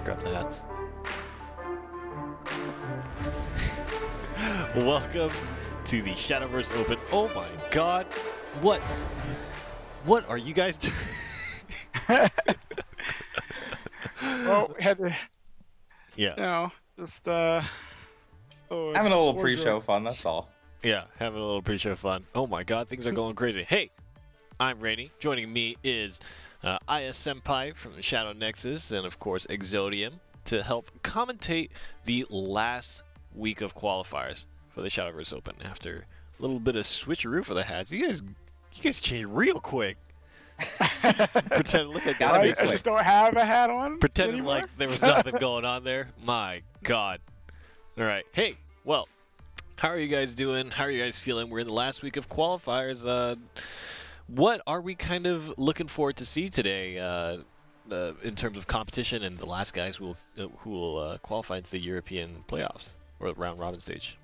grab the hats. Welcome to the Shadowverse Open. Oh my god. What are you guys doing? Well, we had to, Yeah. you know, just Having a little pre-show fun, that's all. Yeah, having a little pre-show fun. Oh my god, things are going crazy. Hey, I'm Rainy. Joining me is IS Senpai from the Shadow Nexus and of course Exodium to help commentate the last week of qualifiers for the Shadowverse Open after a little bit of switcheroo for the hats. You guys changed real quick. Pretend, look at I that. just don't have a hat on. Pretending anymore. like there was nothing going on there. My god. All right. Hey, well, how are you guys doing? How are you guys feeling? We're in the last week of qualifiers. What are we kind of looking forward to see today in terms of competition and the last guys who will qualify into the European playoffs or round robin stage?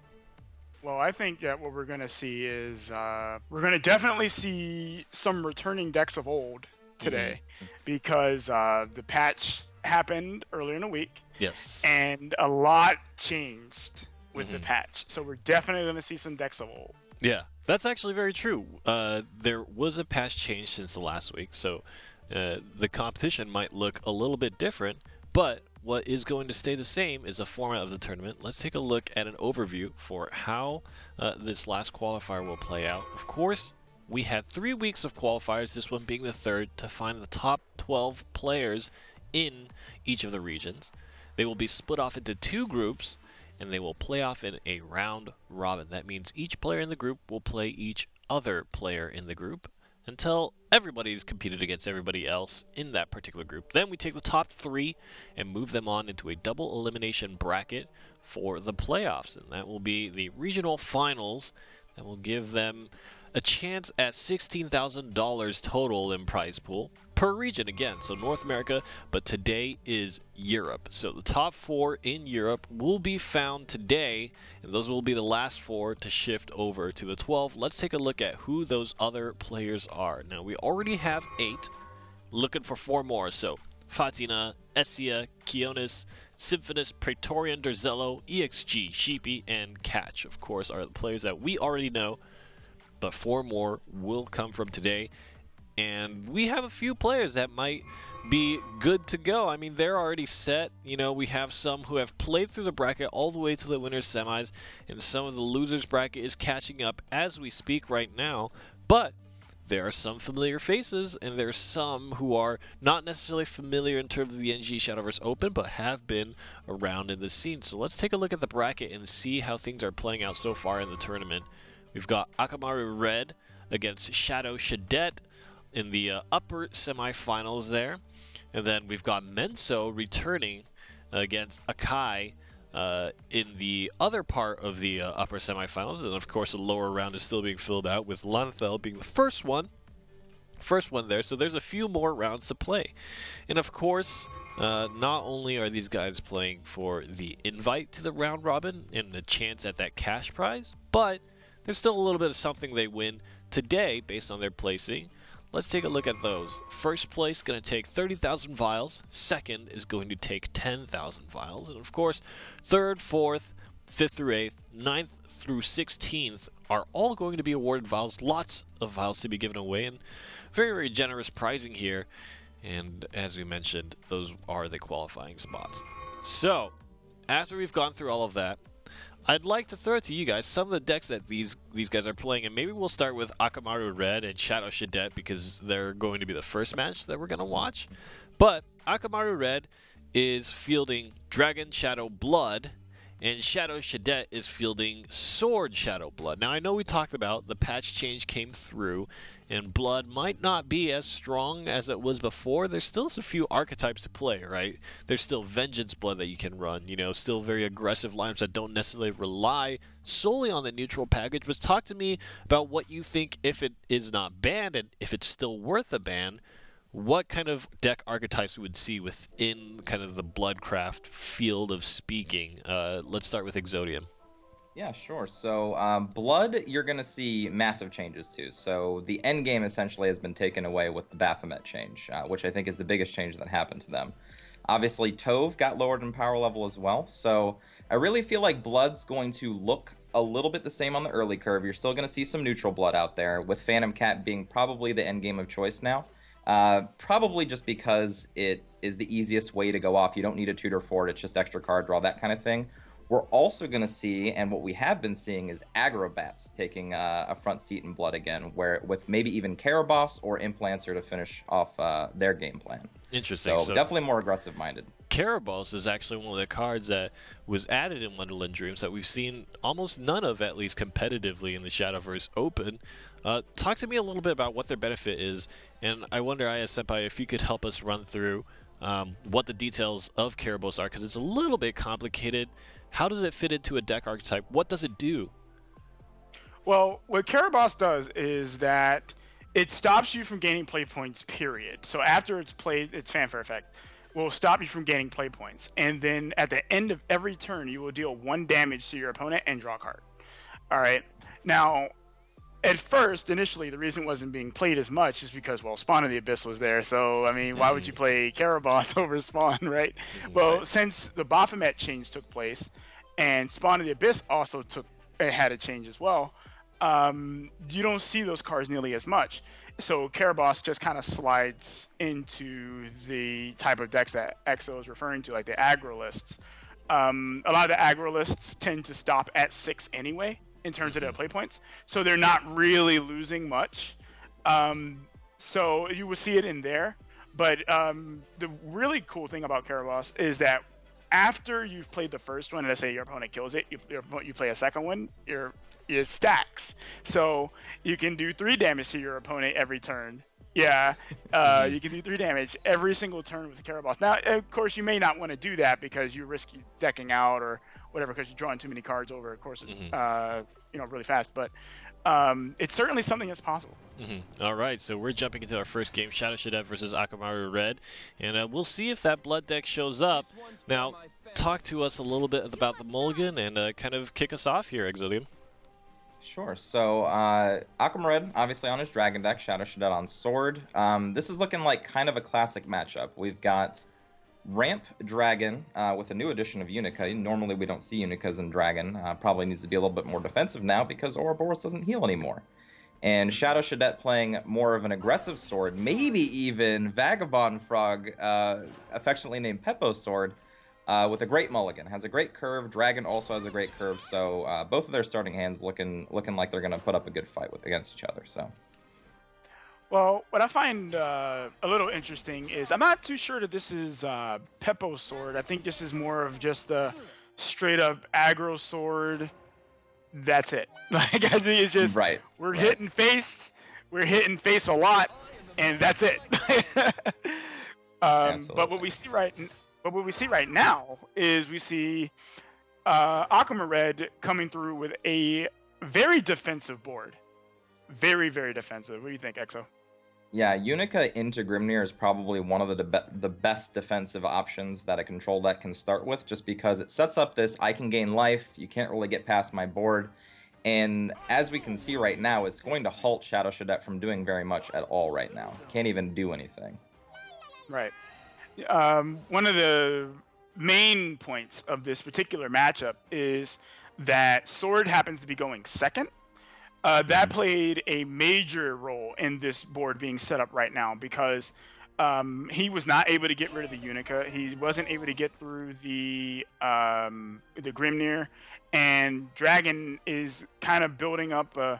Well, I think that what we're going to see is we're going to definitely see some returning decks of old today because the patch happened earlier in the week. Yes. And a lot changed with the patch. So we're definitely going to see some decks of old. Yeah, that's actually very true. There was a patch change since the last week, so the competition might look a little bit different, but what is going to stay the same is the format of the tournament. Let's take a look at an overview for how this last qualifier will play out. Of course, we had 3 weeks of qualifiers, this one being the third, to find the top 12 players in each of the regions. They will be split off into 2 groups, and they will play off in a round robin. That means each player in the group will play each other player in the group until everybody's competed against everybody else in that particular group. Then we take the top 3 and move them on into a double elimination bracket for the playoffs. And that will be the regional finals that will give them a chance at $16,000 total in prize pool per region again. So North America, but today is Europe. So the top 4 in Europe will be found today, and those will be the last 4 to shift over to the 12. Let's take a look at who those other players are. Now we already have 8, looking for 4 more. So Fatina, Essia, Kionis, Symphonus, Praetorian, Derzello, EXG, Sheepy, and Catch, of course, are the players that we already know. But 4 more will come from today. And we have a few players that might be good to go. I mean, they're already set. You know, we have some who have played through the bracket all the way to the winners semis, and some of the losers bracket is catching up as we speak right now. But there are some familiar faces, and there are some who are not necessarily familiar in terms of the NGE Shadowverse Open, but have been around in the scene. So let's take a look at the bracket and see how things are playing out so far in the tournament. We've got Akamaru Red against Shadow Shadet in the upper semifinals there. And then we've got Menso returning against Akai in the other part of the upper semifinals. And of course the lower round is still being filled out with Lanthel being the first one there. So there's a few more rounds to play. And of course, not only are these guys playing for the invite to the round robin and the chance at that cash prize, but there's still a little bit of something they win today based on their placing. Let's take a look at those. First place going to take 30,000 vials. Second is going to take 10,000 vials. And of course, third, fourth, 5th through 8th, 9th through 16th are all going to be awarded vials. Lots of vials to be given away, and very, very generous pricing here. And as we mentioned, those are the qualifying spots. So, after we've gone through all of that, I'd like to throw it to you guys some of the decks that these guys are playing, and maybe we'll start with Akamaru Red and Shadow Shadet because they're going to be the first match that we're going to watch. But Akamaru Red is fielding Dragon Shadow Blood, and Shadow Shadet is fielding Sword Shadow Blood. Now I know we talked about the patch change came through, and Blood might not be as strong as it was before. There's still a few archetypes to play, right? There's still Vengeance Blood that you can run, you know, still very aggressive lineups that don't necessarily rely solely on the neutral package. But talk to me about what you think if it is not banned, and if it's still worth a ban, what kind of deck archetypes we would see within kind of the Bloodcraft field of speaking. Let's start with Exodium. Yeah, sure. So Blood, you're going to see massive changes too. So the end game essentially has been taken away with the Baphomet change, which I think is the biggest change that happened to them. Obviously, Tove got lowered in power level as well. So I really feel like Blood's going to look a little bit the same on the early curve. You're still going to see some neutral Blood out there, with Phantom Cat being probably the end game of choice now. Probably just because it is the easiest way to go off. You don't need a tutor for it. It's just extra card draw, that kind of thing. We're also going to see, and what we have been seeing, is aggro bats taking a front seat in Blood again, where with maybe even Caraboss or Implancer to finish off their game plan. Interesting. So definitely more aggressive-minded. Caraboss is actually one of the cards that was added in Wonderland Dreams that we've seen almost none of, at least competitively, in the Shadowverse Open. Talk to me a little bit about what their benefit is, and I wonder, Senpai, if you could help us run through what the details of Caraboss are, because it's a little bit complicated. How does it fit into a deck archetype? What does it do? Well, what Caraboss does is that it stops you from gaining play points, period. So after it's played, its fanfare effect will stop you from gaining play points. And then at the end of every turn, you will deal 1 damage to your opponent and draw a card. All right. Now, at first, initially, the reason it wasn't being played as much is because, well, Spawn of the Abyss was there. So, I mean, why would you play Caraboss over Spawn, right? Well, since the Baphomet change took place and Spawn of the Abyss also had a change as well, you don't see those cards nearly as much. So Caraboss just kind of slides into the type of decks that EXO is referring to, like the aggro lists. A lot of the aggro lists tend to stop at 6 anyway in terms of their play points, so they're not really losing much. So you will see it in there. But the really cool thing about Caraboss is that after you've played the first one, and let's say your opponent kills it, you play a second one, it stacks. So you can do 3 damage to your opponent every turn. Yeah, you can do 3 damage every single turn with the Caraboss. Now, of course, you may not want to do that because you risk decking out or whatever because you're drawing too many cards over, of course, really fast. But it's certainly something that's possible. All right, so we're jumping into our first game, Shadow Shadet versus Akamaru Red, and we'll see if that Blood deck shows up. Now, talk to us a little bit about the mulligan and kind of kick us off here, Exodium. Sure. So Akam Red, obviously on his Dragon deck, Shadow Shadet on Sword. This is looking like kind of a classic matchup. We've got Ramp Dragon with a new addition of Unica. Normally we don't see Unicas in Dragon. Probably needs to be a little bit more defensive now because Ouroboros doesn't heal anymore. And Shadow Shadet playing more of an aggressive sword, maybe even Vagabond Frog, affectionately named Peppo's sword, with a great mulligan. Has a great curve. Dragon also has a great curve. So both of their starting hands looking like they're going to put up a good fight against each other. So. Well, what I find a little interesting is I'm not too sure that this is Peppo's sword. I think this is more of just a straight up aggro sword. That's it. Like I think it's just we're hitting face a lot, and that's it. But what we see right now is we see Akama Red coming through with a very defensive board. Very, very defensive. What do you think, Exo? Yeah, Unica into Grimnir is probably one of the best defensive options that a control deck can start with, just because it sets up this, I can gain life, you can't really get past my board, and as we can see right now, it's going to halt Shadow Shadet from doing very much at all right now. Can't even do anything. Right. One of the main points of this particular matchup is that Sword happens to be going second. That played a major role in this board being set up right now because he was not able to get rid of the Unica. He wasn't able to get through the Grimnir, and Dragon is kind of building up a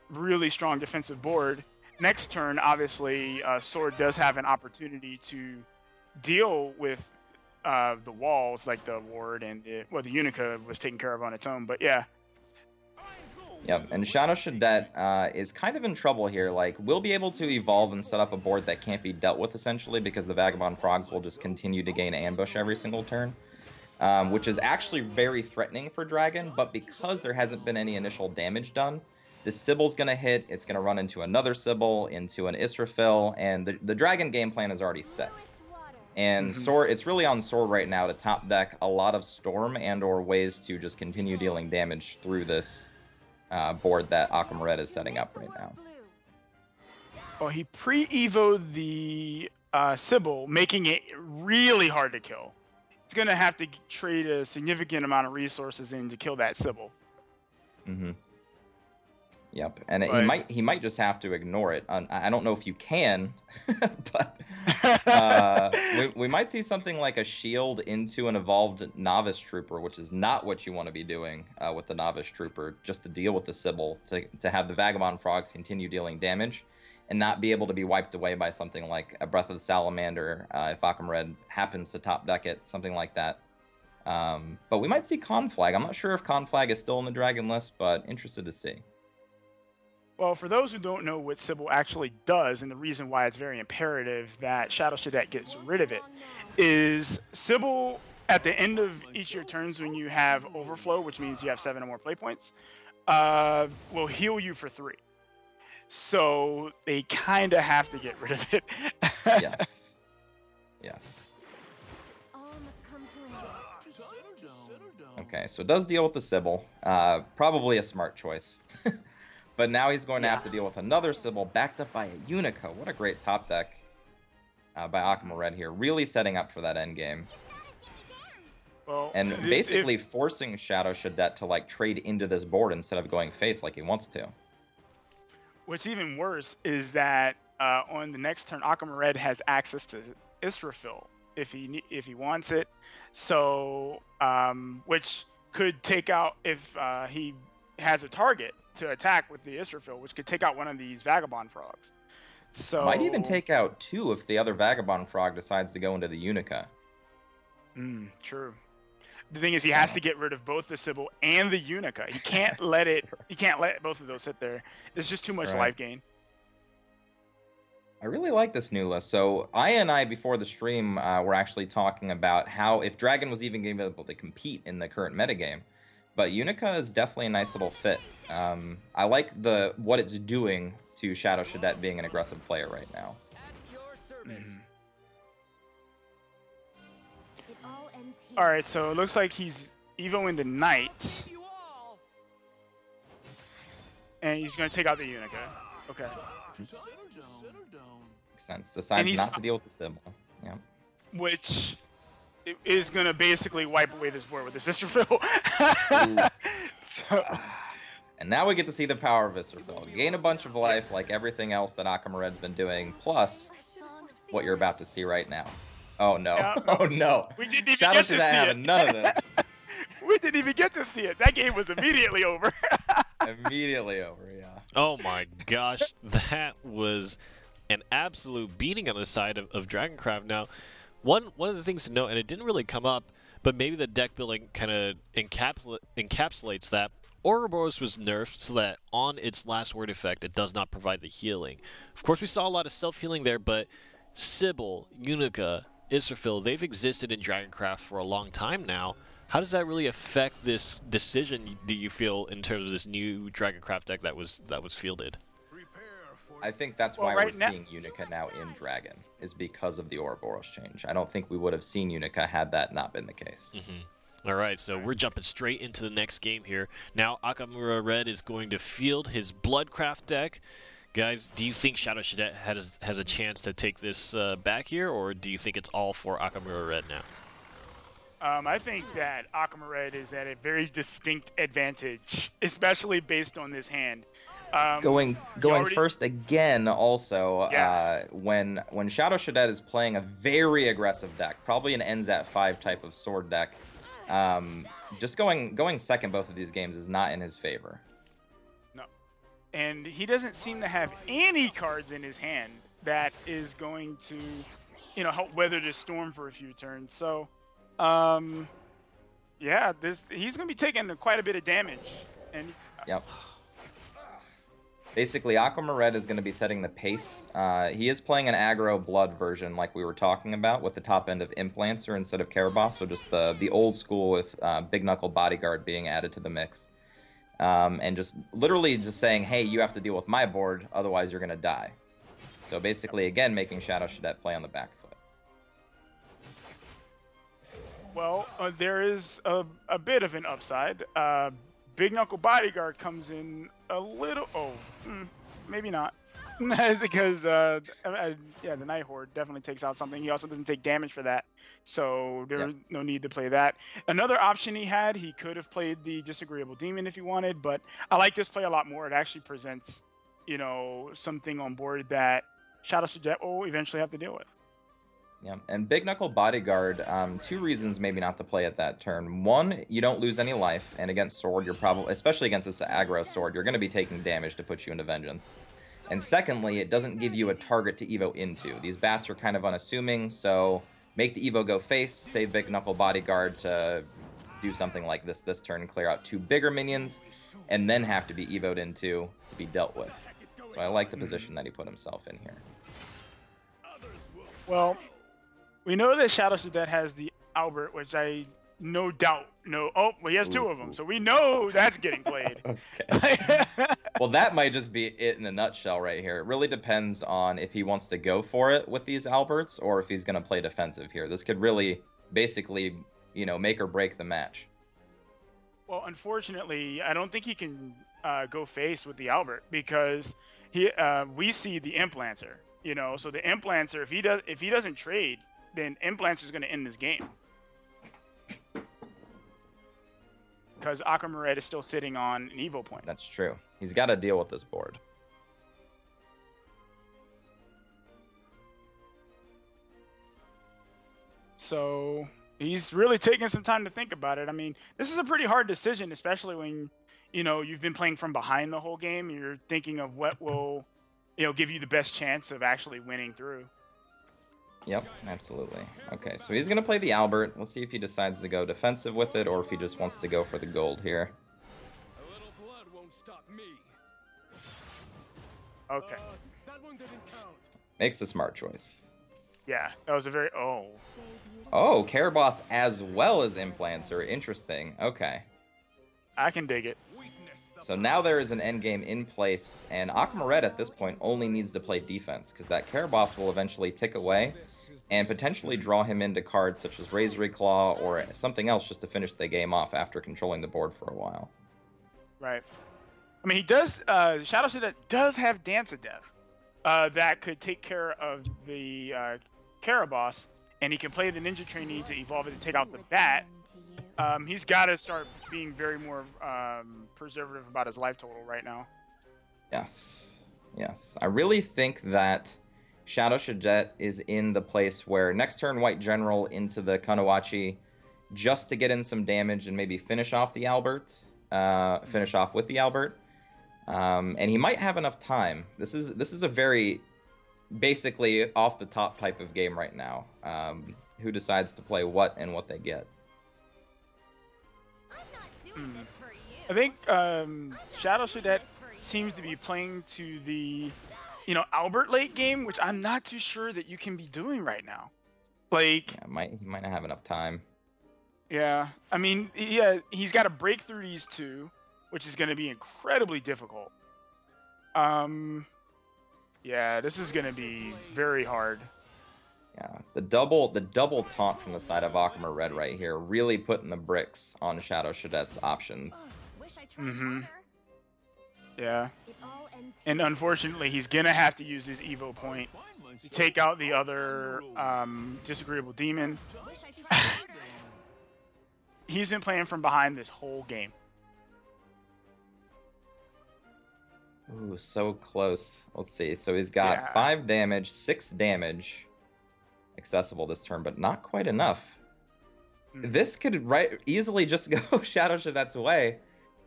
really strong defensive board. Next turn, obviously, Sword does have an opportunity to deal with the walls, like the ward and the Unica was taken care of on its own. But yeah. Yep, and Shadow Shadet is kind of in trouble here. Like, we'll be able to evolve and set up a board that can't be dealt with, essentially, because the Vagabond Frogs will just continue to gain ambush every single turn, which is actually very threatening for Dragon, but because there hasn't been any initial damage done, this Sibyl's going to hit, it's going to run into another Sibyl, into an Israfil, and the Dragon game plan is already set. And Sword, it's really on Sword right now to top deck a lot of Storm and or ways to just continue dealing damage through this board that Akam Red is setting up right now. Well, he pre-evoed the Sybil, making it really hard to kill. It's going to have to trade a significant amount of resources in to kill that Sybil. Mm-hmm. Yep, and But he might just have to ignore it. I don't know if you can, but we might see something like a shield into an evolved novice trooper, which is not what you want to be doing with the novice trooper, just to deal with the Sybil, to have the Vagabond Frogs continue dealing damage and not be able to be wiped away by something like a Breath of the Salamander if Akam happens to top deck it, something like that. But we might see Conflag. I'm not sure if Conflag is still in the Dragon list, but interested to see. Well, for those who don't know what Sybil actually does, and the reason why it's very imperative that Shadow Shadowverse gets rid of it, is Sybil, at the end of each of your turns when you have Overflow, which means you have 7 or more play points, will heal you for 3. So they kind of have to get rid of it. Yes. Yes. Okay, so it does deal with the Sybil. Probably a smart choice. But now he's going to have to deal with another Sybil backed up by a Unico. What a great top deck by Akam here. Really setting up for that end game. Well, and basically forcing Shadow Shadowverse to like trade into this board instead of going face like he wants to. What's even worse is that on the next turn, Akam has access to Israfil if he wants it. So, which could take out if he has a target to attack with the Israfil, which could take out one of these Vagabond Frogs. So might even take out 2 if the other Vagabond Frog decides to go into the Unica. True. The thing is, he has to get rid of both the Sybil and the Unica. He can't let it. He can't let both of those sit there. It's just too much life gain. I really like this new list. So Aya and I, before the stream, were actually talking about how if Dragon was even going to be able to compete in the current metagame. But Unica is definitely a nice little fit. I like what it's doing to Shadow Shadowverse being an aggressive player right now. All right, so it looks like he's Evoing the Knight. And he's going to take out the Unica. Okay. Makes sense. Decides not to deal with the Sybil. Yeah. Which is going to basically wipe away this board with his Israfil. And now we get to see the power of Israfil. Gain a bunch of life like everything else that Akam been doing, plus what you're about to see right now. Oh no. Yeah. Oh no. We didn't even Shadow get to see having it. none of this. We didn't even get to see it. That game was immediately over. Immediately over, yeah. Oh my gosh, that was an absolute beating on the side of Dragoncraft. Now, one of the things to note, and it didn't really come up, but maybe the deck building kind of encapsulates that. Ouroboros was nerfed so that on its last word effect, it does not provide the healing. Of course, we saw a lot of self-healing there, but Sybil, Unica, Israfil, they've existed in Dragoncraft for a long time now. How does that really affect this decision, do you feel, in terms of this new Dragoncraft deck that was fielded? I think that's why we're seeing Unica now in Dragon, is because of the Ouroboros change. I don't think we would have seen Unica had that not been the case. All right, so we're jumping straight into the next game here. Now, Akamura Red is going to field his Bloodcraft deck. Guys, do you think Shadow Shadowverse has a chance to take this back here, or do you think it's all for Akamura Red now? I think that Akam Red is at a very distinct advantage, especially based on this hand. Going first again also, when Shadow Shadowverse is playing a very aggressive deck, probably an ends at 5 type of sword deck, just going second both of these games is not in his favor. No. And he doesn't seem to have any cards in his hand that is going to, help weather the storm for a few turns. So, yeah, he's going to be taking quite a bit of damage. And yep. Basically, Akam Red is going to be setting the pace. He is playing an aggro blood version like we were talking about with the top end of Implancer instead of Karabas, so just the old school with Big Knuckle Bodyguard being added to the mix. And just literally just saying, hey, you have to deal with my board, otherwise you're going to die. So basically, again, making Shadow Shadowverse play on the back foot. Well, there is a bit of an upside. Big Knuckle Bodyguard comes in a little... maybe not. That's because yeah, the Night Horde definitely takes out something. He also doesn't take damage for that, so Yep. there's no need to play that. Another option he had, he could have played the Disagreeable Demon if he wanted, but I like this play a lot more. It actually presents, you know, something on board that Shadow Sujet will eventually have to deal with. Yeah, and Big Knuckle Bodyguard, two reasons maybe not to play at that turn. One, you don't lose any life, and against Sword, you're probably, especially against this aggro Sword, you're going to be taking damage to put you into Vengeance. And secondly, it doesn't give you a target to Evo into. These bats are kind of unassuming, so make the Evo go face, save Big Knuckle Bodyguard to do something like this turn, clear out 2 bigger minions, and then have to be Evo'd into to be dealt with. So I like the position that he put himself in here. Well, we know that Shadow Sujet has the Albert, which I no doubt know. Oh, well, he has 2 of them, so we know that's getting played. Okay. Well, that might just be it in a nutshell right here. It really depends on if he wants to go for it with these Alberts or if he's going to play defensive here. This could really, basically, you know, make or break the match. Well, unfortunately, I don't think he can go face with the Albert because we see the Implancer. You know, so the Implancer, if he doesn't trade, then Implancer is going to end this game. Because Akamuret is still sitting on an Evo point. That's true. He's got to deal with this board. So he's really taking some time to think about it. I mean, this is a pretty hard decision, especially when, you know, you've been playing from behind the whole game. And you're thinking of what will, you know, give you the best chance of actually winning through. Yep, absolutely. Okay, so he's going to play the Albert. Let's see if he decides to go defensive with it or if he just wants to go for the gold here. A little blood won't stop me. Okay. That one didn't count. Makes the smart choice. Yeah, that was a very... Oh. Oh, Caraboss as well as Implancer. Interesting. Okay. I can dig it. So now there is an endgame in place, and Akamuret at this point only needs to play defense, because that Caraboss will eventually tick away and potentially draw him into cards such as Razor Claw or something else just to finish the game off after controlling the board for a while. Right. I mean, he does... Shadow Sujet does have Dance of Death that could take care of the Caraboss, and he can play the Ninja Trainee to evolve it to take out the Bat. He's got to start being very more preservative about his life total right now. Yes. Yes. I really think that Shadow Sujet is in the place where next turn White General into the Kanuachi just to get in some damage and maybe finish off the Albert. Finish off with the Albert. And he might have enough time. This is a very basically off the top type of game right now. Who decides to play what and what they get. I think Shadow Sujet seems to be playing to the, you know, Albert late game, which I'm not too sure that you can be doing right now. Like, yeah, he might not have enough time. Yeah, I mean, yeah, he's got to break through these 2, which is going to be incredibly difficult. Yeah, this is going to be very hard. Yeah, the double taunt from the side of Akamuret right here, really putting the bricks on Shadow Sujet's options. Mm-hmm. Yeah. And unfortunately, he's going to have to use his Evo point to take out the other Disagreeable Demon. He's been playing from behind this whole game. Ooh, so close. Let's see. So he's got 5 damage, 6 damage accessible this turn, but not quite enough. This could easily just go Shadow Sujet's way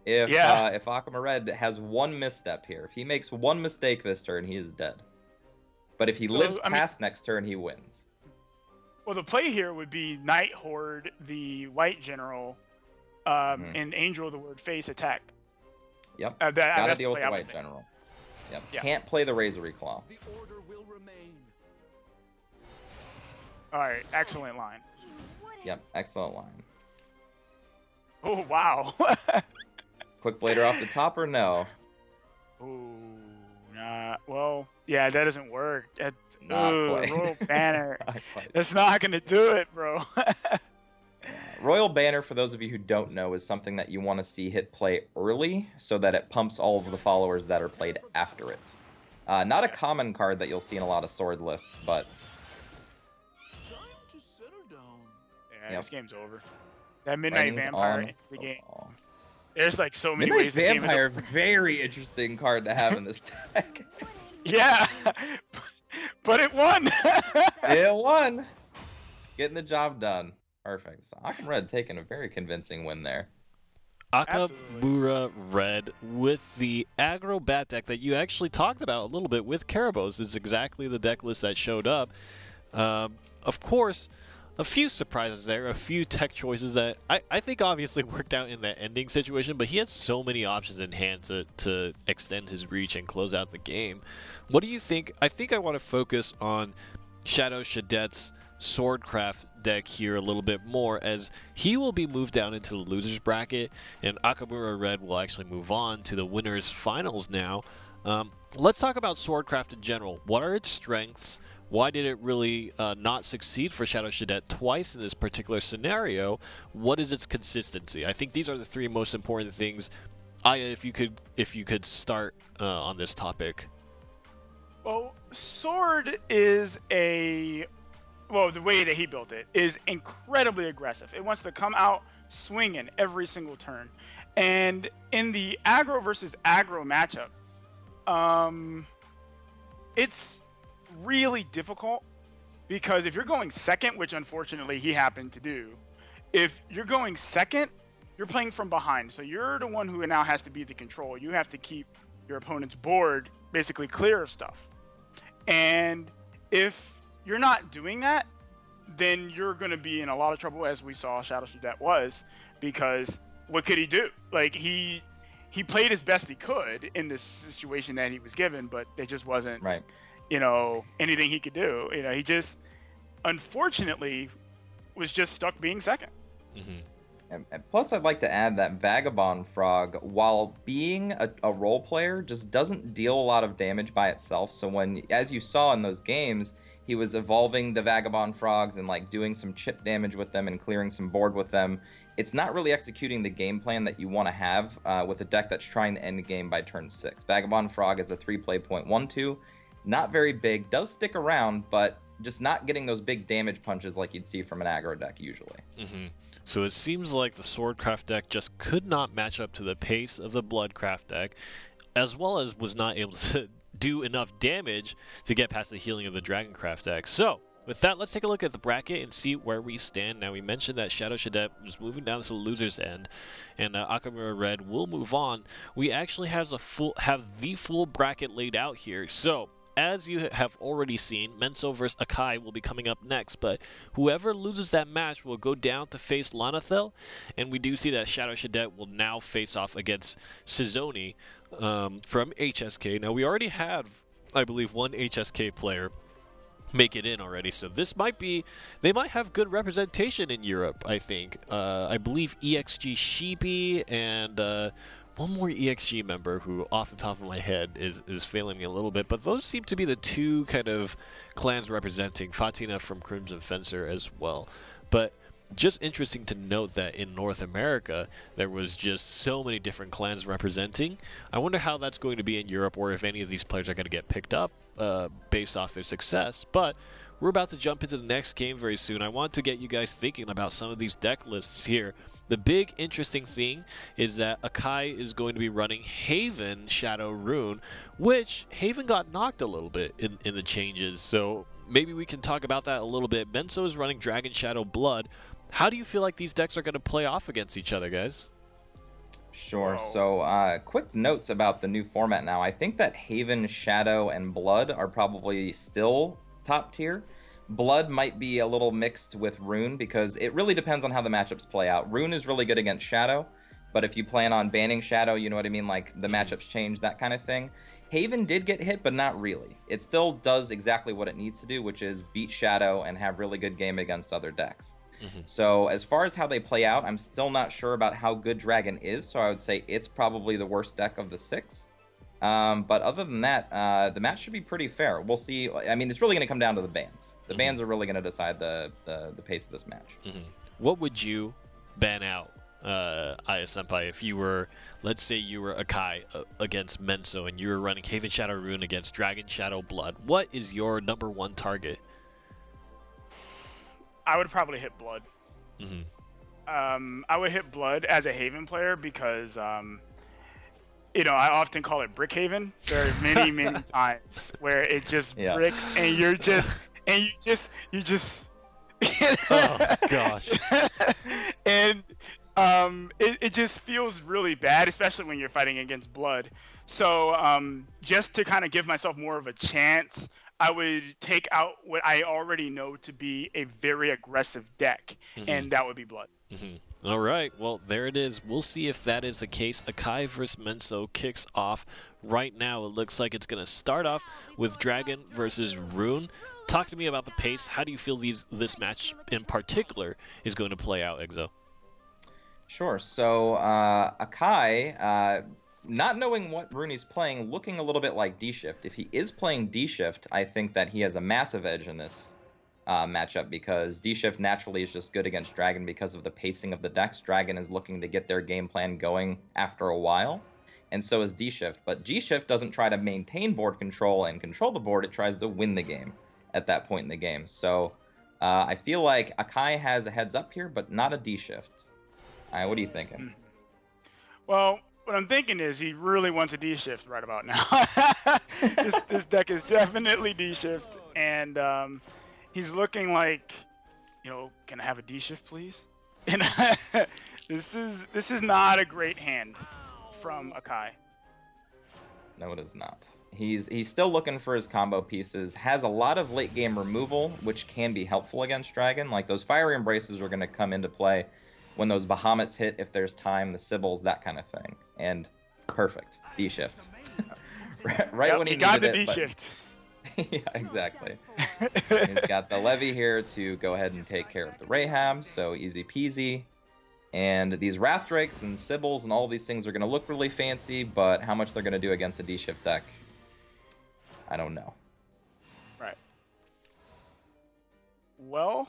if Akamuret has one misstep here. If he makes one mistake this turn, he is dead. But if he lives past next turn, he wins. Well, the play here would be Night Horde, the White General, and Angel of the Word Face attack. Yep. Gotta deal with the White General. Yep. Yeah. Can't play the Razor Claw. The order will remain. All right, excellent line. Yep, excellent line. Oh, wow. Quick Blader off the top or no? Ooh, nah. Well, yeah, that doesn't work. Not quite. Royal Banner. That's not going to do it, bro. Royal Banner, for those of you who don't know, is something that you want to see hit play early so that it pumps all of the followers that are played after it. Not a common card that you'll see in a lot of sword lists, but Time to settle down. Yeah, Yep. this game's over. That Midnight Writings Vampire on is the game. wall. There's like so many Midnight ways this game is Vampire, over. very interesting card to have in this deck. Yeah, but it won. It won. Getting the job done. Perfect. So Akam Red taking a very convincing win there. Akamura Red with the aggro bat deck that you actually talked about a little bit with Karabos is exactly the deck list that showed up. Of course, a few surprises there, a few tech choices that I think obviously worked out in that ending situation, but he had so many options in hand to extend his reach and close out the game. What do you think? I think I want to focus on Shadow Shadet's Swordcraft deck here a little bit more, as he will be moved down into the losers bracket and Akamura Red will actually move on to the winners finals now. Let's talk about Swordcraft in general. What are its strengths? Why did it really not succeed for Shadow Shadet twice in this particular scenario? What is its consistency? I think these are the three most important things. Aya, if you could start on this topic. Well, Sword is well, the way that he built it is incredibly aggressive. It wants to come out swinging every single turn. And in the aggro versus aggro matchup, it's really difficult because if you're going second, which unfortunately he happened to do, if you're going second, you're playing from behind. So you're the one who now has to be the control. You have to keep your opponent's board basically clear of stuff. And if you're not doing that, then you're going to be in a lot of trouble, as we saw Shadow Shadet was, because what could he do? Like, he played as best he could in this situation that he was given, but there just wasn't, Right. you know, anything he could do. You know, he just, unfortunately, was just stuck being second. And plus, I'd like to add that Vagabond Frog, while being a role player, just doesn't deal a lot of damage by itself. So when, as you saw in those games, he was evolving the Vagabond Frogs and like doing some chip damage with them and clearing some board with them. It's not really executing the game plan that you want to have with a deck that's trying to end the game by turn 6. Vagabond Frog is a 3-play .12, not very big, does stick around, but just not getting those big damage punches like you'd see from an aggro deck usually. So it seems like the Swordcraft deck just could not match up to the pace of the Bloodcraft deck, as well as was not able to do enough damage to get past the healing of the Dragoncraft deck. So, with that, let's take a look at the bracket and see where we stand. Now, we mentioned that Shadow Shadet was moving down to the loser's end, and Akamura Red will move on. We actually have the full bracket laid out here. So, as you have already seen, Menso vs. Akai will be coming up next, but whoever loses that match will go down to face Lanathel, and we do see that Shadow Shadet will now face off against Sizoni from HSK. Now, we already have, I believe, one HSK player make it in already, so this might be, they might have good representation in Europe, I think. I believe EXG Sheepy and one more EXG member who, off the top of my head, is failing me a little bit, but those seem to be the two kind of clans representing, Fatina from Crimson Fencer as well. But just interesting to note that in North America, there was just so many different clans representing. I wonder how that's going to be in Europe, or if any of these players are going to get picked up based off their success. But we're about to jump into the next game very soon. I want to get you guys thinking about some of these deck lists here. The big interesting thing is that Akai is going to be running Haven Shadow Rune, which Haven got knocked a little bit in the changes, so maybe we can talk about that a little bit. Menso is running Dragon Shadow Blood. How do you feel like these decks are going to play off against each other, guys? Sure. So, quick notes about the new format now. I think that Haven, Shadow, and Blood are probably still top tier. Blood might be a little mixed with Rune because it really depends on how the matchups play out. Rune is really good against Shadow, but if you plan on banning Shadow, you know what I mean? Like, the matchups change, that kind of thing. Haven did get hit, but not really. It still does exactly what it needs to do, which is beat Shadow and have really good game against other decks. So as far as how they play out, I'm still not sure about how good Dragon is, so I would say it's probably the worst deck of the 6. But other than that, the match should be pretty fair. We'll see. I mean, it's really going to come down to the bans. The bans are really going to decide the pace of this match. What would you ban out Aya Senpai, if you were, let's say you were Akai against Menso and you were running Haven Shadow Rune against Dragon Shadow Blood, what is your #1 target? I would probably hit Blood. Mm-hmm. I would hit Blood as a Haven player because, you know, I often call it Brick Haven. There are many, many times where it just bricks and you just. Oh gosh. And it just feels really bad, especially when you're fighting against Blood. So just to kind of give myself more of a chance, I would take out what I already know to be a very aggressive deck, and that would be Blood. All right, well, there it is. We'll see if that is the case. Akai vs. Menso kicks off right now. It looks like it's going to start off with Dragon versus Rune. Talk to me about the pace. How do you feel this match in particular is going to play out, Exo? Sure. So Akai, not knowing what Rune is playing, looking a little bit like D-Shift. If he is playing D-Shift, I think that he has a massive edge in this matchup because D-Shift naturally is just good against Dragon because of the pacing of the decks. Dragon is looking to get their game plan going after a while, and so is D-Shift. But G-Shift doesn't try to maintain board control and control the board. It tries to win the game at that point in the game. So I feel like Akai has a heads up here, but not a D-Shift. What are you thinking? Well, what I'm thinking is he really wants a D-Shift right about now. This deck is definitely D-Shift, and he's looking like, you know, can I have a D-Shift, please? And this is not a great hand from Akai. No, it is not. He's still looking for his combo pieces, has a lot of late game removal, which can be helpful against Dragon. Like those Fiery Embraces are going to come into play when those Bahamut's hit, if there's time, the Sibyls, that kind of thing. And perfect, D-Shift. right Yep, when he got the needed it, D-Shift. Yeah, exactly. He's got the Levy here to go ahead and take care of the Rahab, so easy peasy. And these Wrath Drakes and Sibyls and all these things are going to look really fancy, but how much they're going to do against a D-Shift deck, I don't know. Right. Well,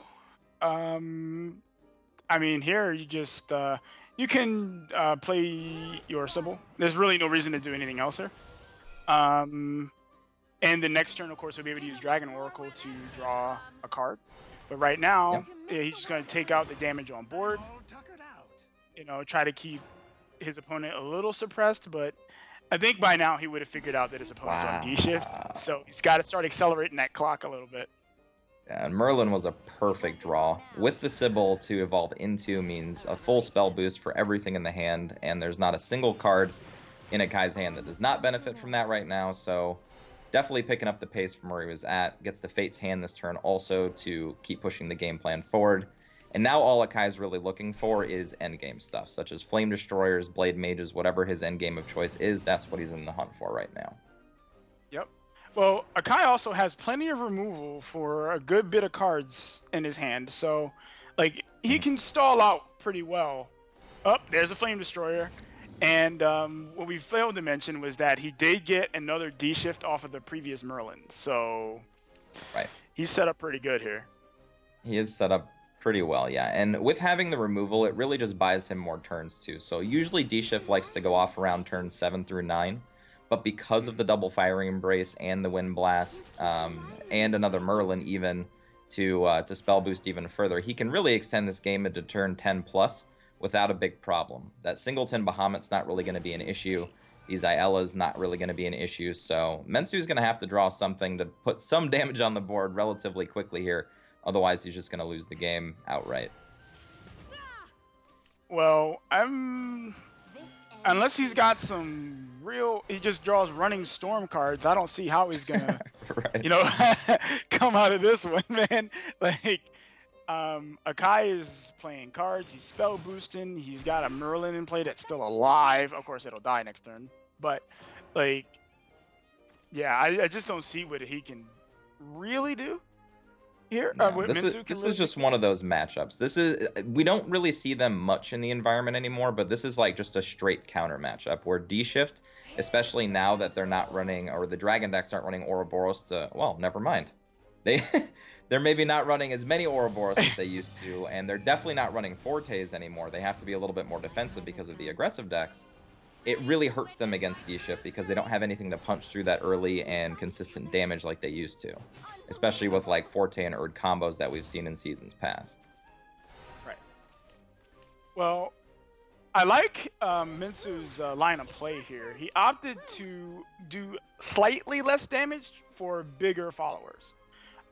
I mean, here you just you can play your Sibyl. There's really no reason to do anything else here. And the next turn, of course, we'll be able to use Dragon Oracle to draw a card. But right now, he's just going to take out the damage on board. You know, try to keep his opponent a little suppressed, but I think by now he would have figured out that his opponent's on D-Shift. So he's got to start accelerating that clock a little bit. Yeah, and Merlin was a perfect draw. With the Sibyl to evolve into means a full spell boost for everything in the hand, and there's not a single card in Akai's hand that does not benefit from that right now, so definitely picking up the pace from where he was at. Gets the Fate's Hand this turn also to keep pushing the game plan forward. And now all Akai's really looking for is endgame stuff, such as Flame Destroyers, Blade Mages, whatever his endgame of choice is, that's what he's in the hunt for right now. Yep. Well, Akai also has plenty of removal for a good bit of cards in his hand, so like he can stall out pretty well. Oh, there's a Flame Destroyer. And what we failed to mention was that he did get another D-Shift off of the previous Merlin, so he's set up pretty good here. He is set up pretty well, yeah. And with having the removal, it really just buys him more turns too. So usually D-Shift likes to go off around turns 7 through 9, but because of the double Firing Embrace and the Wind Blast and another Merlin even to spell boost even further, he can really extend this game into turn 10 plus without a big problem. That Singleton Bahamut's not really going to be an issue. These Aiela's not really going to be an issue. So Mensu's going to have to draw something to put some damage on the board relatively quickly here. Otherwise, he's just going to lose the game outright. Well, unless he's got some real, he just draws Running Storm cards. I don't see how he's gonna, you know, come out of this one, man. Like, Akai is playing cards. He's spell boosting. He's got a Merlin in play that's still alive. Of course, it'll die next turn. But, like, yeah, I just don't see what he can really do here. No, this is just one of those matchups. We don't really see them much in the environment anymore, but this is like just a straight counter matchup where D-Shift, especially now that they're not running, or the Dragon decks aren't running Ouroboros to, well, never mind. they're maybe not running as many Ouroboros as they used to, and they're definitely not running Fortes anymore. They have to be a little bit more defensive because of the aggressive decks. It really hurts them against D-Shift because they don't have anything to punch through that early and consistent damage like they used to, especially with like Forte and Erd combos that we've seen in seasons past. Right. Well, I like Minsu's line of play here. He opted to do slightly less damage for bigger followers.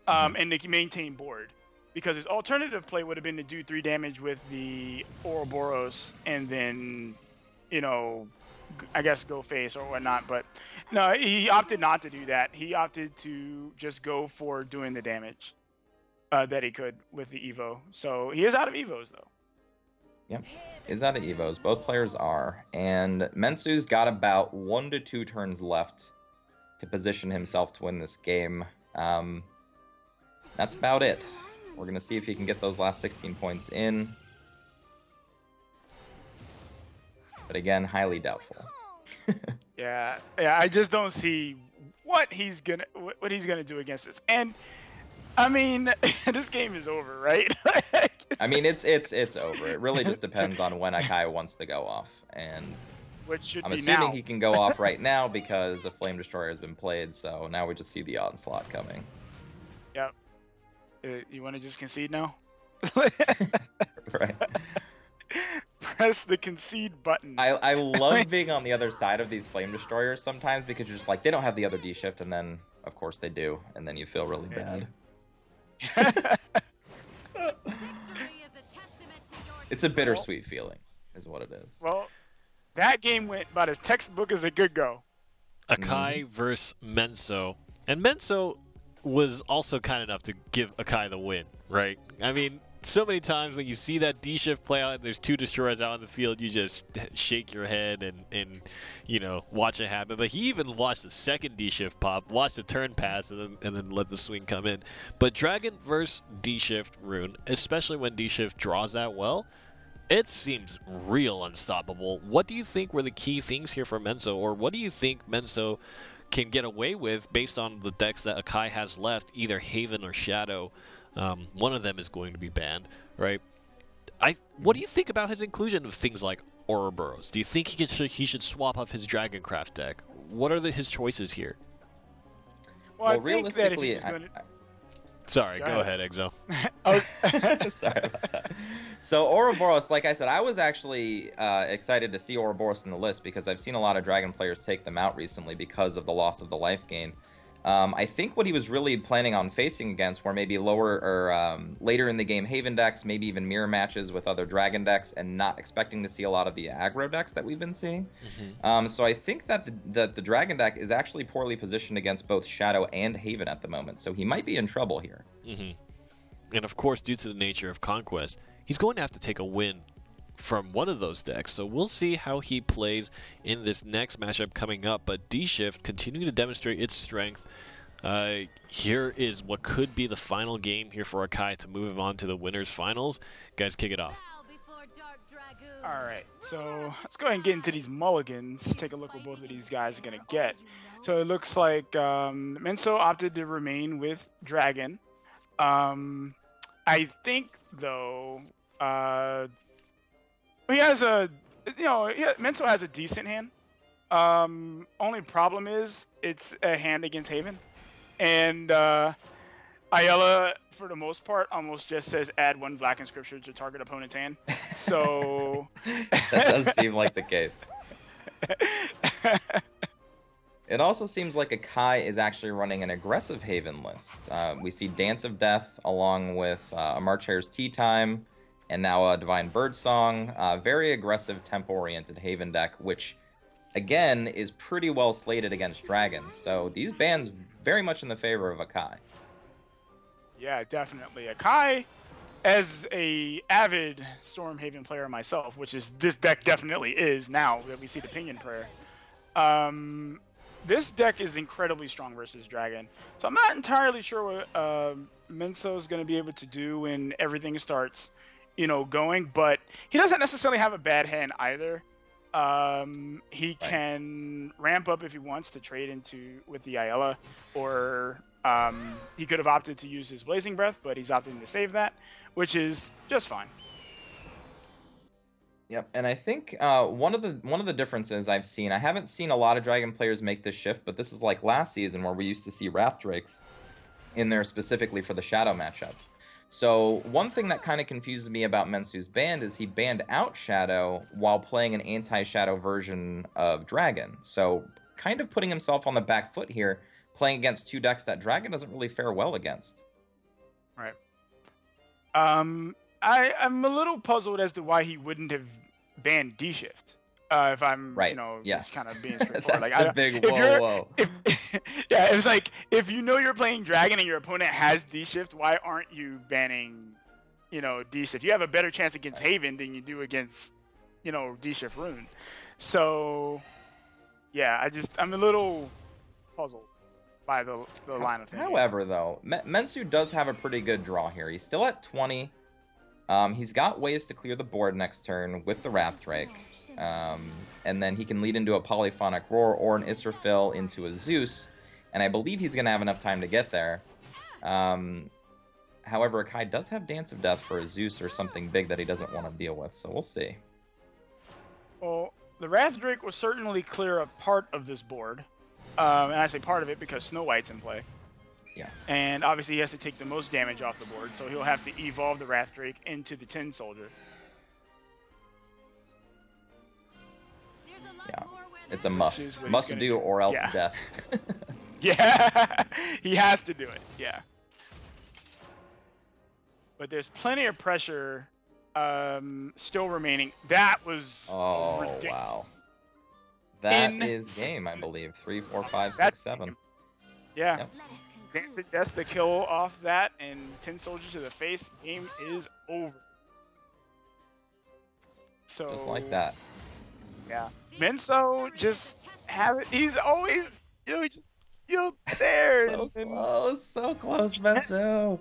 And to maintain board, because his alternative play would have been to do 3 damage with the Ouroboros and then, you know, I guess go face or whatnot. But no, he opted not to do that. He opted to just go for doing the damage that he could with the Evo. So he is out of Evos though. Yep, is out of Evos. Both players are, and Mensu's got about 1 to 2 turns left to position himself to win this game. That's about it. We're going to see if he can get those last 16 points in. But again, highly doubtful. Yeah, I just don't see what he's gonna do against this. And I mean, this game is over, right? I mean, it's over. It really just depends on when Akai wants to go off, and which should I'm be assuming now. he can go off right now because the Flame Destroyer has been played. So now we just see the onslaught coming. Yep. You want to just concede now? Right. Press the concede button. I love being on the other side of these Flame Destroyers sometimes because you're just like, they don't have the other D-Shift, and then, of course, they do, and then you feel really bad. It's a bittersweet feeling, is what it is. Well, that game went about as textbook as it could go. Akai versus Menso. And Menso was also kind enough to give Akai the win, right? I mean, so many times when you see that D-Shift play out and there's 2 destroyers out on the field, you just shake your head and you know, watch it happen. But he even watched the second D-Shift pop, watched the turn pass, and then let the swing come in. But Dragon versus D-Shift Rune, especially when D-Shift draws that well, it seems real unstoppable. What do you think were the key things here for Menso, or what do you think Menso can get away with based on the decks that Akai has left, either Haven or Shadow? One of them is going to be banned, right? What do you think about his inclusion of things like Ouroboros? Do you think he should swap up his Dragoncraft deck? What are his choices here? Well, realistically, Sorry, go ahead, Exo. Sorry about that. So Ouroboros, like I said, I was actually excited to see Ouroboros in the list because I've seen a lot of Dragon players take them out recently because of the loss of the life gain. I think what he was really planning on facing against were maybe lower or later in the game Haven decks, maybe even mirror matches with other Dragon decks, and not expecting to see a lot of the aggro decks that we've been seeing. So I think that the Dragon deck is actually poorly positioned against both Shadow and Haven at the moment, so he might be in trouble here. And of course, due to the nature of Conquest, he's going to have to take a win from one of those decks, so we'll see how he plays in this next matchup coming up. But D-Shift continuing to demonstrate its strength. Here is what could be the final game here for Akai to move him on to the winners finals. Guys, kick it off. Alright, so let's go ahead and get into these mulligans, take a look what both of these guys are going to get. So it looks like Menso opted to remain with Dragon. I think, though, he has a, Menso has a decent hand. Only problem is it's a hand against Haven. And Ayala, for the most part, almost just says add 1 black inscription to target opponent's hand. So that does seem like the case. It also seems like Akai is actually running an aggressive Haven list. We see Dance of Death along with a March Hare's Tea Time, and now a Divine Birdsong. Very aggressive tempo-oriented Haven deck, which, again, is pretty well slated against Dragons. So these bans very much in the favor of Akai. Yeah, definitely. Akai, as a avid Stormhaven player myself, which is this deck definitely is now that we see the Pinion Prayer, this deck is incredibly strong versus Dragon. So I'm not entirely sure what Menso is going to be able to do when everything starts, going. But he doesn't necessarily have a bad hand either. He can ramp up if he wants to trade with the Ayala, or He could have opted to use his Blazing Breath, but he's opting to save that, which is just fine. Yep, and I think one of the differences I've seen, I haven't seen a lot of Dragon players make this shift, but this is like last season where we used to see Wrath Drakes in there specifically for the Shadow matchup. So one thing that kind of confuses me about Mensu's banned is he banned out Shadow while playing an anti-Shadow version of Dragon. So kind of putting himself on the back foot here, playing against two decks that Dragon doesn't really fare well against. Right. I'm a little puzzled as to why he wouldn't have banned D-Shift. If I'm, right. you know, yes. just kind of being straightforward. That's like, the big whoa. Yeah, it was like, if you know you're playing Dragon and your opponent has D-Shift, why aren't you banning, you know, D-Shift? You have a better chance against Haven than you do against, you know, D-Shift Rune. So, yeah, I'm a little puzzled by the line of thinking. However, though, Mensu does have a pretty good draw here. He's still at 20. He's got ways to clear the board next turn with the Wrath Drake. And then he can lead into a Polyphonic Roar or an Israfil into a Zeus. And I believe he's going to have enough time to get there. However, Akai does have Dance of Death for a Zeus or something big that he doesn't want to deal with. So we'll see. Well, the Wrath Drake will certainly clear a part of this board. And I say part of it because Snow White's in play. Yes. And obviously he has to take the most damage off the board, so he'll have to evolve the Wrath Drake into the Tin Soldier. Yeah, it's a must. Must do or else death. Yeah, he has to do it, yeah. But there's plenty of pressure still remaining. That was ridiculous. Wow. That is game, I believe. 3, 4, 5, 6, 7. Yeah. Yep. Dance of Death, the kill off that, and Tin Soldier to the face. Game is over. So just like that. Yeah. Menso just have it. He's always there. So close, Menso.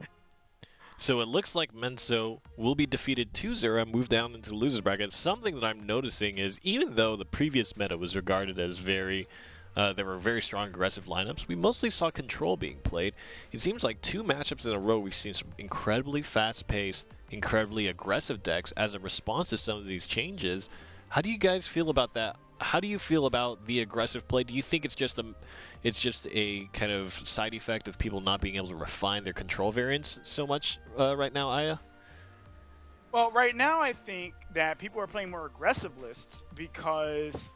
So it looks like Menso will be defeated 2-0, move down into the losers bracket. Something that I'm noticing is even though the previous meta was regarded as very there were very strong aggressive lineups, we mostly saw control being played. It seems like 2 matchups in a row we've seen some incredibly fast-paced, incredibly aggressive decks as a response to some of these changes. How do you guys feel about that? How do you feel about the aggressive play? Do you think it's just a kind of side effect of people not being able to refine their control variants so much right now, Aya? Well, right now I think that people are playing more aggressive lists because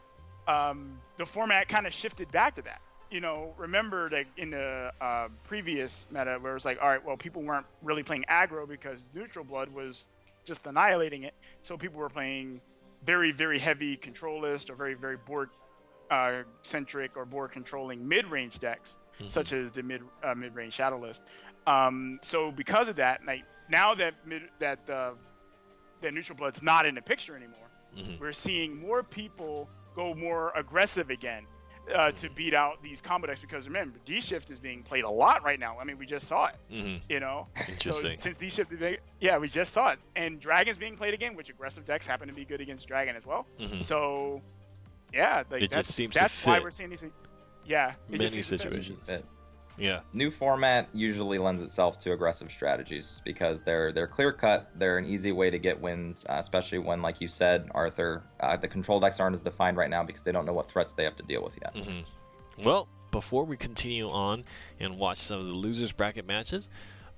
the format kind of shifted back to that. You know, remember that in the previous meta where it was like, all right, well, people weren't really playing aggro because Neutral Blood was just annihilating it. So people were playing very, very heavy control list or very, very board centric or board controlling mid-range decks, such as the mid-range Shadow list. So because of that, like, now that Neutral Blood's not in the picture anymore, we're seeing more people go more aggressive again to beat out these combo decks, because remember, D-Shift is being played a lot right now. I mean, we just saw it, you know? Interesting. So since D-Shift is big, yeah, we just saw it. And Dragon's being played again, which aggressive decks happen to be good against Dragon as well. So, yeah, like it just seems that's to fit why we're seeing these, many situations. Yeah. New format usually lends itself to aggressive strategies because they're clear-cut. They're an easy way to get wins, especially when, like you said, Arthur, the control decks aren't as defined right now because they don't know what threats they have to deal with yet. Well, before we continue on and watch some of the losers bracket matches,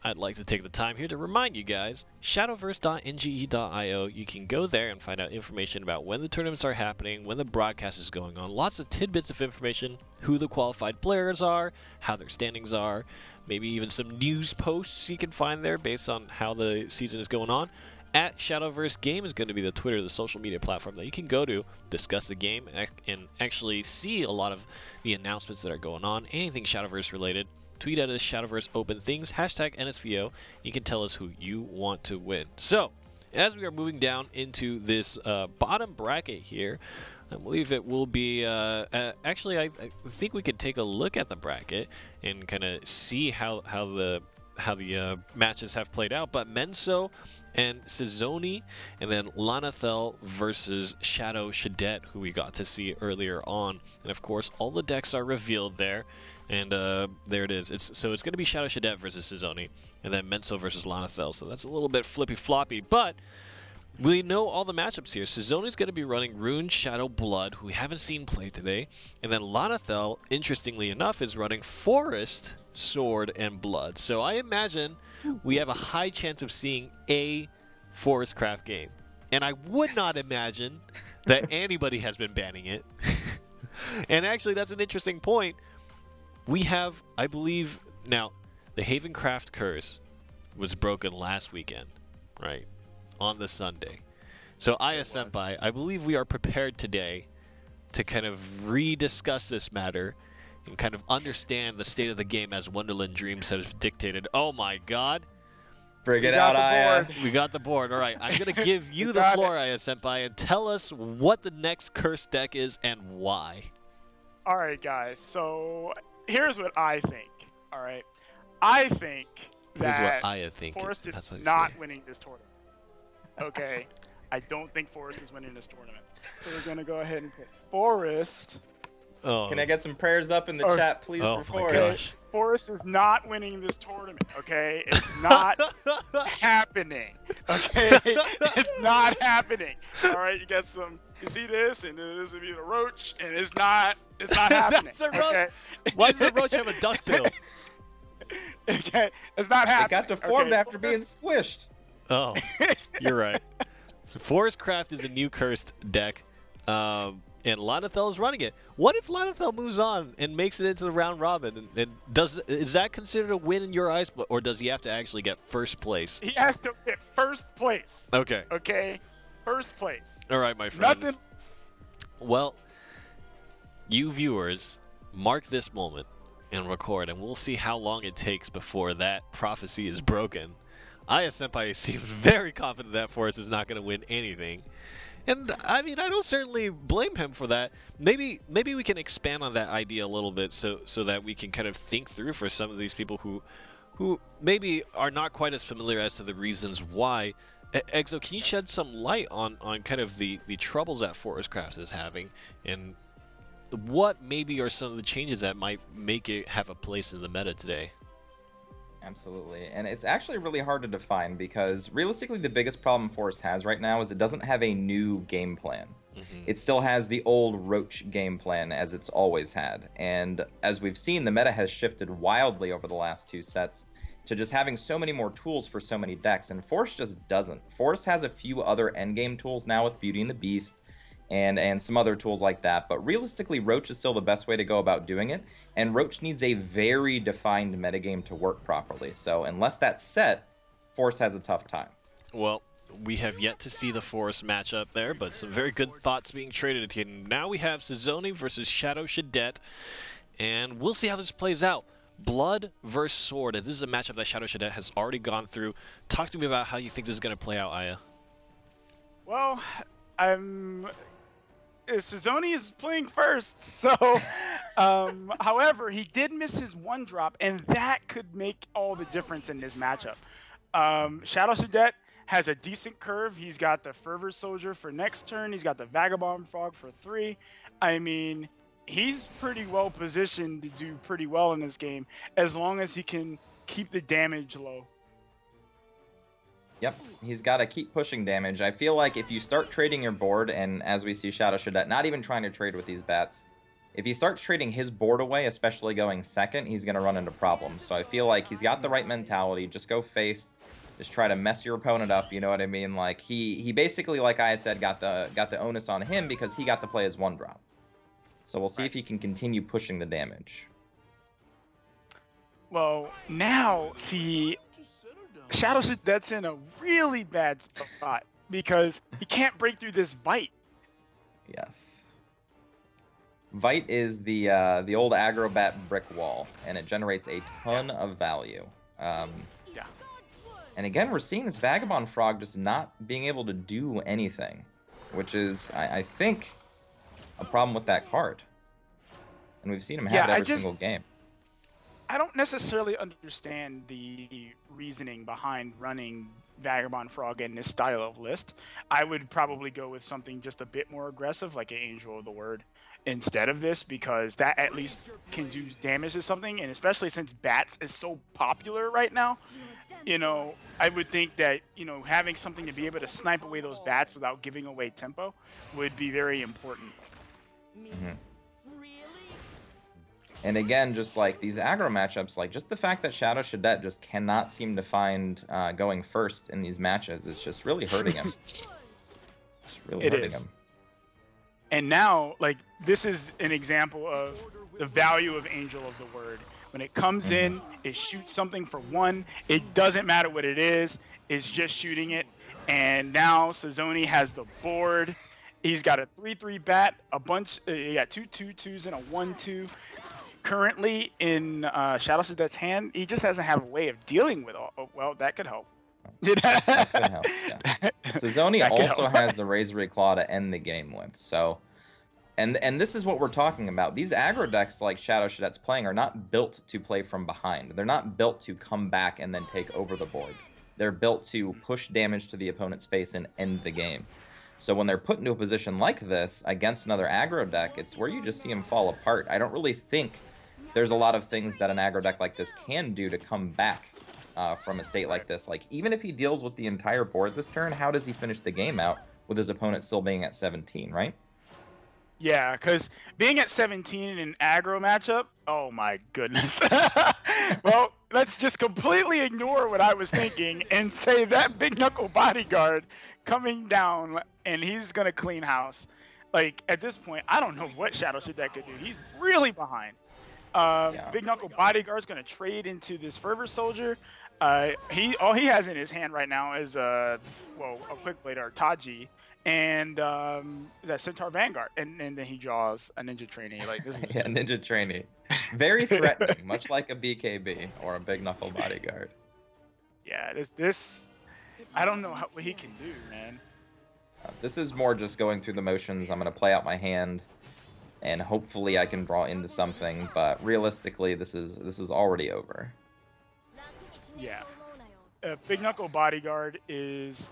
I'd like to take the time here to remind you guys, shadowverse.nge.io, you can go there and find out information about when the tournaments are happening, when the broadcast is going on, lots of tidbits of information, who the qualified players are, how their standings are, maybe even some news posts you can find there based on how the season is going on. At Shadowverse Game is going to be the Twitter, the social media platform that you can go to, discuss the game, and actually see a lot of the announcements that are going on, anything Shadowverse related. Tweet at us Shadowverse Open Things, hashtag NSVO. You can tell us who you want to win. So, as we are moving down into this bottom bracket here, I believe it will be, actually, I think we could take a look at the bracket and kind of see how the matches have played out. But Menso and Sizoni, and then Lanathel versus Shadow Shadet, who we got to see earlier on. And of course, all the decks are revealed there, and there it is. So it's going to be Shadow Shadet versus Sizoni, and then Menso versus Lanathel. So that's a little bit flippy-floppy, but we know all the matchups here. Sizoni's going to be running Rune, Shadow, Blood, who we haven't seen play today. And then Lanathel, interestingly enough, is running Forest, Sword, and Blood. So I imagine we have a high chance of seeing a Forest Craft game. And I would not imagine that anybody has been banning it. And actually, that's an interesting point. We have, I believe, now, the Havencraft Curse was broken last weekend, right? On the Sunday. So Aya Senpai, I believe we are prepared today to kind of rediscuss this matter and kind of understand the state of the game as Wonderland Dreams has dictated. Oh my god. Bring it out, Aya. We got the board. All right, I'm going to give you the floor, Aya Senpai, and tell us what the next curse deck is and why. All right, guys. So here's what I think. All right. I think Here's that what Aya think. Forest is That's what I not say. winning this tournament. Okay. I don't think Forest is winning this tournament. So we're going to go ahead and put Forest. Oh. Can I get some prayers up in the chat, please, Oh for my Forest? gosh. Forest is not winning this tournament, okay? It's not happening, okay? It's not happening. All right, you got some. You see this, and this would be the roach, and it's not happening. That's a roach. Okay? Why does the roach have a duck bill? Okay, it's not It happening. got deformed okay? after being squished. Oh, you're right. So Forest Craft is a new cursed deck, and Lanathel is running it. What if Lanathel moves on and makes it into the round robin? And is that considered a win in your eyes, or does he have to actually get first place? He has to get first place. Okay. Okay, first place. All right, my friends. Nothing. Well, you viewers, mark this moment and record, and we'll see how long it takes before that prophecy is broken. Aya Senpai seems very confident that Forest is not going to win anything. And, I mean, I don't certainly blame him for that. Maybe we can expand on that idea a little bit so that we can kind of think through for some of these people who maybe are not quite as familiar as to the reasons why. Exo, can you shed some light on kind of the troubles that Forest Craft is having, and what maybe are some of the changes that might make it have a place in the meta today? Absolutely, and it's actually really hard to define because realistically the biggest problem Forest has right now is it doesn't have a new game plan. It still has the old Roach game plan as it's always had, and as we've seen, the meta has shifted wildly over the last two sets to just having so many more tools for so many decks, and Forest just doesn't. Forest has a few other endgame tools now with Beauty and the Beast, and some other tools like that, but realistically Roach is still the best way to go about doing it, and Roach needs a very defined metagame to work properly, so unless that's set, Forest has a tough time. Well, we have yet to see the Forest matchup there, but some very good thoughts being traded here. Now we have Sizoni versus Shadow Shadet, and we'll see how this plays out. Blood versus Sword, and this is a matchup that Shadow Shadet has already gone through. Talk to me about how you think this is going to play out, Aya. Well, Sizoni is playing first, so however, he did miss his one drop, and that could make all the difference in this matchup. Shadow Shadet has a decent curve. He's got the Fervor Soldier for next turn. He's got the Vagabond Frog for 3. I mean, he's pretty well positioned to do pretty well in this game as long as he can keep the damage low. Yep, he's got to keep pushing damage. I feel like if you start trading your board, and as we see Shadow Shadet not even trying to trade with these bats, if he starts trading his board away, especially going second, he's going to run into problems. So I feel like he's got the right mentality. Just go face, just try to mess your opponent up, you know what I mean? Like he basically, like I said, got the onus on him because he got to play his one drop. So we'll see if he can continue pushing the damage. Well, now, see, Shadow Shadet's in a really bad spot because he can't break through this Vite. Yes. Vite is the old Agrobat brick wall, and it generates a ton of value. Yeah. And again, we're seeing this Vagabond Frog just not being able to do anything, which is, I think, a problem with that card. And we've seen him have it every single game. I don't necessarily understand the reasoning behind running Vagabond Frog in this style of list, I would probably go with something just a bit more aggressive, like an Angel of the Word, instead of this, because that at least can do damage to something, and especially since Bats is so popular right now, you know, I would think that, you know, having something to be able to snipe away those Bats without giving away tempo would be very important. Mhm. And again, just like these aggro matchups, like just the fact that Shadow Shadowt just cannot seem to find going first in these matches is just really hurting him. Just really hurting him. And now, like, this is an example of the value of Angel of the Word. When it comes in, it shoots something for 1. It doesn't matter what it is. It's just shooting it. And now Sazoni has the board. He's got a 3/3 bat, a bunch. He got 2 2/2s and a 1/2. Currently in Shadow Shadowt's hand, he just doesn't have a way of dealing with all. Oh, well, that could help. That could help, yes. Sazoni also has the Razor Claw to end the game with. So, and this is what we're talking about. These aggro decks like Shadow Shadowt's playing are not built to play from behind. They're not built to come back and then take over the board. They're built to push damage to the opponent's face and end the game. So when they're put into a position like this against another aggro deck, it's where you just see them fall apart. I don't really think there's a lot of things that an aggro deck like this can do to come back from a state like this. Like, even if he deals with the entire board this turn, how does he finish the game out with his opponent still being at 17, right? Yeah, because being at 17 in an aggro matchup, oh my goodness. Well, let's just completely ignore what I was thinking and say that Big Knuckle Bodyguard coming down and he's going to clean house. Like, at this point, I don't know what Shadow Shadowt could do. He's really behind. Big Knuckle Bodyguard's going to trade into this Fervor Soldier. All he has in his hand right now is a Quick Blade or Taji, and that Centaur Vanguard, and then he draws a Ninja Trainee. Like, this is Ninja Trainee, very threatening, much like a BKB or a Big Knuckle Bodyguard. Yeah, this I don't know what he can do, man. This is more just going through the motions. I'm going to play out my hand, and hopefully I can draw into something, but realistically, this is already over. Yeah. Big Knuckle Bodyguard he's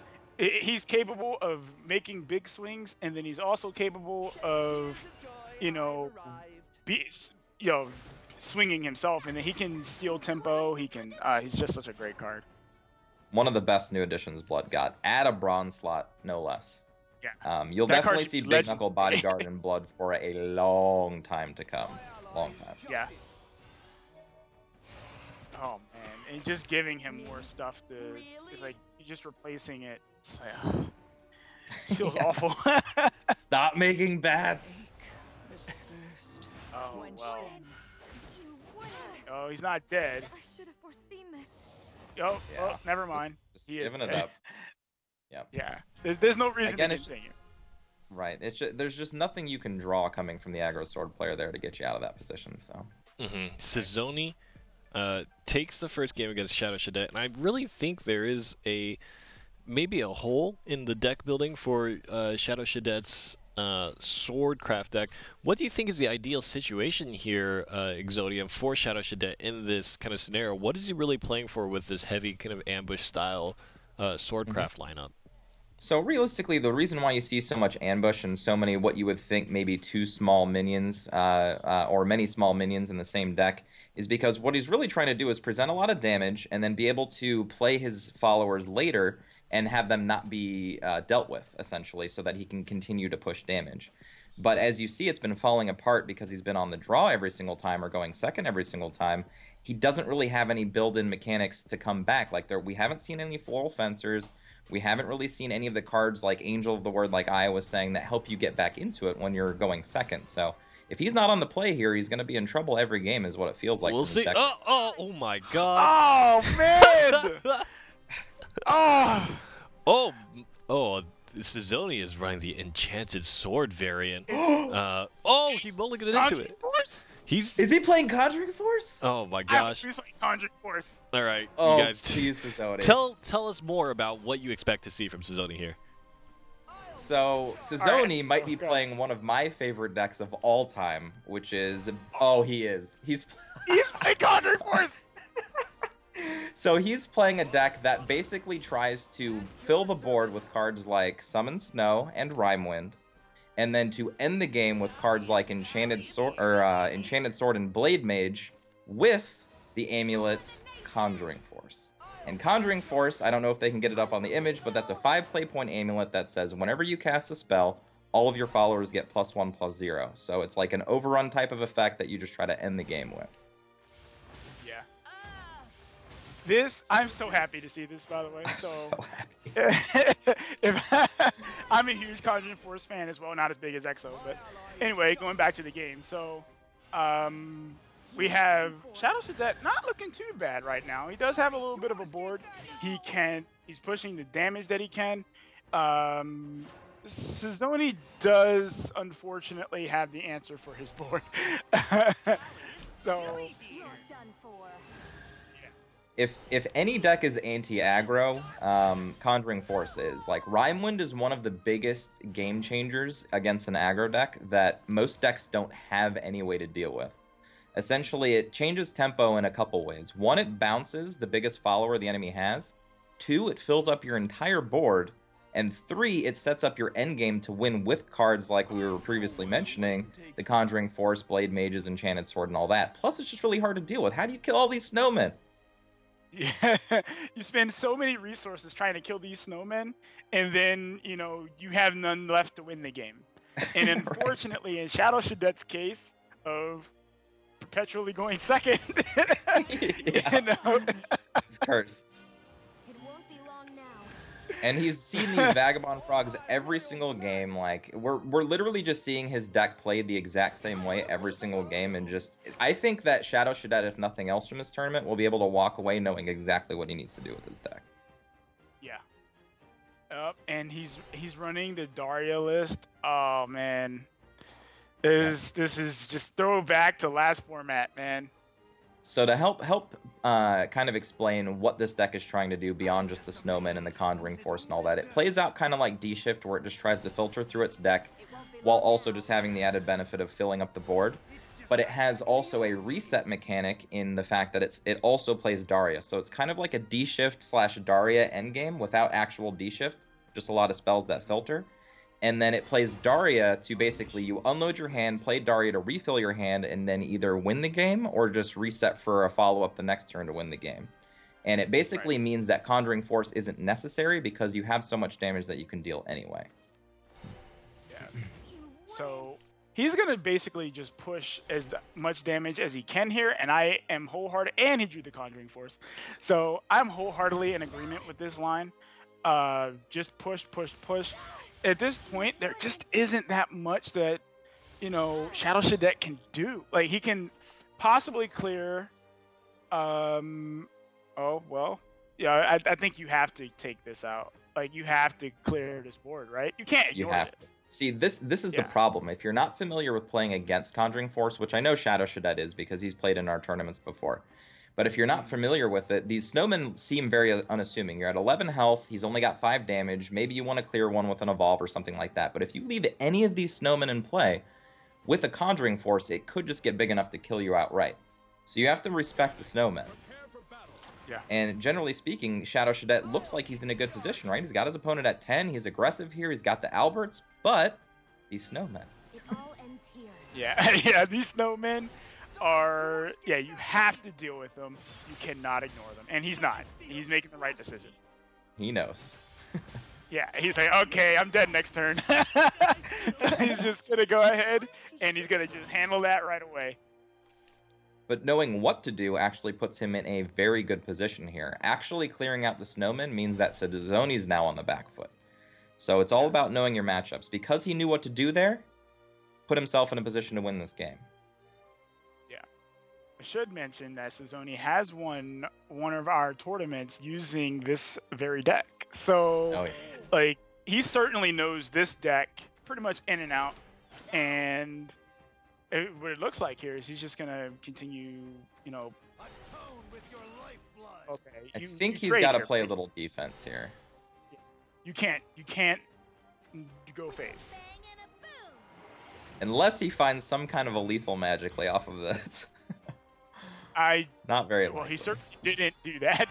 capable of making big swings, and then he's also capable of, swinging himself, and then he can steal tempo. He can. He's just such a great card. One of the best new additions Blood got at a bronze slot, no less. Yeah. You'll definitely see Big Knuckle Bodyguard in Blood for a long time to come. Long time. Yeah. Oh man, and just giving him more stuff it's like just replacing it. It's like, it feels awful. Stop making bats. Oh well. Oh, he's not dead. I should have foreseen this. Oh, never mind. Just He is giving it dead. up. Yep. Yeah. There's no reason Again, to it's continue. Right. There's just nothing you can draw coming from the aggro sword player there to get you out of that position. So. Sazoni takes the first game against Shadow Shadowt, and I really think there is maybe a hole in the deck building for Shadow Shadowt's Swordcraft deck. What do you think is the ideal situation here, Exodium, for Shadow Shadowt in this kind of scenario? What is he really playing for with this heavy kind of ambush style Swordcraft lineup? So realistically, the reason why you see so much ambush and so many what you would think maybe two small minions or many small minions in the same deck is because what he's really trying to do is present a lot of damage and then be able to play his followers later and have them not be dealt with, essentially, so that he can continue to push damage. But as you see, it's been falling apart because he's been on the draw every single time or going second every single time. He doesn't really have any built-in mechanics to come back. Like we haven't seen any floral fencers. We haven't really seen any of the cards like Angel of the Word, like I was saying, that help you get back into it when you're going second. So if he's not on the play here, he's going to be in trouble every game is what it feels like. We'll see. Oh my God. Oh, man. Sazoni is running the Enchanted Sword variant. He mulliganed into it. Force? Is he playing Conjuring Force? Oh my gosh. He's playing Conjuring Force. All right, Oh, you guys. geez, Sazoni. Tell us more about what you expect to see from Sazoni here. So Sazoni Right, might be go. playing one of my favorite decks of all time, which is he's He's playing Conjuring Force. So he's playing a deck that basically tries to fill the board with cards like Summon Snow and Rhymewind, and then to end the game with cards like Enchanted Sword and Blade Mage with the amulet Conjuring Force. And Conjuring Force, I don't know if they can get it up on the image, but that's a 5 play point amulet that says whenever you cast a spell, all of your followers get +1/+0. So it's like an overrun type of effect that you just try to end the game with. Yeah. This, I'm so happy to see this, by the way. So happy. I'm a huge Conjuring Force fan as well, not as big as EXO, but anyway, going back to the game. So, we have Shadow Cadet not looking too bad right now. He does have a little bit of a board. He's pushing the damage that he can. Sazoni does unfortunately have the answer for his board. So if any deck is anti-aggro, Conjuring Force is. Like, Rhymewind is one of the biggest game changers against an aggro deck that most decks don't have any way to deal with. Essentially, it changes tempo in a couple ways. One, it bounces the biggest follower the enemy has. Two, it fills up your entire board. And three, it sets up your endgame to win with cards like we were previously mentioning, the Conjuring Force, Blade Mages, Enchanted Sword, and all that. Plus, it's just really hard to deal with. How do you kill all these snowmen? Yeah, you spend so many resources trying to kill these snowmen, and then, you know, you have none left to win the game. And unfortunately, in Shadow Shadet's case of perpetually going second, you know, He's cursed. And he's seen these Vagabond Frogs every single game. Like, we're literally just seeing his deck played the exact same way every single game. And just, I think that Shadow Shadet, if nothing else from this tournament, will be able to walk away knowing exactly what he needs to do with his deck. Yeah. And he's running the Daria list. Oh, man. This is just throwback to last format, man. So to help kind of explain what this deck is trying to do beyond just the Snowman and the Conjuring Force and all that, it plays out kind of like D-Shift, where it just tries to filter through its deck while also just having the added benefit of filling up the board. But it has also a reset mechanic in the fact that it also plays Daria. So it's kind of like a D-Shift/Daria endgame without actual D-Shift, just a lot of spells that filter. And then it plays Daria to basically, you unload your hand, play Daria to refill your hand, and then either win the game or just reset for a follow-up the next turn to win the game. And it basically means that Conjuring Force isn't necessary because you have so much damage that you can deal anyway. Yeah. So he's going to basically just push as much damage as he can here, and I am wholehearted, and he drew the Conjuring Force. So I'm wholeheartedly in agreement with this line. Just push, push, push. At this point, there just isn't that much that, you know, Shadow Shadet can do. Like, he can possibly clear. Oh, well, yeah, I think you have to take this out. Like, you have to clear this board, right? You can't ignore this. See, this is the problem. If you're not familiar with playing against Conjuring Force, which I know Shadow Shadet is because he's played in our tournaments before, but if you're not familiar with it, these snowmen seem very unassuming. You're at 11 health, he's only got 5 damage, maybe you want to clear one with an Evolve or something like that, but if you leave any of these snowmen in play, with a Conjuring Force, it could just get big enough to kill you outright. So you have to respect the snowmen. Yeah. And generally speaking, Shadow Shadet looks like he's in a good position, right? He's got his opponent at 10, he's aggressive here, he's got the Alberts, but these snowmen. It all ends here. Yeah, yeah, these snowmen are, yeah, you have to deal with them. You cannot ignore them. And he's not. He's making the right decision. He knows. Yeah, he's like, okay, I'm dead next turn. So he's just going to go ahead, and he's going to just handle that right away. But knowing what to do actually puts him in a very good position here. Actually clearing out the snowmen means that Sazoni's now on the back foot. So it's all about knowing your matchups. Because he knew what to do there, put himself in a position to win this game. I should mention that Sazoni has won one of our tournaments using this very deck. So, like, he certainly knows this deck pretty much in and out. And what it looks like here is he's just going to continue, you know. Okay. I think he's got to play a little defense here. You can't go face. Unless he finds some kind of a lethal magically off of this. Not very Well, likely. he certainly didn't do that.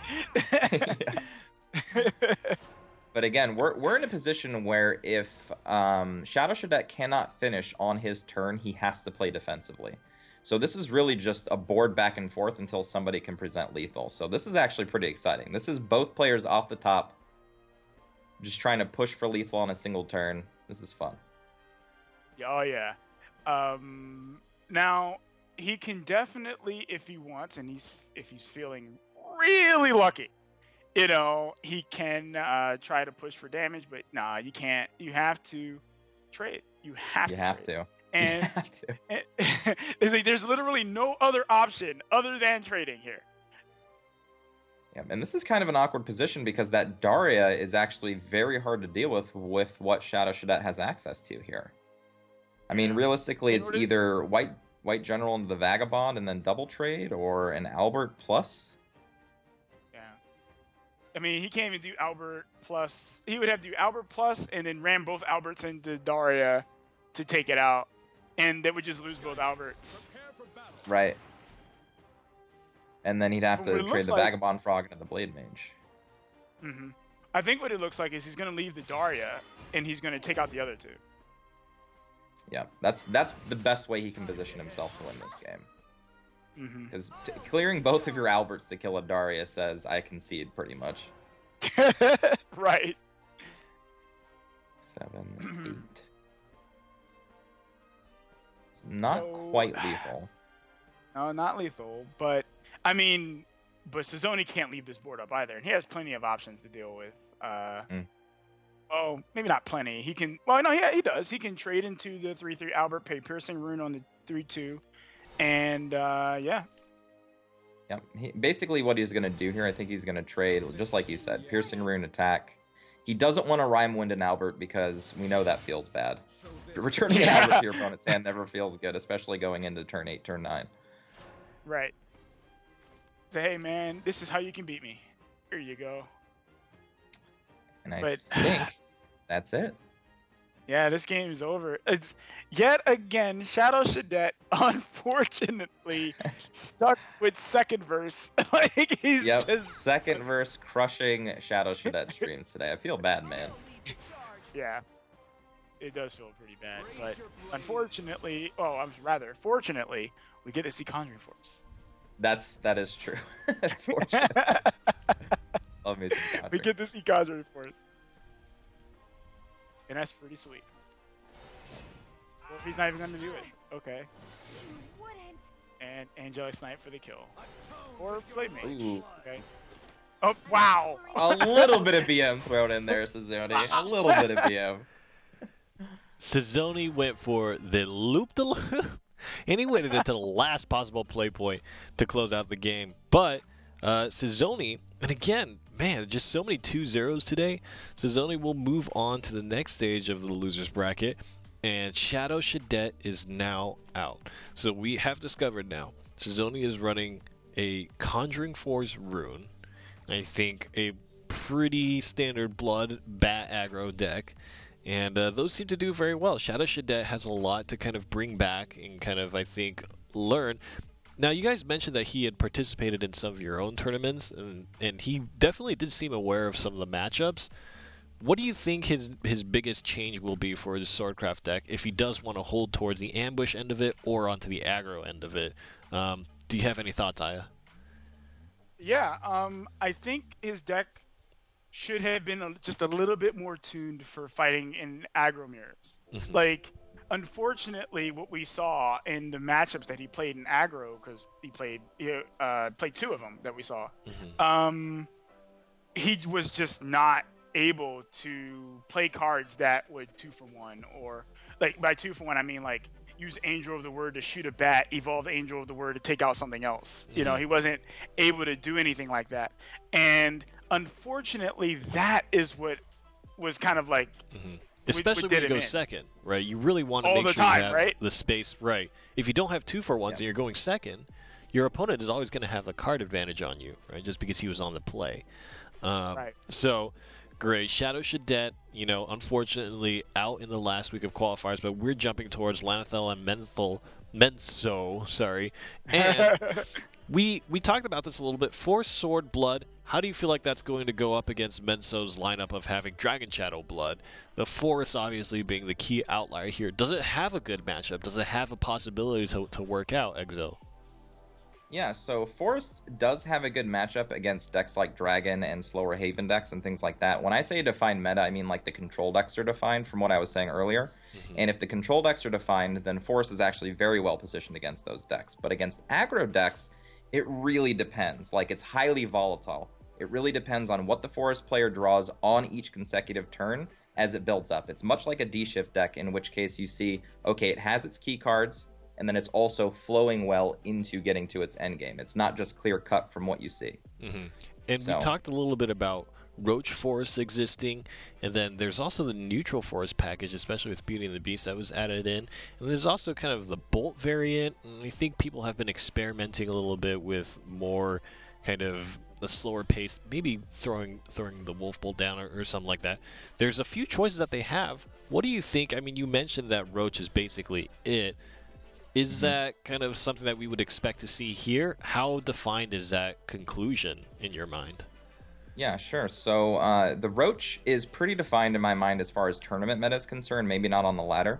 But again, we're in a position where if Shadow Shadet cannot finish on his turn, he has to play defensively. So this is really just a board back and forth until somebody can present lethal. So this is actually pretty exciting. This is both players off the top, just trying to push for lethal on a single turn. This is fun. Oh yeah. Now he can definitely, if he wants, and if he's feeling really lucky, you know, he can try to push for damage. But nah, you can't. You have to trade. You have to. And you have to. It's like there's literally no other option other than trading here. Yeah, and this is kind of an awkward position because that Daria is actually very hard to deal with what Shadow Shadet has access to here. I mean, realistically, it's either white general into the Vagabond and then double trade, or an Albert plus. Yeah. I mean, he can't even do Albert plus. He would have to do Albert plus and then ram both Alberts into Daria to take it out. And they would just lose both Alberts. Right. And then he'd have to trade the Vagabond Frog into the Blade Mage. Mm-hmm. I think what it looks like is he's going to leave the Daria, and he's going to take out the other two. Yeah, that's the best way he can position himself to win this game. Because clearing both of your Alberts to kill a Daria says, I concede pretty much. Right. 7, 8. It's not quite lethal. No, not lethal, but I mean, but Cezoni can't leave this board up either, and he has plenty of options to deal with. Oh, maybe not plenty. He can. Well, no, yeah, he does. He can trade into the 3/3 Albert, pay Piercing Rune on the 3/2, and yeah. Yep. Basically, what he's going to do here, I think he's going to trade, just like you said, Piercing Rune attack. He doesn't want to Rhyme Wind an Albert because we know that feels bad. Returning an Albert to your opponent's hand never feels good, especially going into turn 8, turn 9. Right. Say, hey, man, this is how you can beat me. Here you go. And I think that's it. Yeah, this game is over. It's yet again Shadow Shadet, unfortunately, stuck with second verse. Like he's just second verse crushing Shadow Shadet streams today. I feel bad, man. Yeah, it does feel pretty bad. But unfortunately, fortunately, we get to see Conjuring Force. That is true. Unfortunately. Love me some Conjuring. We get to see Conjuring Force. And that's pretty sweet. Well, he's not even going to do it. Okay. And Angelic Snipe for the kill. Or Blade Mage. Ooh. Okay. Oh, wow. A little bit of BM thrown in there, Cezoni. A little bit of BM. Cezoni went for the loop-de-loop, and he waited until the last possible play point to close out the game. But Cezoni, and again, man, just so many 2-0s today. Cezoni will move on to the next stage of the losers bracket, and Shadow Shadet is now out. So we have discovered now Cezoni is running a Conjuring Force rune. I think a pretty standard blood bat aggro deck. And those seem to do very well. Shadow Shadet has a lot to kind of bring back and kind of, I think, learn. Now, you guys mentioned that he had participated in some of your own tournaments, and he definitely did seem aware of some of the matchups. What do you think his biggest change will be for his Swordcraft deck if he does want to hold towards the ambush end of it or onto the aggro end of it? Do you have any thoughts, Aya? Yeah, I think his deck should have been just a little bit more tuned for fighting in aggro mirrors. Like, unfortunately, what we saw in the matchups that he played in aggro, because he played 2 of them that we saw, he was just not able to play cards that would 2-for-1, or like by 2-for-1 I mean like use Angel of the Word to shoot a bat, evolve Angel of the Word to take out something else. You know, he wasn't able to do anything like that, and unfortunately that is what was kind of like especially when you go second, right? You really want to make sure you have the space right. If you don't have 2-for-1s and you're going second, your opponent is always going to have a card advantage on you, right? Just because he was on the play. So Great. Shadow Shadet, you know, unfortunately out in the last week of qualifiers, but we're jumping towards Lanathel and Menso, sorry. And we talked about this a little bit. For Sword Blood, how do you feel like that's going to go up against Menso's lineup of having Dragon Shadow Blood? The Forest obviously being the key outlier here. Does it have a good matchup? Does it have a possibility to work out, Exo? Yeah, so Forest does have a good matchup against decks like Dragon and slower Haven decks and things like that. When I say defined meta, I mean like the control decks are defined from what I was saying earlier. And if the control decks are defined, then Forest is actually very well positioned against those decks. But against aggro decks, it really depends. Like, it's highly volatile. It really depends on what the Forest player draws on each consecutive turn as it builds up. It's much like a D-Shift deck, in which case you see, okay, it has its key cards, and then it's also flowing well into getting to its end game. It's not just clear cut from what you see. And we talked a little bit about Roach Forest existing, and then there's also the neutral forest package, especially with Beauty and the Beast, that was added in. And there's also kind of the Bolt variant, and I think people have been experimenting a little bit with more kind of the slower pace, maybe throwing the Wolf Bolt down or something like that. There's a few choices that they have. What do you think? I mean, you mentioned that Roach is basically it. Is that kind of something that we would expect to see here? How defined is that conclusion in your mind? Yeah, sure. So the Roach is pretty defined in my mind as far as tournament meta is concerned, maybe not on the ladder.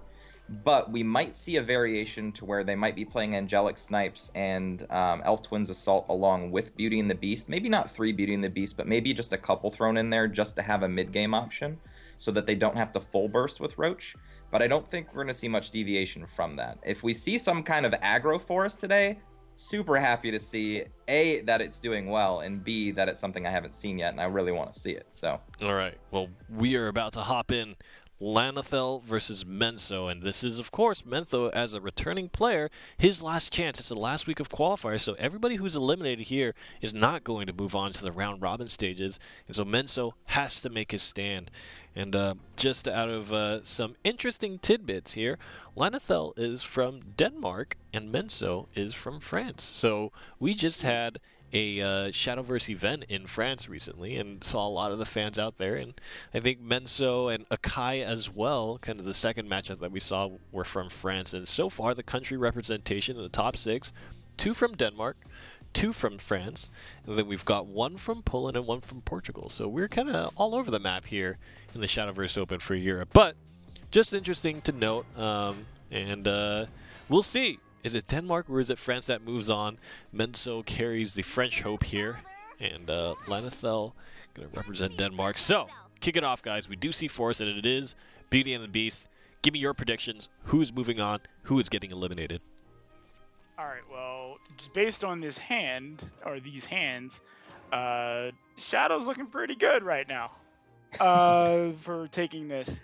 But we might see a variation to where they might be playing Angelic Snipes and Elf Twins Assault along with Beauty and the Beast. Maybe not 3 Beauty and the Beast, but maybe just a couple thrown in there just to have a mid-game option so that they don't have to full burst with Roach. But I don't think we're going to see much deviation from that. If we see some kind of aggro Forest today, super happy to see, A, that it's doing well, and B, that it's something I haven't seen yet, and I really want to see it. So, all right. Well, we are about to hop in. Lanathel versus Menso, and this is, of course, Menso as a returning player, his last chance. It's the last week of qualifiers, so everybody who's eliminated here is not going to move on to the round-robin stages, and so Menso has to make his stand. And just out of some interesting tidbits here, Lanathel is from Denmark, and Menso is from France. So we just had a Shadowverse event in France recently and saw a lot of the fans out there, and I think Menso and Akai as well, kind of the second matchup that we saw, were from France. And so far the country representation in the top 6, 2 from Denmark, 2 from France, and then we've got 1 from Poland and 1 from Portugal. So we're kind of all over the map here in the Shadowverse Open for Europe, but just interesting to note, and we'll see. Is it Denmark or is it France that moves on? Menso carries the French hope here, and Lanathel going to represent Denmark. So, kick it off, guys. We do see Forest, and it is Beauty and the Beast. Give me your predictions. Who's moving on? Who is getting eliminated? All right, well, just based on this hand, or these hands, Shadow's looking pretty good right now for taking this.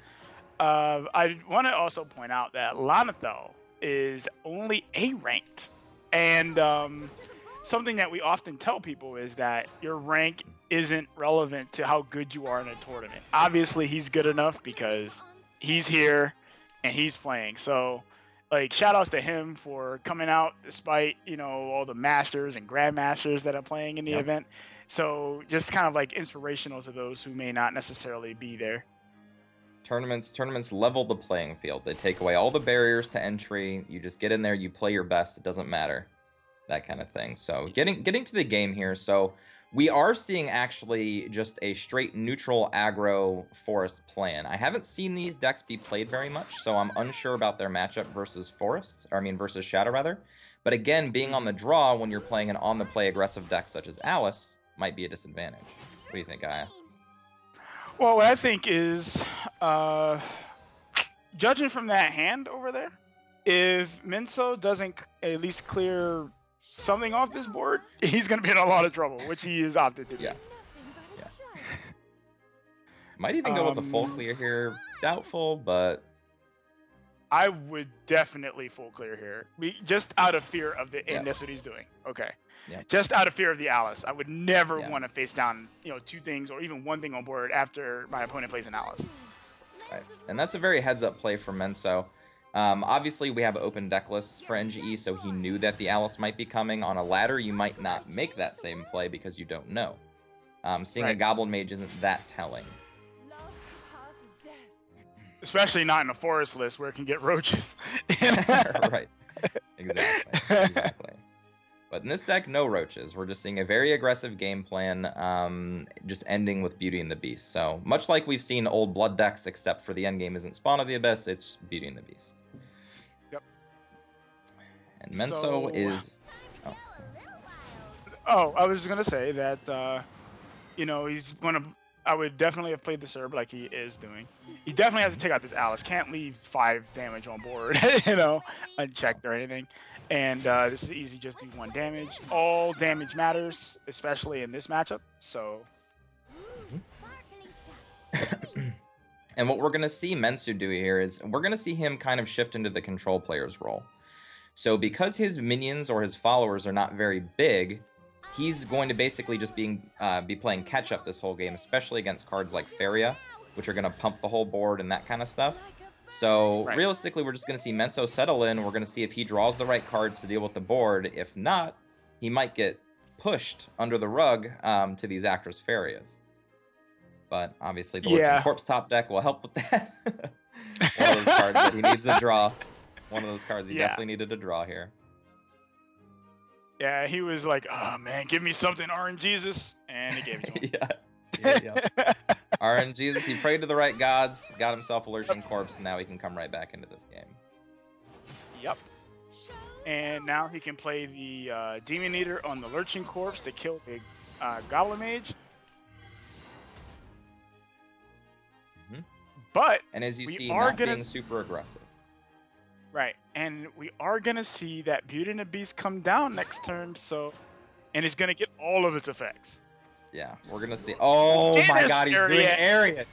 I want to also point out that Lanathel is only A ranked, and something that we often tell people is that your rank isn't relevant to how good you are in a tournament. Obviously he's good enough because he's here and he's playing, so like shout outs to him for coming out despite, you know, all the masters and grandmasters that are playing in the event. So just kind of like inspirational to those who may not necessarily be there. Tournaments level the playing field. They take away all the barriers to entry. You just get in there, you play your best. It doesn't matter, that kind of thing. So getting to the game here. So we are seeing actually just a straight neutral aggro Forest plan. I haven't seen these decks be played very much, so I'm unsure about their matchup versus Forest, or I mean versus Shadow rather. But again, being on the draw when you're playing an on the play aggressive deck such as Alice might be a disadvantage. What do you think, Aya? Well, what I think is, judging from that hand over there, if Menso doesn't at least clear something off this board, he's going to be in a lot of trouble, which he is opted to do. Yeah. Might even go with a full clear here. Doubtful, but I would definitely full clear here, just out of fear of the, and that's what he's doing. Okay. Yep. Just out of fear of the Alice. I would never want to face down, you know, 2 things or even 1 thing on board after my opponent plays an Alice. Right. And that's a very heads-up play from Menso. Obviously, we have open deck lists for NGE, so he knew that the Alice might be coming. On a ladder, you might not make that same play because you don't know. Seeing a Goblin Mage isn't that telling. Especially not in a forest list where it can get roaches. Right. Exactly. But in this deck, no roaches. We're just seeing a very aggressive game plan, just ending with Beauty and the Beast. So much like we've seen old Blood decks, except for the endgame isn't Spawn of the Abyss, it's Beauty and the Beast. Yep. And Menso is... Oh, I was just gonna say that, you know, he's gonna. I would definitely have played the Serb like he is doing. He definitely has to take out this Alice. Can't leave 5 damage on board, you know, unchecked or anything. And this is easy, just do 1 damage. All damage matters, especially in this matchup. So. And what we're going to see Mensu do here is we're going to see him kind of shift into the control player's role. So because his minions or his followers are not very big, he's going to basically just be playing catch-up this whole game, especially against cards like Feria, which are going to pump the whole board and that kind of stuff. So realistically, we're just going to see Menso settle in. We're going to see if he draws the right cards to deal with the board. If not, he might get pushed under the rug to these Actress Ferias. But obviously, the Lurking Corpse top deck will help with that. One of those cards that he needs to draw. One of those cards he definitely needed to draw here. Yeah, he was like, "Oh man, give me something, RNGesus," and he gave it to him. Yeah. RNGesus, he prayed to the right gods, got himself a Lurking Corpse, and now he can come right back into this game. Yep. And now he can play the Demon Eater on the Lurching Corpse to kill the Goblin Mage. But and as you see, not being super aggressive. Right, and we are gonna see that Beauty and the Beast come down next turn, so, and it's gonna get all of its effects. Yeah, we're gonna see. Oh my God, he's doing Ariat.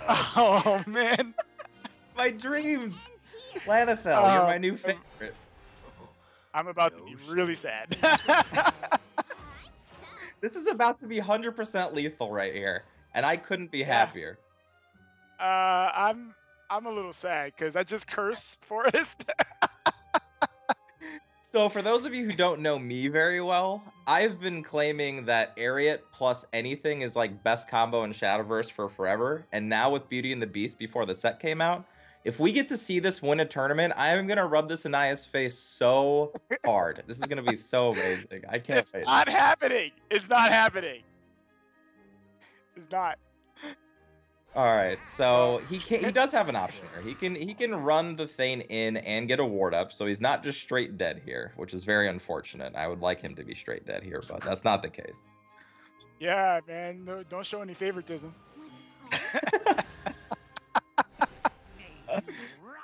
Oh man, my dreams. Lanathel, you're my new favorite. I'm about to be really sad. This is about to be 100% lethal right here, and I couldn't be happier. I'm a little sad because I just cursed Forest. So for those of you who don't know me very well, I've been claiming that Ariat plus anything is like best combo in Shadowverse for forever. And now with Beauty and the Beast before the set came out, if we get to see this win a tournament, I'm going to rub this in Aya's face so hard. This is going to be so amazing. I can't wait. It's not happening. It's not happening. It's not. All right, so he does have an option here. He can run the Thane in and get a ward up, so he's not just straight dead here, which is very unfortunate. I would like him to be straight dead here, but that's not the case. Yeah, man, no, don't show any favoritism.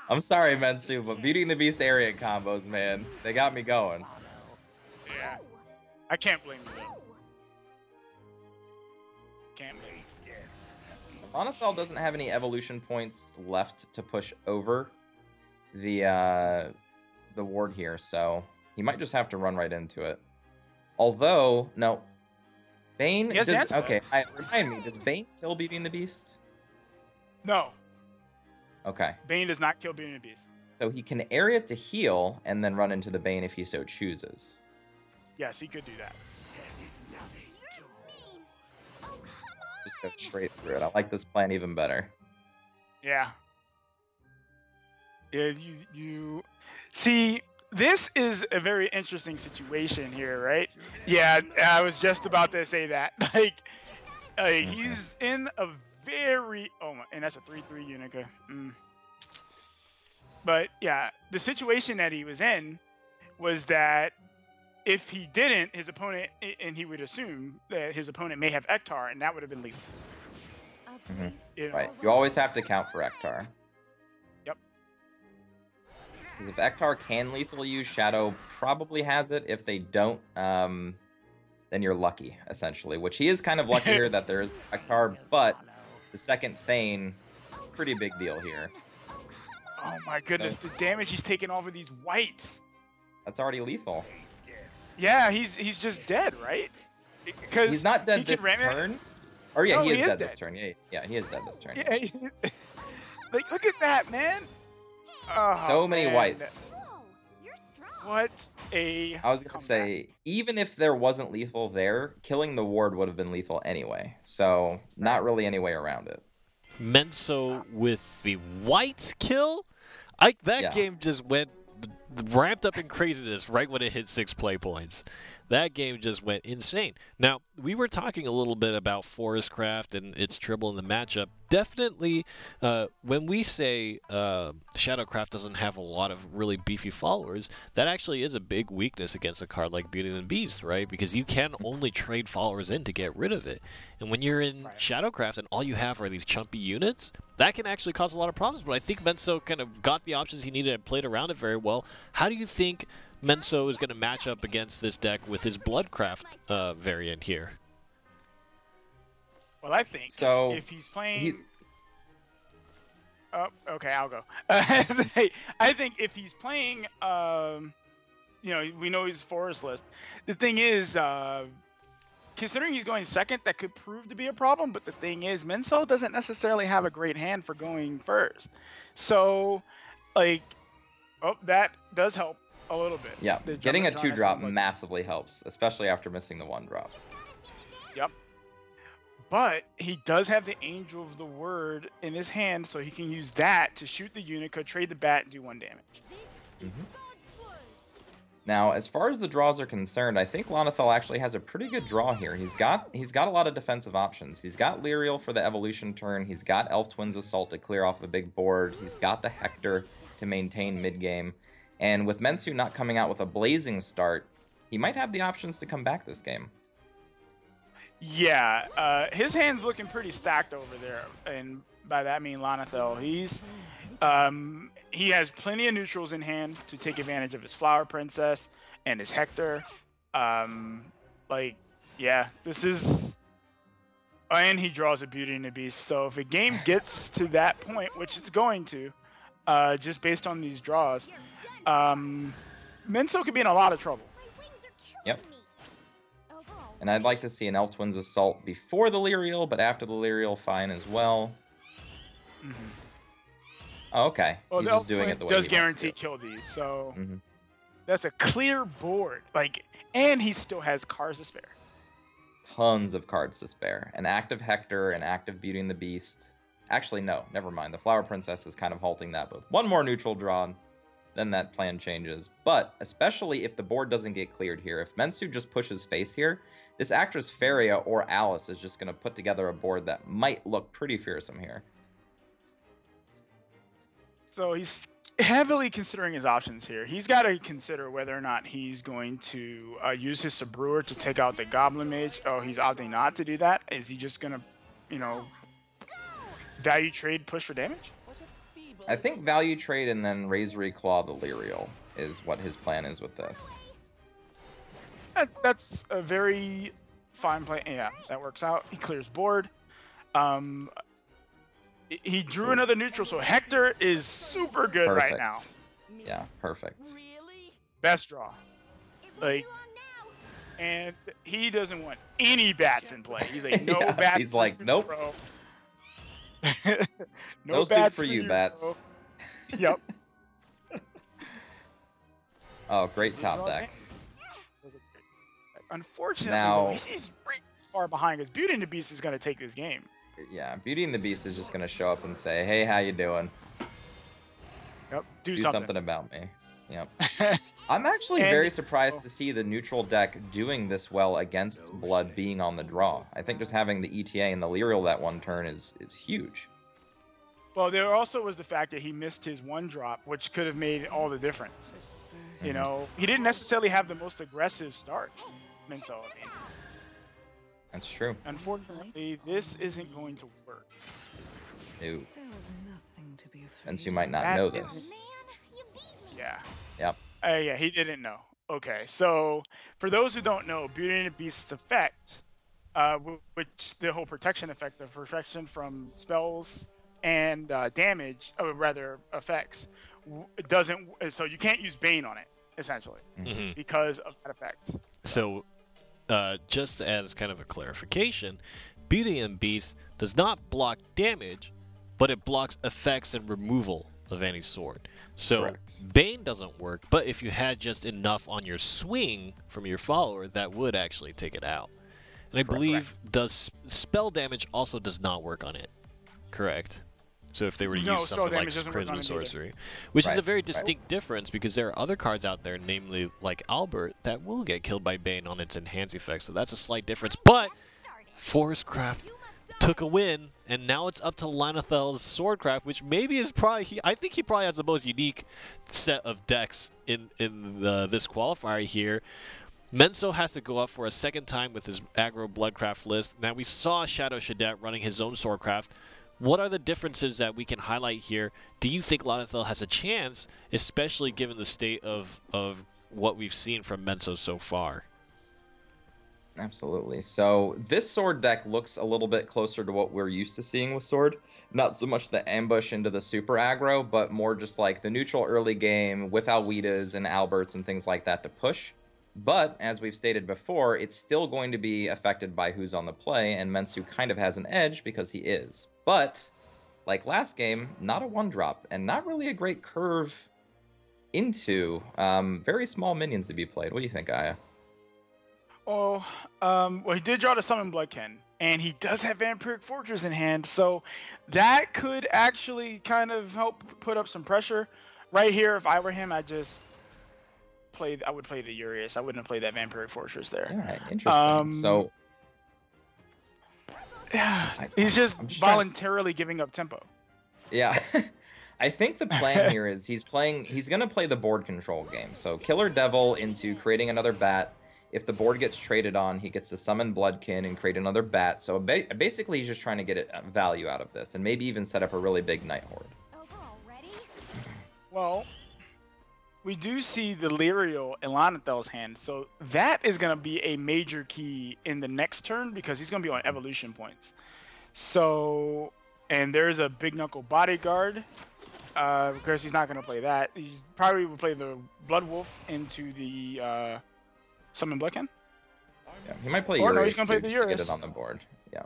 I'm sorry, Mensu, but Beauty and the Beast Ariat combos, man, they got me going. Yeah, I can't blame you though. Can't blame you. Lanathel doesn't have any evolution points left to push over the ward here, so he might just have to run right into it. Although, no, Bane does. Okay, remind me, does Bane kill Beauty and the Beast? No. Okay. Bane does not kill Beauty and the Beast. So he can Ariat to heal and then run into the Bane if he so chooses. Yes, he could do that. Just go straight through it. I like this plan even better. Yeah. Yeah, you see, this is a very interesting situation here, right? Yeah, I was just about to say that. Like he's in a very and that's a 3/3 Unica. But yeah, the situation that he was in was that if he didn't, his opponent, and he would assume that his opponent may have Ektar, and that would have been lethal. You know? Right. You always have to count for Ektar. Yep. Because if Ektar can lethal you, Shadow probably has it. If they don't, then you're lucky, essentially. Which he is kind of lucky here that there is Ektar, but the second Thane, pretty big deal here. Oh my goodness, the damage he's taking off of these whites. That's already lethal. Yeah, he's just dead, right? Because he's not dead this turn. Or yeah, no, he is dead this turn. Yeah, he is dead this turn. Yeah, like look at that, man. Oh, so many whites. What a... I was gonna say, even if there wasn't lethal there, killing the ward would have been lethal anyway. So not really any way around it. Menso with the white kill. That game just went ramped up in craziness right when it hit 6 play points. That game just went insane. Now, we were talking a little bit about Forestcraft and its dribble in the matchup. Definitely, when we say Shadowcraft doesn't have a lot of really beefy followers, that actually is a big weakness against a card like Beauty and the Beast, right? Because you can only trade followers in to get rid of it. And when you're in Shadowcraft and all you have are these chumpy units, that can actually cause a lot of problems. But I think Menso kind of got the options he needed and played around it very well. How do you think Menso is going to match up against this deck with his Bloodcraft variant here? Well, I think so if he's playing... Oh, okay, I'll go. I think if he's playing, you know, we know he's Forest List. The thing is, considering he's going second, that could prove to be a problem. But the thing is, Menso doesn't necessarily have a great hand for going first. So, like, that does help a little bit. Yeah, getting a 2-drop massively helps, especially after missing the 1-drop. Yep. But he does have the Angel of the Word in his hand, so he can use that to shoot the Unica, trade the bat, and do 1 damage. Now, as far as the draws are concerned, I think Lonathel actually has a pretty good draw here. He's got a lot of defensive options. He's got Lyriel for the evolution turn. He's got Elf Twins Assault to clear off a big board. He's got the Hector to maintain mid-game. And with Mensu not coming out with a blazing start, he might have the options to come back this game. Yeah, his hand's looking pretty stacked over there, and by that I mean Lonathel. He has plenty of neutrals in hand to take advantage of his Flower Princess and his Hector. Like, yeah, this is... And he draws a Beauty and the Beast, so if a game gets to that point, which it's going to, just based on these draws, Menso could be in a lot of trouble. Yep. And I'd like to see an Elf Twins Assault before the Lyriel, but after the Lyriel, fine as well. Oh, okay. Well, he's the just doing it the way does he wants guarantee to. kill these, so that's a clear board. Like, and he still has cards to spare. Tons of cards to spare. An active Hector, an active Beauty and the Beast. Actually, no, never mind. The Flower Princess is kind of halting that, but one more neutral draw, then that plan changes. But especially if the board doesn't get cleared here, if Mensu just pushes face here, this Actress Faria or Alice is just going to put together a board that might look pretty fearsome here. So he's heavily considering his options here. He's got to consider whether or not he's going to use his Sabrewer to take out the Goblin Mage. Oh, he's opting not to do that. Is he just going to, you know, value trade, push for damage? I think value trade and then Razor Claw the Lyriel is what his plan is with this. That's a very fine play. Yeah, that works out. He clears board. He drew another neutral, so Hector is super good right now. Yeah, perfect. Best draw. Like, and he doesn't want any bats in play. He's like, no bats. He's like, nope. Bro. no bats for you, bats. Bro. Yep. Oh, great top deck. Unfortunately, now, he's really far behind because Beauty and the Beast is going to take this game. Yeah, Beauty and the Beast is just going to show up and say, hey, how you doing? Yep, do something about me. Yep. I'm actually very surprised to see the neutral deck doing this well against Blood being on the draw. I think just having the ETA and the Lyriel that one turn is huge. Well, there also was the fact that he missed his 1-drop, which could have made all the difference. You know, he didn't necessarily have the most aggressive start. Menso, I mean. That's true. Unfortunately, this isn't going to work. No. Mensu might not know this. Yeah. Yep. Yeah, he didn't know. Okay, so for those who don't know, Beauty and the Beast's effect, which the whole protection effect of protection from spells and damage, or rather effects, doesn't. So you can't use Bane on it essentially because of that effect. So, just as kind of a clarification, Beauty and Beast does not block damage, but it blocks effects and removal of any sort. So Correct. Bane doesn't work, but if you had just enough on your swing from your follower, that would actually take it out. And I believe does spell damage also does not work on it. correct? So if they were to No, use spell something like damage doesn't work on Charisma it either. Sorcery, which is a Right, very right. distinct difference because there are other cards out there, namely like Albert, that will get killed by Bane on its enhance effect. So that's a slight difference. But Forestcraft took a win, and now it's up to Linothel's Swordcraft, which maybe is probably I think he probably has the most unique set of decks in this qualifier here. Menso has to go up for a second time with his aggro Bloodcraft list. Now we saw Shadow Shadet running his own Swordcraft. What are the differences that we can highlight here? Do you think Lanothel has a chance, especially given the state of what we've seen from Menso so far? Absolutely. So this Sword deck looks a little bit closer to what we're used to seeing with Sword. Not so much the ambush into the super aggro, but more just like the neutral early game with Alwitas and Alberts and things like that to push. But, as we've stated before, it's still going to be affected by who's on the play, and Mensu kind of has an edge because he is. But, like last game, not a one-drop, and not really a great curve into very small minions to be played. What do you think, Aya? Oh, well, he did draw the Summon Bloodkin, and he does have Vampiric Fortress in hand, so that could actually kind of help put up some pressure. Right here, if I were him, I would play the Urias. I wouldn't have played that Vampiric Fortress there. Yeah, interesting. So he's just I'm just voluntarily giving up tempo. yeah. I think the plan here is he's going to play the board control game. So Killer Devil into creating another bat. If the board gets traded on, he gets to summon Bloodkin and create another bat. So basically, he's just trying to get value out of this and maybe even set up a really big Night Horde. Well, we do see the Lyriel in Lanathel's hand, so that is going to be a major key in the next turn because he's going to be on evolution points. So, and there's a Big Knuckle Bodyguard, because he's not going to play that. He probably will play the Blood Wolf into the Summon Bloodkin. Yeah, he might play Or no, Urias he's gonna play too, the just to get Urias. it on the board. Yeah.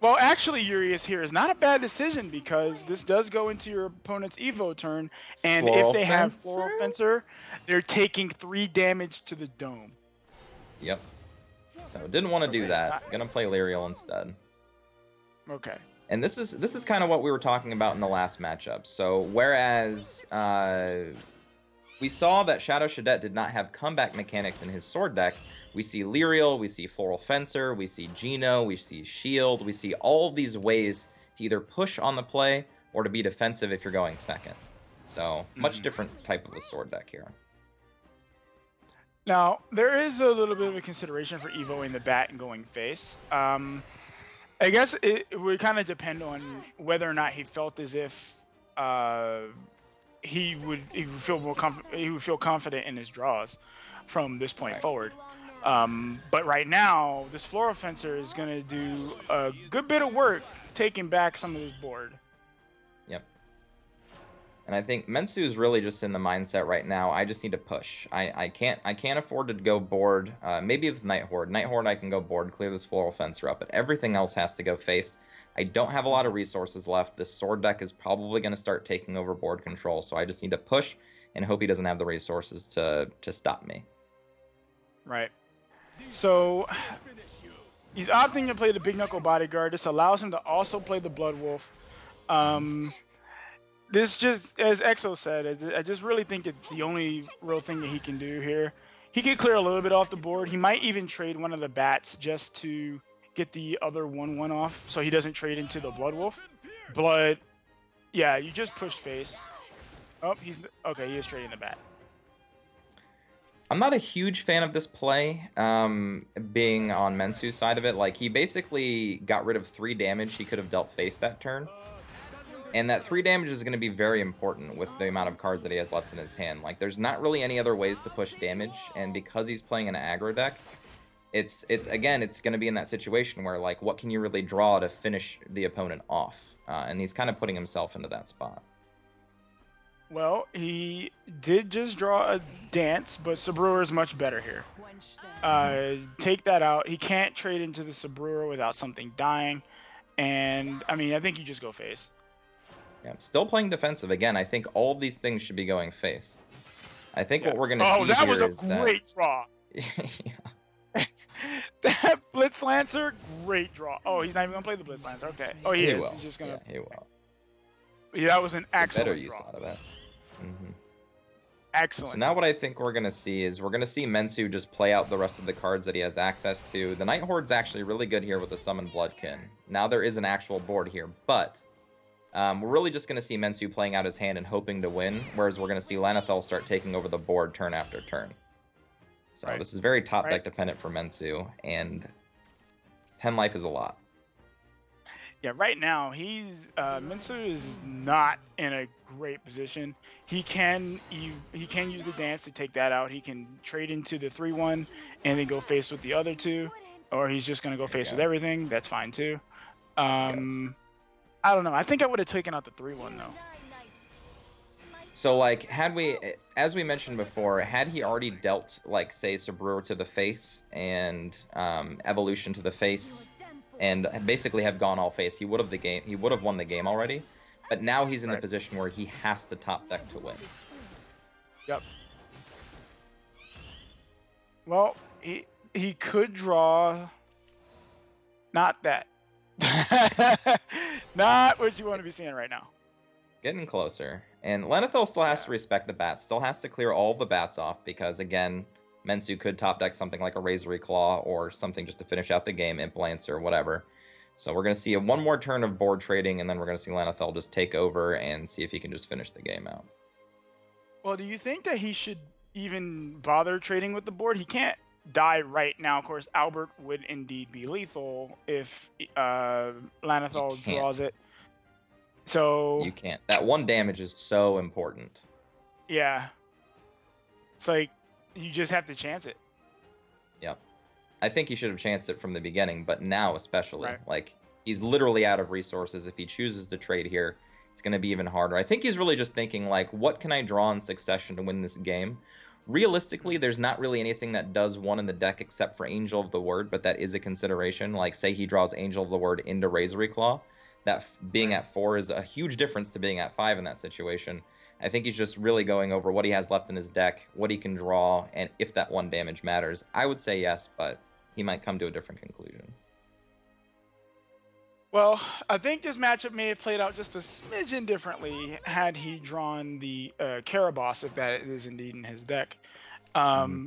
Well, actually, Urias here is not a bad decision because this does go into your opponent's Evo turn, and Floral if they have Fencer? Floral Fencer, they're taking 3 damage to the dome. Yep. So didn't want to do Okay, it's that. not- Gonna play Lyriel instead. Okay. And this is kind of what we were talking about in the last matchup. So whereas we saw that Shadow Shadet did not have comeback mechanics in his sword deck, we see Lyriel, we see Floral Fencer, we see Geno, we see Shield, we see all of these ways to either push on the play or to be defensive if you're going second. So much different type of a sword deck here. Now, there is a little bit of a consideration for Evoing the bat and going face. I guess it would kind of depend on whether or not he felt as if he would feel confident in his draws from this point forward. But right now, this Floral Fencer is going to do a good bit of work taking back some of this board. Yep. And I think Mensu is really just in the mindset right now. I just need to push. I can't afford to go board. Maybe with Night Horde. Night Horde I can go board, clear this Floral Fencer up, but everything else has to go face. I don't have a lot of resources left. This sword deck is probably going to start taking over board control, so I just need to push and hope he doesn't have the resources to stop me. Right. So he's opting to play the Big Knuckle Bodyguard. This allows him to also play the Blood Wolf. This just, as Exo said, I just really think that the only real thing that he can do here, he could clear a little bit off the board. He might even trade one of the bats just to get the other 1/1 off so he doesn't trade into the Blood Wolf. But, yeah, you just push face. Oh, okay, he is trading the bat. I'm not a huge fan of this play, being on Mensu's side of it. Like, he basically got rid of 3 damage he could have dealt face that turn. And that 3 damage is going to be very important with the amount of cards that he has left in his hand. Like, there's not really any other ways to push damage, and because he's playing an aggro deck, it's going to be in that situation where, like, what can you really draw to finish the opponent off? And he's kind of putting himself into that spot. Well, he did just draw a dance, but Sabrura is much better here. Take that out. He can't trade into the Sabrura without something dying. And, I mean, I think you just go face. Yeah, still playing defensive. Again, I think all of these things should be going face. I think what we're going to see that was here a is great draw. yeah. That Blitz Lancer, great draw. Oh, he's not even gonna play the Blitz Lancer. Okay. Oh, he is. will. He's just gonna. Yeah, he will. Yeah, that was an Better excellent use draw. out of that. Mm-hmm. Excellent. So now what I think we're gonna see is we're gonna see Mensu just play out the rest of the cards that he has access to. The Night Horde's actually really good here with the Summon Bloodkin. Now there is an actual board here, but we're really just gonna see Mensu playing out his hand and hoping to win, whereas we're gonna see Lanathel start taking over the board turn after turn. So this is very top deck dependent for Mensu, and 10 life is a lot. Yeah, right now he's Minsu is not in a great position. He can use the dance to take that out. He can trade into the 3-1 and then go face with the other two, or he's just gonna go face with everything. That's fine too. I don't know. I think I would have taken out the 3-1 though. So like, had we, as we mentioned before, had he already dealt like say Sabrur to the face and Evolution to the face, and basically have gone all face, he would have won the game already. But now he's in the position where he has to top deck to win. Yep. Well, he could draw. Not that. Not what you want to be seeing right now. Getting closer. And Lanathel still has to respect the bats. Still has to clear all the bats off because, again, Mensu could top deck something like a Razor Claw or something just to finish out the game, Imp Lancer, whatever. So we're going to see one more turn of board trading, and then we're going to see Lanathel just take over and see if he can just finish the game out. Well, do you think that he should even bother trading with the board? He can't die right now. Of course, Albert would indeed be lethal if Lanathel draws it. So you can't. That one damage is so important. Yeah. It's like you just have to chance it. Yep. I think he should have chanced it from the beginning, but now especially. Like, he's literally out of resources. If he chooses to trade here, it's going to be even harder. I think he's really just thinking, like, what can I draw in succession to win this game? Realistically, there's not really anything that does one in the deck except for Angel of the Word, but that is a consideration. Like, say he draws Angel of the Word into Razor Claw. That being at 4 is a huge difference to being at 5 in that situation. I think he's just really going over what he has left in his deck, what he can draw, and if that one damage matters. I would say yes, but he might come to a different conclusion. Well, I think this matchup may have played out just a smidgen differently had he drawn the Caraboss, if that is indeed in his deck.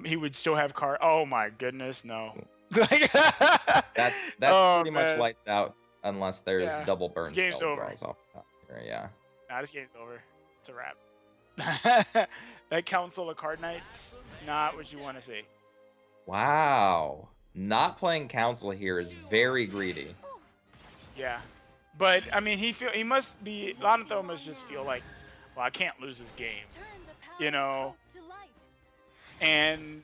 He would still have card. Oh my goodness, no. That's pretty much lights out unless there's double burn. Game's over. Off here, yeah. Nah, this game's over. It's a wrap. That Council of Card Knights, not what you want to see. Wow. Not playing Council here is very greedy. Yeah. But, I mean, he must be... Lanathel must just feel like, well, I can't lose this game. You know? And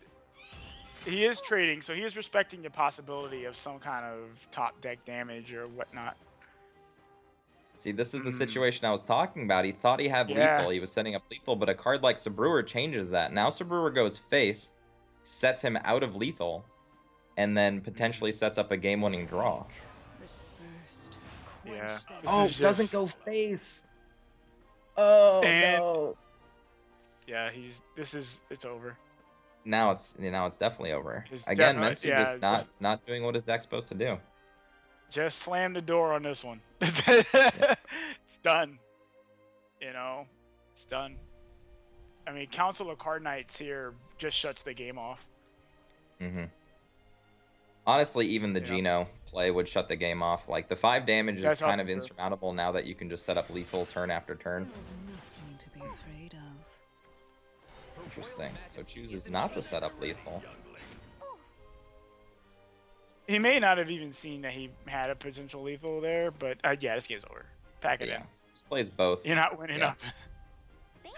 he is trading, so he is respecting the possibility of some kind of top deck damage or whatnot. See, this is the situation I was talking about. He thought he had lethal. He was setting up lethal, but a card like Sabrur changes that. Now Sabrur goes face, sets him out of lethal, and then potentially sets up a game-winning draw. Yeah. Oh, doesn't go face. Oh, no. Yeah, it's over. Now it's definitely over. Again, Mensu just not doing what his deck's supposed to do. Just slam the door on this one. It's done. You know, it's done. I mean, Council of Card Knights here just shuts the game off. Honestly, even the Geno play would shut the game off. Like, the 5 damage is kind of insurmountable now that you can just set up lethal turn after turn. Interesting. So chooses not to set up lethal. He may not have even seen that he had a potential lethal there, but yeah, this game's over. Pack it in. Just plays both. You're not winning up.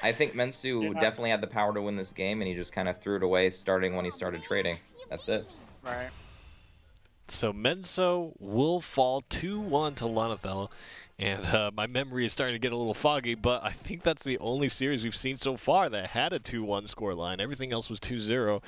I think Mensu definitely had the power to win this game, and he just kind of threw it away starting when he started trading. That's it. Right. So Menso will fall 2-1 to Lanathel, and my memory is starting to get a little foggy, but I think that's the only series we've seen so far that had a 2-1 scoreline. Everything else was 2-0.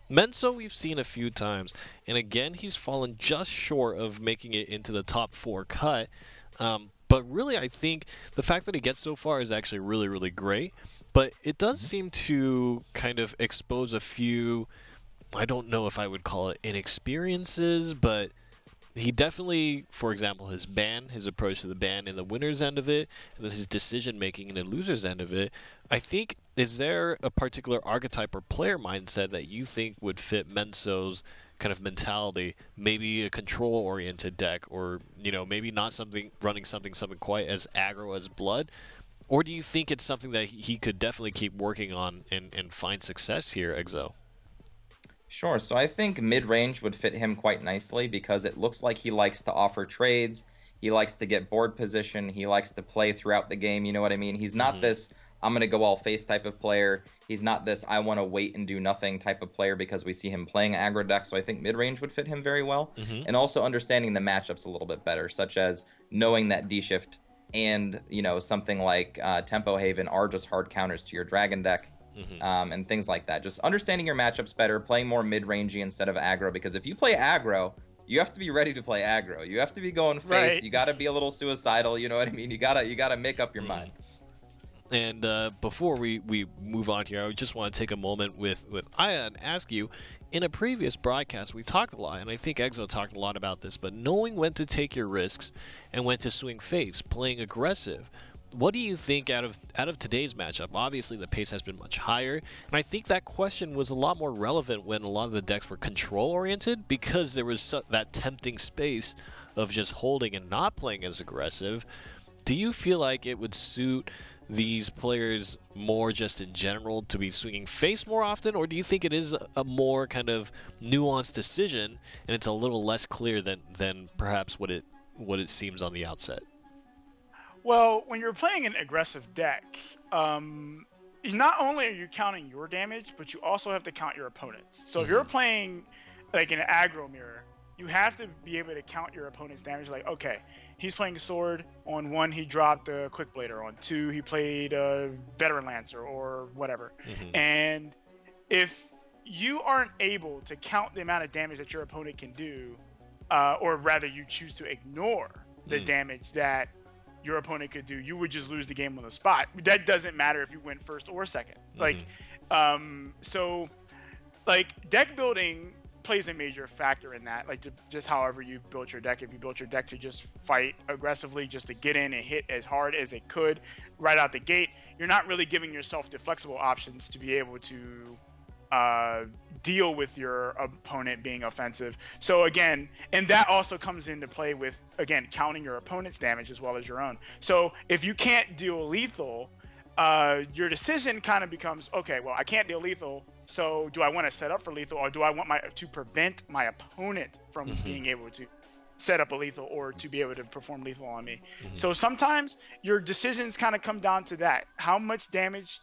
Menso we've seen a few times, and again he's fallen just short of making it into the top 4 cut. But really, I think the fact that he gets so far is actually really, really great. But it does seem to kind of expose a few I don't know if I would call it inexperiences, but he definitely, for example, his ban, his approach to the ban in the winner's end of it, and then his decision making in the loser's end of it. I think, is there a particular archetype or player mindset that you think would fit Menso's kind of mentality? Maybe a control-oriented deck, or maybe not running something quite as aggro as Blood. Or do you think it's something that he could definitely keep working on and find success here, Exo? Sure. So I think mid-range would fit him quite nicely because it looks like he likes to offer trades. He likes to get board position. He likes to play throughout the game. You know what I mean? He's not this, I'm going to go all face type of player. He's not this, I want to wait and do nothing type of player because we see him playing aggro decks. So I think mid-range would fit him very well. And also understanding the matchups a little bit better, such as knowing that D-Shift and, something like Tempo Haven are just hard counters to your Dragon deck. And things like that. Just understanding your matchups better, playing more mid-rangey instead of aggro, because if you play aggro, you have to be ready to play aggro. You have to be going face. Right. You got to be a little suicidal, you know what I mean? You gotta make up your mind. And before we move on here, I just want to take a moment with Aya and ask you, in a previous broadcast, we talked a lot, and I think Exo talked a lot about this, but knowing when to take your risks and when to swing face, playing aggressive. What do you think out of today's matchup? Obviously, the pace has been much higher, and I think that question was a lot more relevant when a lot of the decks were control-oriented, because there was that tempting space of just holding and not playing as aggressive. Do you feel like it would suit these players more just in general to be swinging face more often, or do you think it is a more kind of nuanced decision, and it's a little less clear than perhaps what it seems on the outset? Well, when you're playing an aggressive deck, not only are you counting your damage, but you also have to count your opponent's. So if you're playing like an aggro mirror, you have to be able to count your opponent's damage. Like, okay, he's playing Sword. On 1, he dropped a Quick Blader. On 2, he played a Veteran Lancer or whatever. And if you aren't able to count the amount of damage that your opponent can do, or rather you choose to ignore the damage that your opponent could do, you would just lose the game on the spot. That doesn't matter if you went first or second. So deck building plays a major factor in that. Just however you built your deck. If you built your deck to just fight aggressively, just to get in and hit as hard as it could right out the gate, you're not really giving yourself the flexible options to be able to deal with your opponent being offensive. So again, and that also comes into play with, again, counting your opponent's damage as well as your own. So if you can't deal lethal, your decision kind of becomes, okay, well, I can't deal lethal, so do I want to set up for lethal, or do I want to prevent my opponent from being able to set up a lethal or to be able to perform lethal on me? So sometimes your decisions kind of come down to that. How much damage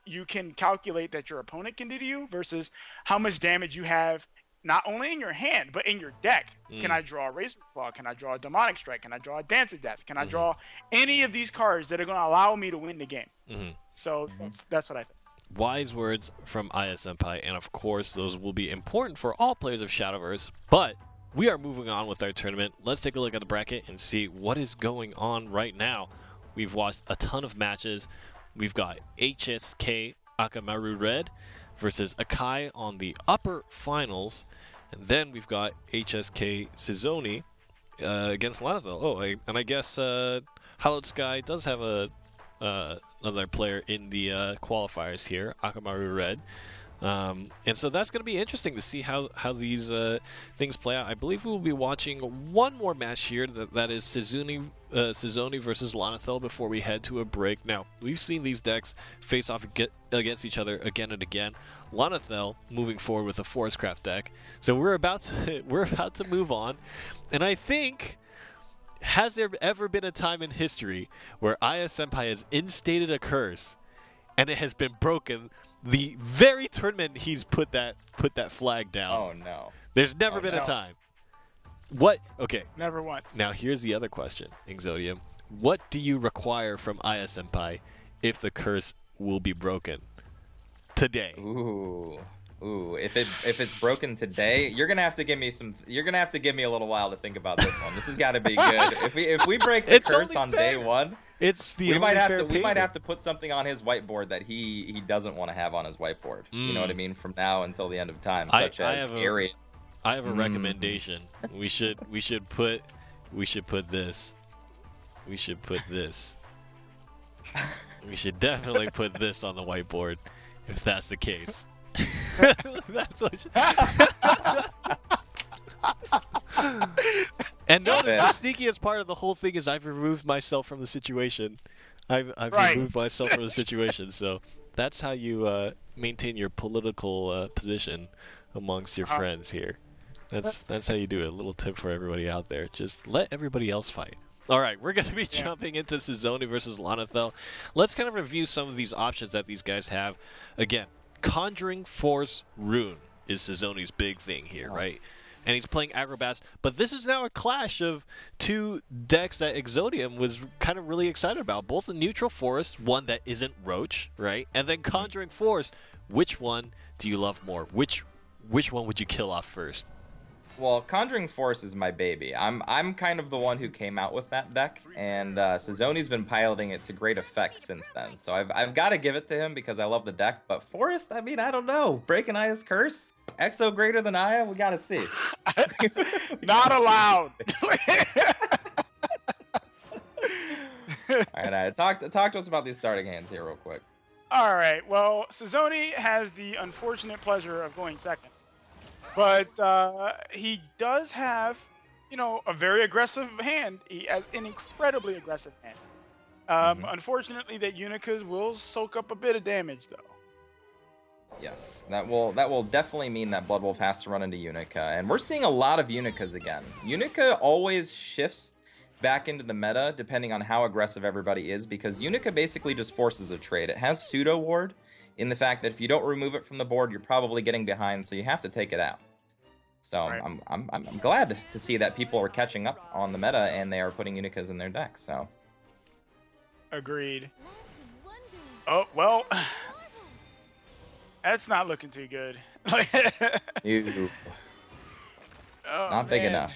you can calculate that your opponent can do to you versus how much damage you have not only in your hand but in your deck. Can I draw a Razor Claw? Can I draw a Demonic Strike? Can I draw a Dance of Death? Can I draw any of these cards that are going to allow me to win the game? So that's what I think. Wise words from Aya Senpai, and of course those will be important for all players of Shadowverse, but we are moving on with our tournament. Let's take a look at the bracket and see what is going on right now. We've watched a ton of matches. We've got HSK Akamaru Red versus Akai on the upper finals. And then we've got HSK Sizoni against Lanathel. And I guess Hallowed Sky does have another player in the qualifiers here, Akamaru Red. And so that's going to be interesting to see how these things play out. I believe we will be watching one more match here. That is Sizoni versus Lanathel before we head to a break. Now, we've seen these decks face off against each other again and again. Lanathel moving forward with a Forestcraft deck. So we're about to move on. And I think, has there ever been a time in history where Aya Senpai has instated a curse and it has been broken the very tournament he's put that flag down? Oh no. There's never been a time. What? Okay. Never once. Now here's the other question, Exodium. What do you require from Aya Senpai if the curse will be broken today? Ooh. Ooh, if it's broken today, you're gonna have to give me some. You're gonna have to give me a little while to think about this one. This has got to be good. If we break the curse on day one, it's the we might have to put something on his whiteboard that he doesn't want to have on his whiteboard. You know what I mean? From now until the end of time, such as area. I have a recommendation. We should put this. We should put this. We should definitely put this on the whiteboard, if that's the case. That's what. And notice the sneakiest part of the whole thing is I've removed myself from the situation. I've removed myself from the situation. So that's how you maintain your political position amongst your friends here. That's how you do it. A little tip for everybody out there. Just let everybody else fight. All right, we're going to be jumping into Sizoni versus Lanathel. Let's kind of review some of these options that these guys have. Again, Conjuring Force Rune is Sizoni's big thing here, right? And he's playing Agrobats, but this is now a clash of two decks that Exodium was kind of really excited about. Both the Neutral Forest, one that isn't Roach, right? And then Conjuring Force. Which one do you love more? Which one would you kill off first? Well, Conjuring Force is my baby. I'm kind of the one who came out with that deck, and Sizoni's been piloting it to great effect since then. So I've got to give it to him because I love the deck. But Forest, I mean, I don't know. Breaking Aya's Curse, Exo greater than Aya, we gotta see. Not allowed. All right, talk to us about these starting hands here real quick. All right. Well, Sizoni has the unfortunate pleasure of going second. But he does have, a very aggressive hand. He has an incredibly aggressive hand. Unfortunately, that Unicas will soak up a bit of damage, though. Yes, that will definitely mean that Bloodwolf has to run into Unica, and we're seeing a lot of Unicas again. Unica always shifts back into the meta depending on how aggressive everybody is, because Unica basically just forces a trade. It has pseudo ward, in the fact that if you don't remove it from the board, you're probably getting behind, so you have to take it out. So right. I'm glad to see that people are catching up on the meta and they are putting Unicas in their deck. So agreed. Oh well, that's not looking too good. Not big enough.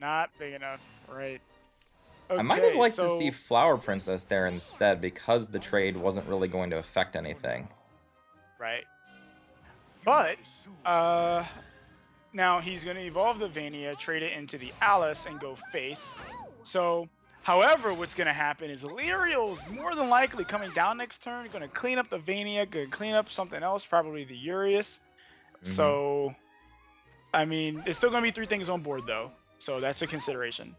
Not big enough, right? Okay, I might have liked to see Flower Princess there instead, because the trade wasn't really going to affect anything. Right. But, now he's going to evolve the Vania, trade it into the Alice, and go face. So, however, what's going to happen is Lyriel's more than likely coming down next turn, going to clean up the Vania, going to clean up something else, probably the Urius. So, I mean, it's still going to be 3 things on board, though. So that's a consideration.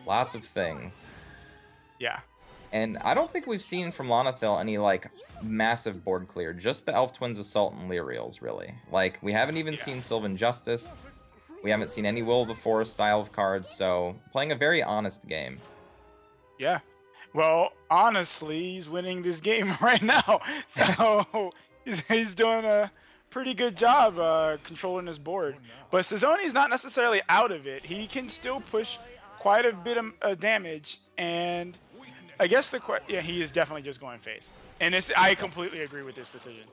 Lots of things. Yeah. And I don't think we've seen from Lanathel any, massive board clear. Just the Elf Twins Assault and Lyriels, really. We haven't even seen Sylvan Justice. We haven't seen any Will of the Forest style of cards, so playing a very honest game. Yeah. Well, honestly, he's winning this game right now. So he's doing a pretty good job controlling his board. But Sizoni's not necessarily out of it. He can still push quite a bit of damage, and I guess he is definitely just going face. And I completely agree with this decision.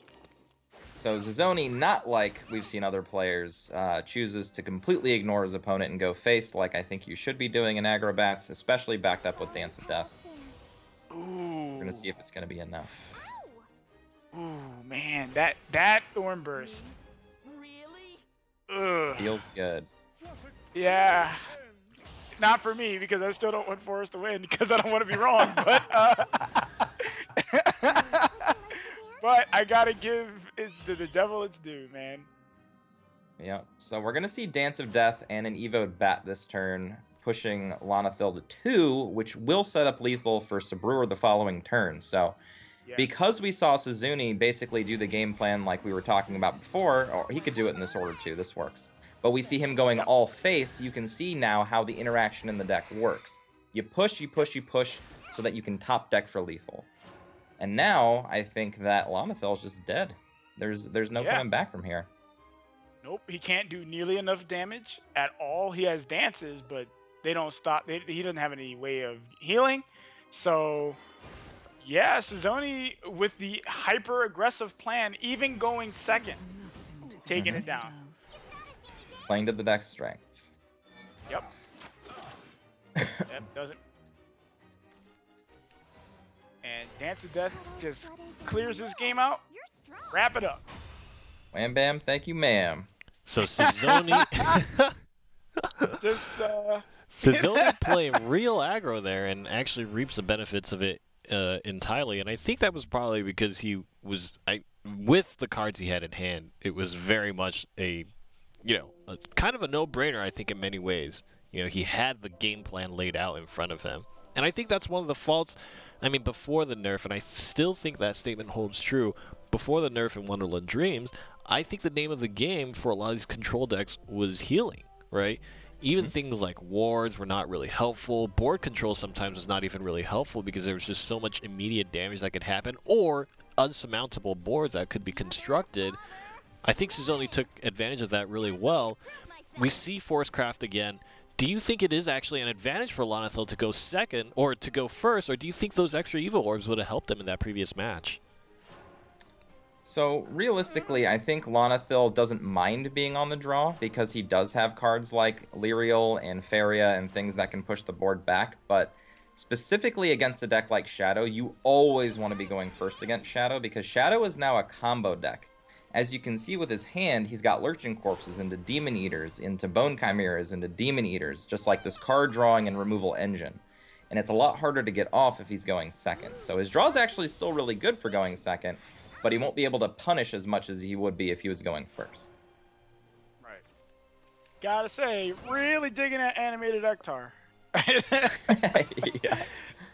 So Sizoni, not like we've seen other players, chooses to completely ignore his opponent and go face, like I think you should be doing in Agrobats, especially backed up with Dance of Death. Ooh. We're gonna see if it's gonna be enough. Ooh, man, that Thorn Burst. Ugh. Feels good. Yeah. Not for me, because I still don't want Forest to win, because I don't want to be wrong. But but I gotta give the devil its due, man. Yeah. So we're gonna see Dance of Death and an Evoed Bat this turn, pushing Lanathel to 2, which will set up lethal for Sabrewer the following turn. So because we saw Sizoni basically do the game plan like we were talking about before, or he could do it in this order too. This works. But we see him going all face. You can see now how the interaction in the deck works. You push, you push, you push, so that you can top deck for lethal. And now I think that Lanathel's just dead. There's no coming back from here. Nope, he can't do nearly enough damage at all. He has dances, but they don't stop. He doesn't have any way of healing. So Yeah, Suzzoni with the hyper-aggressive plan, even going second, taking it down. Playing to the deck's strengths. Yep. Yep, doesn't. And Dance of Death just clears this game out. Wrap it up. Wham bam, thank you, ma'am. So Suzzoni, Just Suzzoni playing real aggro there and actually reaps the benefits of it entirely. And I think that was probably because he was, with the cards he had in hand, it was very much a kind of a no-brainer, I think, in many ways. He had the game plan laid out in front of him. And I think that's one of the faults, before the nerf, and I still think that statement holds true, before the nerf in Wonderland Dreams, I think the name of the game for a lot of these control decks was healing, right? Even things like wards were not really helpful. Board control sometimes was not even really helpful because there was just so much immediate damage that could happen, or unsurmountable boards that could be constructed. I think Suzzoni took advantage of that really well. We see Forcecraft again. Do you think it is actually an advantage for Lonethil to go second, or to go first, or do you think those extra Evo Orbs would have helped them in that previous match? So realistically, I think Lonethil doesn't mind being on the draw because he does have cards like Lyriel and Faria and things that can push the board back, but specifically against a deck like Shadow, you always want to be going first against Shadow because Shadow is now a combo deck. As you can see with his hand, he's got Lurching Corpses into Demon Eaters, into Bone Chimeras, into Demon Eaters, just like this card drawing and removal engine. And it's a lot harder to get off if he's going second. So his draw is actually still really good for going second, but he won't be able to punish as much as he would be if he was going first. right. Gotta say, really digging that animated Ektar. Yeah.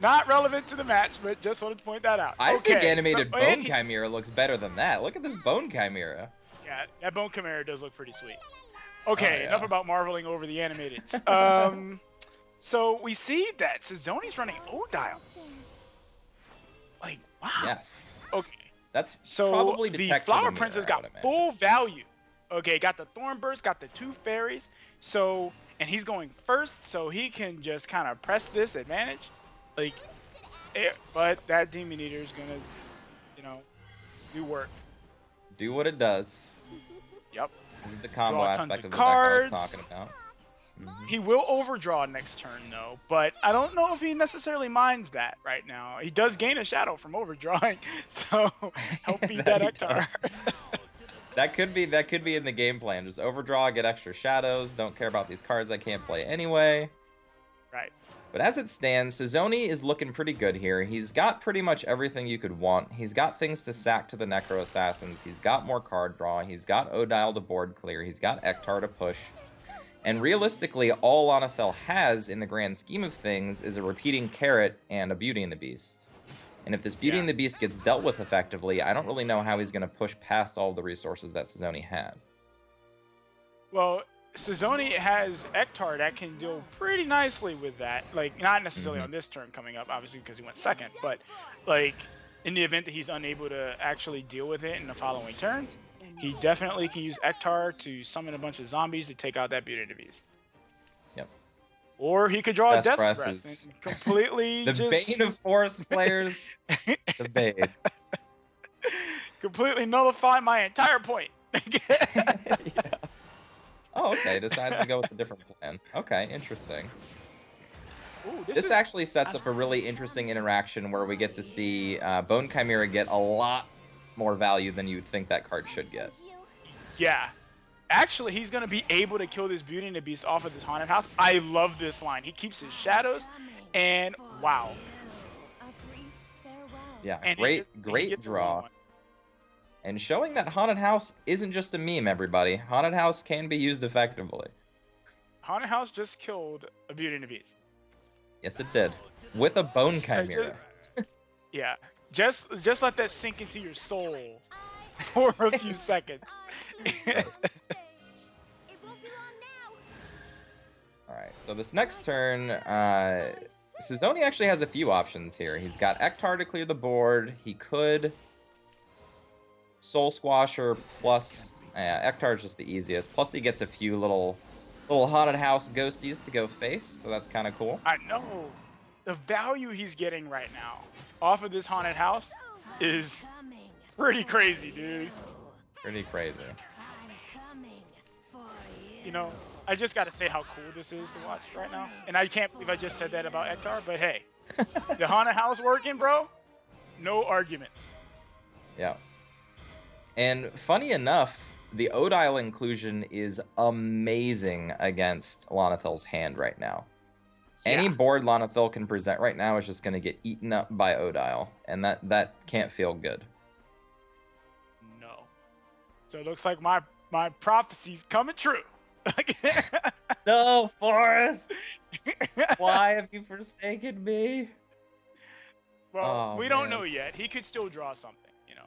Not relevant to the match, but just wanted to point that out. I okay, think animated so, Bone Chimera looks better than that. Look at this Bone Chimera. Yeah, that Bone Chimera does look pretty sweet. Okay, yeah. enough about marveling over the animateds. So we see that Suzzoni's running O-Dials. Like, wow. Yes. Okay. That's So probably the Detect Flower with a mirror, Princess I got would imagine. full value. Okay, got the Thornburst, got the 2 fairies. So, and he's going first, so he can just kind of press this advantage. Like, but that Demon Eater is gonna, do work. Do what it does. Yep. This is the combo Draw tons aspect of of the deck I was cards. talking about. He will overdraw next turn, though, but I don't know if he necessarily minds that right now. He does gain a shadow from overdrawing, so help feed that He Ektar. That could be in the game plan. Just overdraw, get extra shadows, don't care about these cards I can't play anyway. Right. But as it stands, Suzzoni is looking pretty good here. He's got pretty much everything you could want. He's got things to sack to the Necro Assassins. He's got more card draw. He's got Odile to board clear. He's got Ektar to push. And realistically, all Lonethil has in the grand scheme of things is a repeating Carrot and a Beauty and the Beast. And if this Beauty and the Beast gets dealt with effectively, I don't really know how he's going to push past all the resources that Suzzoni has. Well, Suzzoni has Ektar that can deal pretty nicely with that. Like, not necessarily on this turn coming up, obviously, because he went second. But, like, in the event that he's unable to actually deal with it in the following turns, he definitely can use Ektar to summon a bunch of zombies to take out that Beauty and the Beast. Yep. Or he could draw Death's a Death's Breath Breath is and completely The just bane of Forest players. The bane. completely nullify my entire point. Yeah. Oh, okay. Decides to go with a different plan. Okay, interesting. Ooh, This actually sets up a really interesting interaction where we get to see Bone Chimera get a lot more value than you'd think that card should get. Yeah. Actually, he's going to be able to kill this Beauty and the Beast off of this Haunted House. I love this line. He keeps his shadows, and wow. Yeah, And great he gets a draw. one. And showing that Haunted House isn't just a meme, everybody. Haunted House can be used effectively. Haunted House just killed a Beauty and the Beast. Yes, it did. With a Bone So Chimera. Yeah. Just let that sink into your soul for a few seconds. Alright, so this next turn, Suzzoni actually has a few options here. He's got Ektar to clear the board. He could Soul Squasher plus... Ektar is just the easiest. Plus he gets a few little Haunted House ghosties to go face, so that's kind of cool. I know. The value he's getting right now off of this haunted house is pretty crazy, dude. Pretty crazy. You know, I just got to say how cool this is to watch right now. And I can't believe I just said that about Ektar, but hey, the haunted house working, bro. No arguments. Yeah. And funny enough, the Odile inclusion is amazing against Lonathel's hand right now. Any board Lonathel can present right now is just going to get eaten up by Odile, and that can't feel good. No. So it looks like my prophecy's coming true. No, Forrest! Why have you forsaken me? Well, we don't know yet. He could still draw something, you know.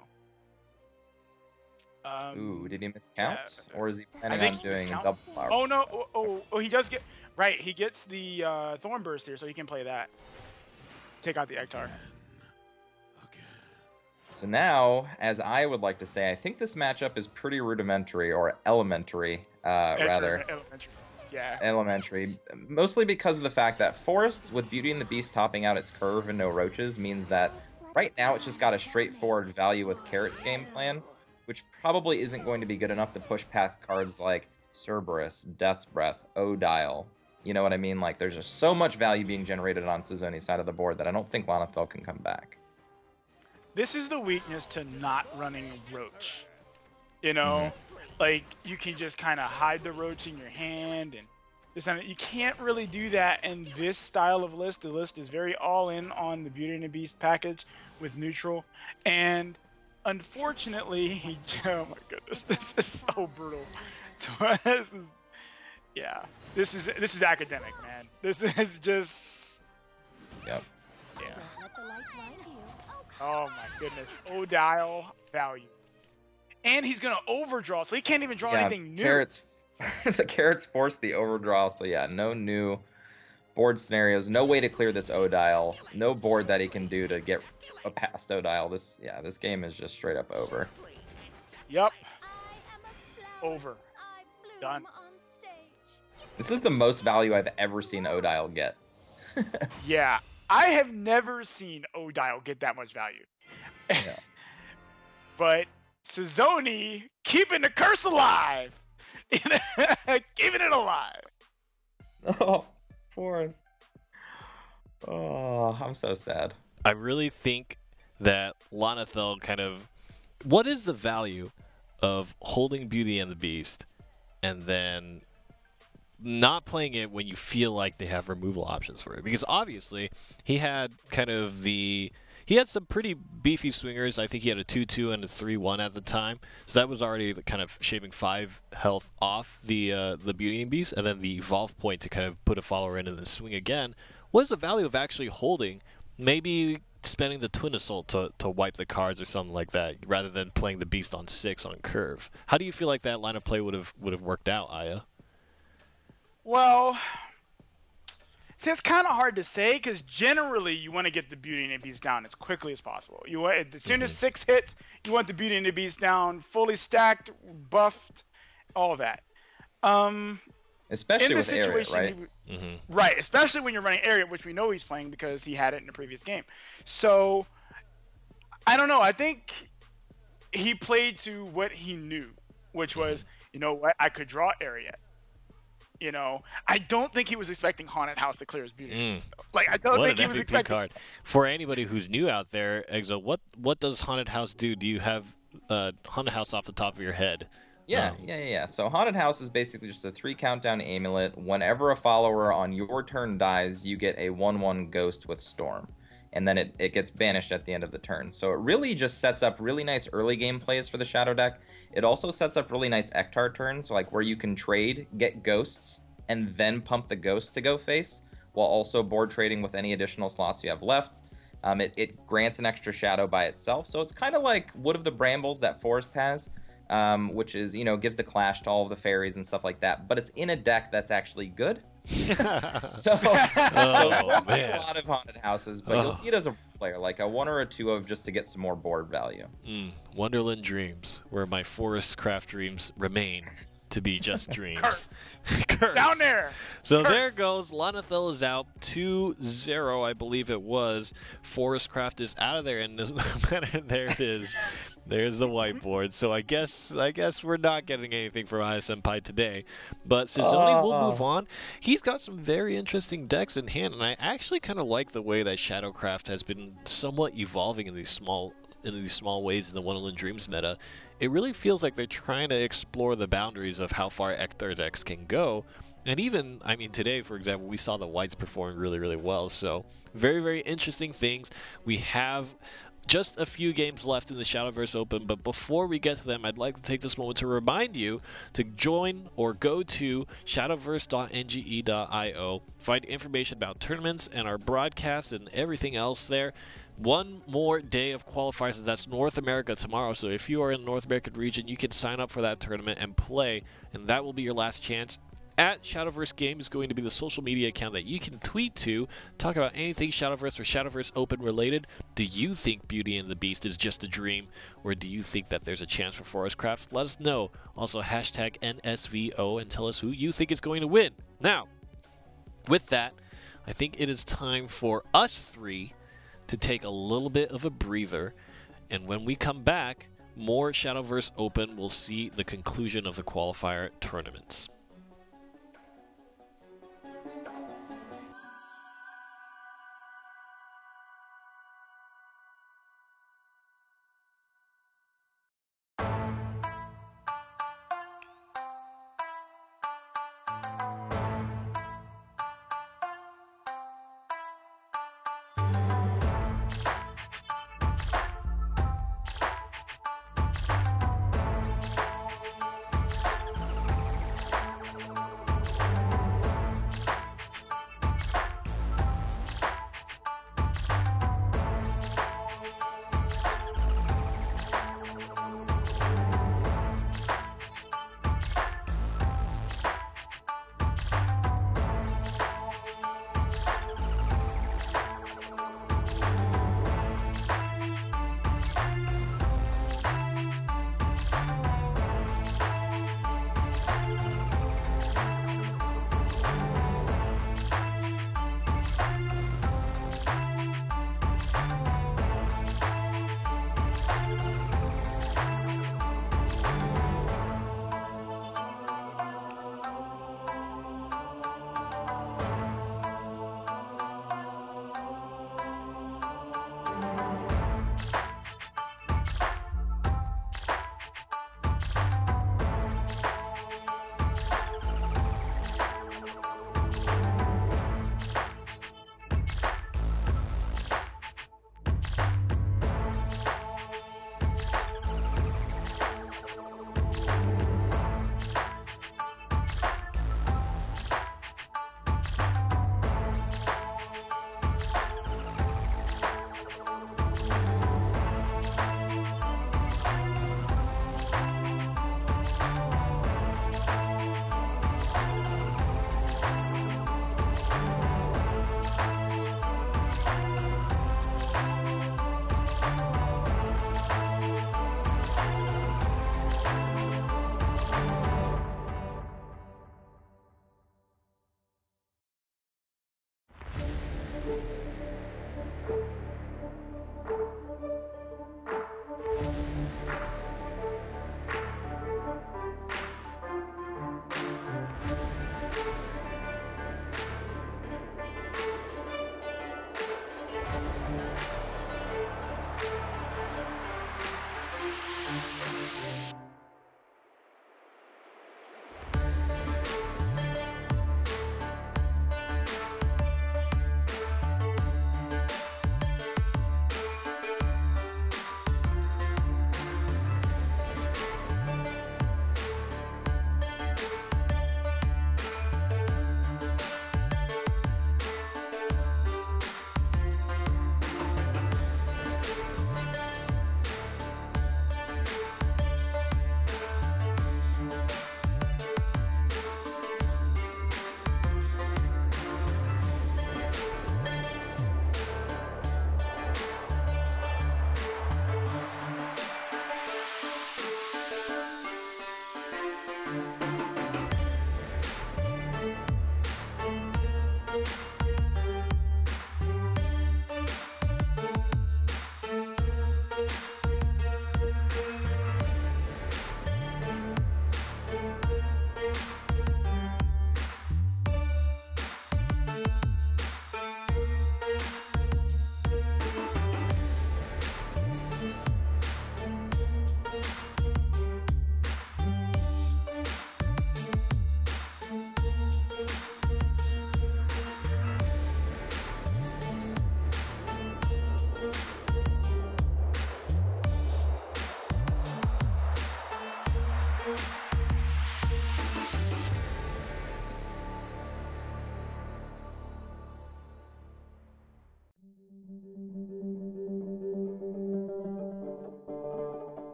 Ooh, did he miscount? Yeah, or is he planning on doing a double flower? Oh, no. Oh, he does get... Right, he gets the Thorn Burst here, so he can play that. Take out the Ektar. So now, as I would like to say, I think this matchup is pretty rudimentary, or elementary, rather. Elementary. Yeah. Elementary. Mostly because of the fact that Forest, with Beauty and the Beast topping out its curve and no roaches, means that right now it's just got a straightforward value with Carrot's game plan, which probably isn't going to be good enough to push path cards like Cerberus, Death's Breath, Odile. You know what I mean? Like, there's just so much value being generated on Suzoni's side of the board that I don't think Lonathel can come back. This is the weakness to not running Roach. You know, like you can just kind of hide the Roach in your hand, and this and you can't really do that in this style of list. The list is very all in on the Beauty and the Beast package with neutral, and unfortunately, oh my goodness, this is so brutal. This is, yeah, this is academic, man. This is just, yep. Yeah. Oh my goodness, Odile value, and he's gonna overdraw, so he can't even draw anything new. The Carrots force the overdraw, so yeah, no new board scenarios, no way to clear this Odile, no board that he can do to get past Odile. This game is just straight up over. Yep. Over. Done. This is the most value I've ever seen Odile get. Yeah. I have never seen Odile get that much value. Yeah. But Suzoni keeping the curse alive. Keeping it alive. Oh, Forrest. Oh, I'm so sad. I really think that Lonathel kind of... What is the value of holding Beauty and the Beast and then not playing it when you feel like they have removal options for it? Because obviously he had kind of he had some pretty beefy swingers. I think he had a 2-2 and a 3-1 at the time, so that was already kind of shaving 5 health off the Beauty and Beast, and then the evolve point to kind of put a follower in and then swing again. What is the value of actually holding? Maybe spending the Twin Assault to wipe the cards or something like that, rather than playing the Beast on 6 on curve. How do you feel like that line of play would have worked out, Aya? Well, see, it's kind of hard to say because generally you want to get the Beauty and the Beast down as quickly as possible. You want, as soon as 6 hits, you want the Beauty and the Beast down, fully stacked, buffed, all that. Especially with area, right? Right, especially when you're running area, which we know he's playing because he had it in the previous game. So, I don't know. I think he played to what he knew, which was, you know what, I could draw area. You know, I don't think he was expecting Haunted House to clear his Beauty and the Beast, though. Like, I don't think he was expecting. Card. For anybody who's new out there, Exo, what does Haunted House do? Do you have Haunted House off the top of your head? Yeah. So Haunted House is basically just a 3 countdown amulet. Whenever a follower on your turn dies, you get a 1/1 ghost with Storm. And then it gets banished at the end of the turn. So it really just sets up really nice early game plays for the Shadow deck. It also sets up really nice Ektar turns, like where you can trade, get ghosts, and then pump the ghosts to go face, while also board trading with any additional slots you have left. It grants an extra shadow by itself. So it's kind of like Wood of the Brambles that Forest has. Which is, you know, gives the clash to all of the fairies and stuff like that, but it's in a deck that's actually good. So a lot of Haunted Houses, but you'll see it as a player, like a 1 or a 2 of just to get some more board value. Wonderland Dreams, where my Forest Craft dreams remain. to be just dreams. Cursed. Cursed. Down there. So there Cursed. goes. Lanathil is out 2-0, I believe it was. Forestcraft is out of there, and there it is. There's the whiteboard. So I guess we're not getting anything from ISMPie today. But Sizoni will move on. He's got some very interesting decks in hand, and I actually kind of like the way that Shadowcraft has been somewhat evolving in these small ways in the Wonderland Dreams meta. It really feels like they're trying to explore the boundaries of how far Ektar decks can go. And even, I mean, today, for example, we saw the whites performing really, really well. So very, very interesting things. We have just a few games left in the Shadowverse Open, but before we get to them, I'd like to take this moment to remind you to join or go to shadowverse.nge.io, find information about tournaments and our broadcasts and everything else there. One more day of qualifiers, and that's North America tomorrow, so if you are in the North American region, you can sign up for that tournament and play, and that will be your last chance. At Shadowverse Games is going to be the social media account that you can tweet to, talk about anything Shadowverse or Shadowverse Open related. Do you think Beauty and the Beast is just a dream, or do you think that there's a chance for Forestcraft? Let us know. Also, hashtag NSVO and tell us who you think is going to win. Now, with that, I think it is time for us three to take a little bit of a breather, and when we come back, more Shadowverse Open will see the conclusion of the qualifier tournaments.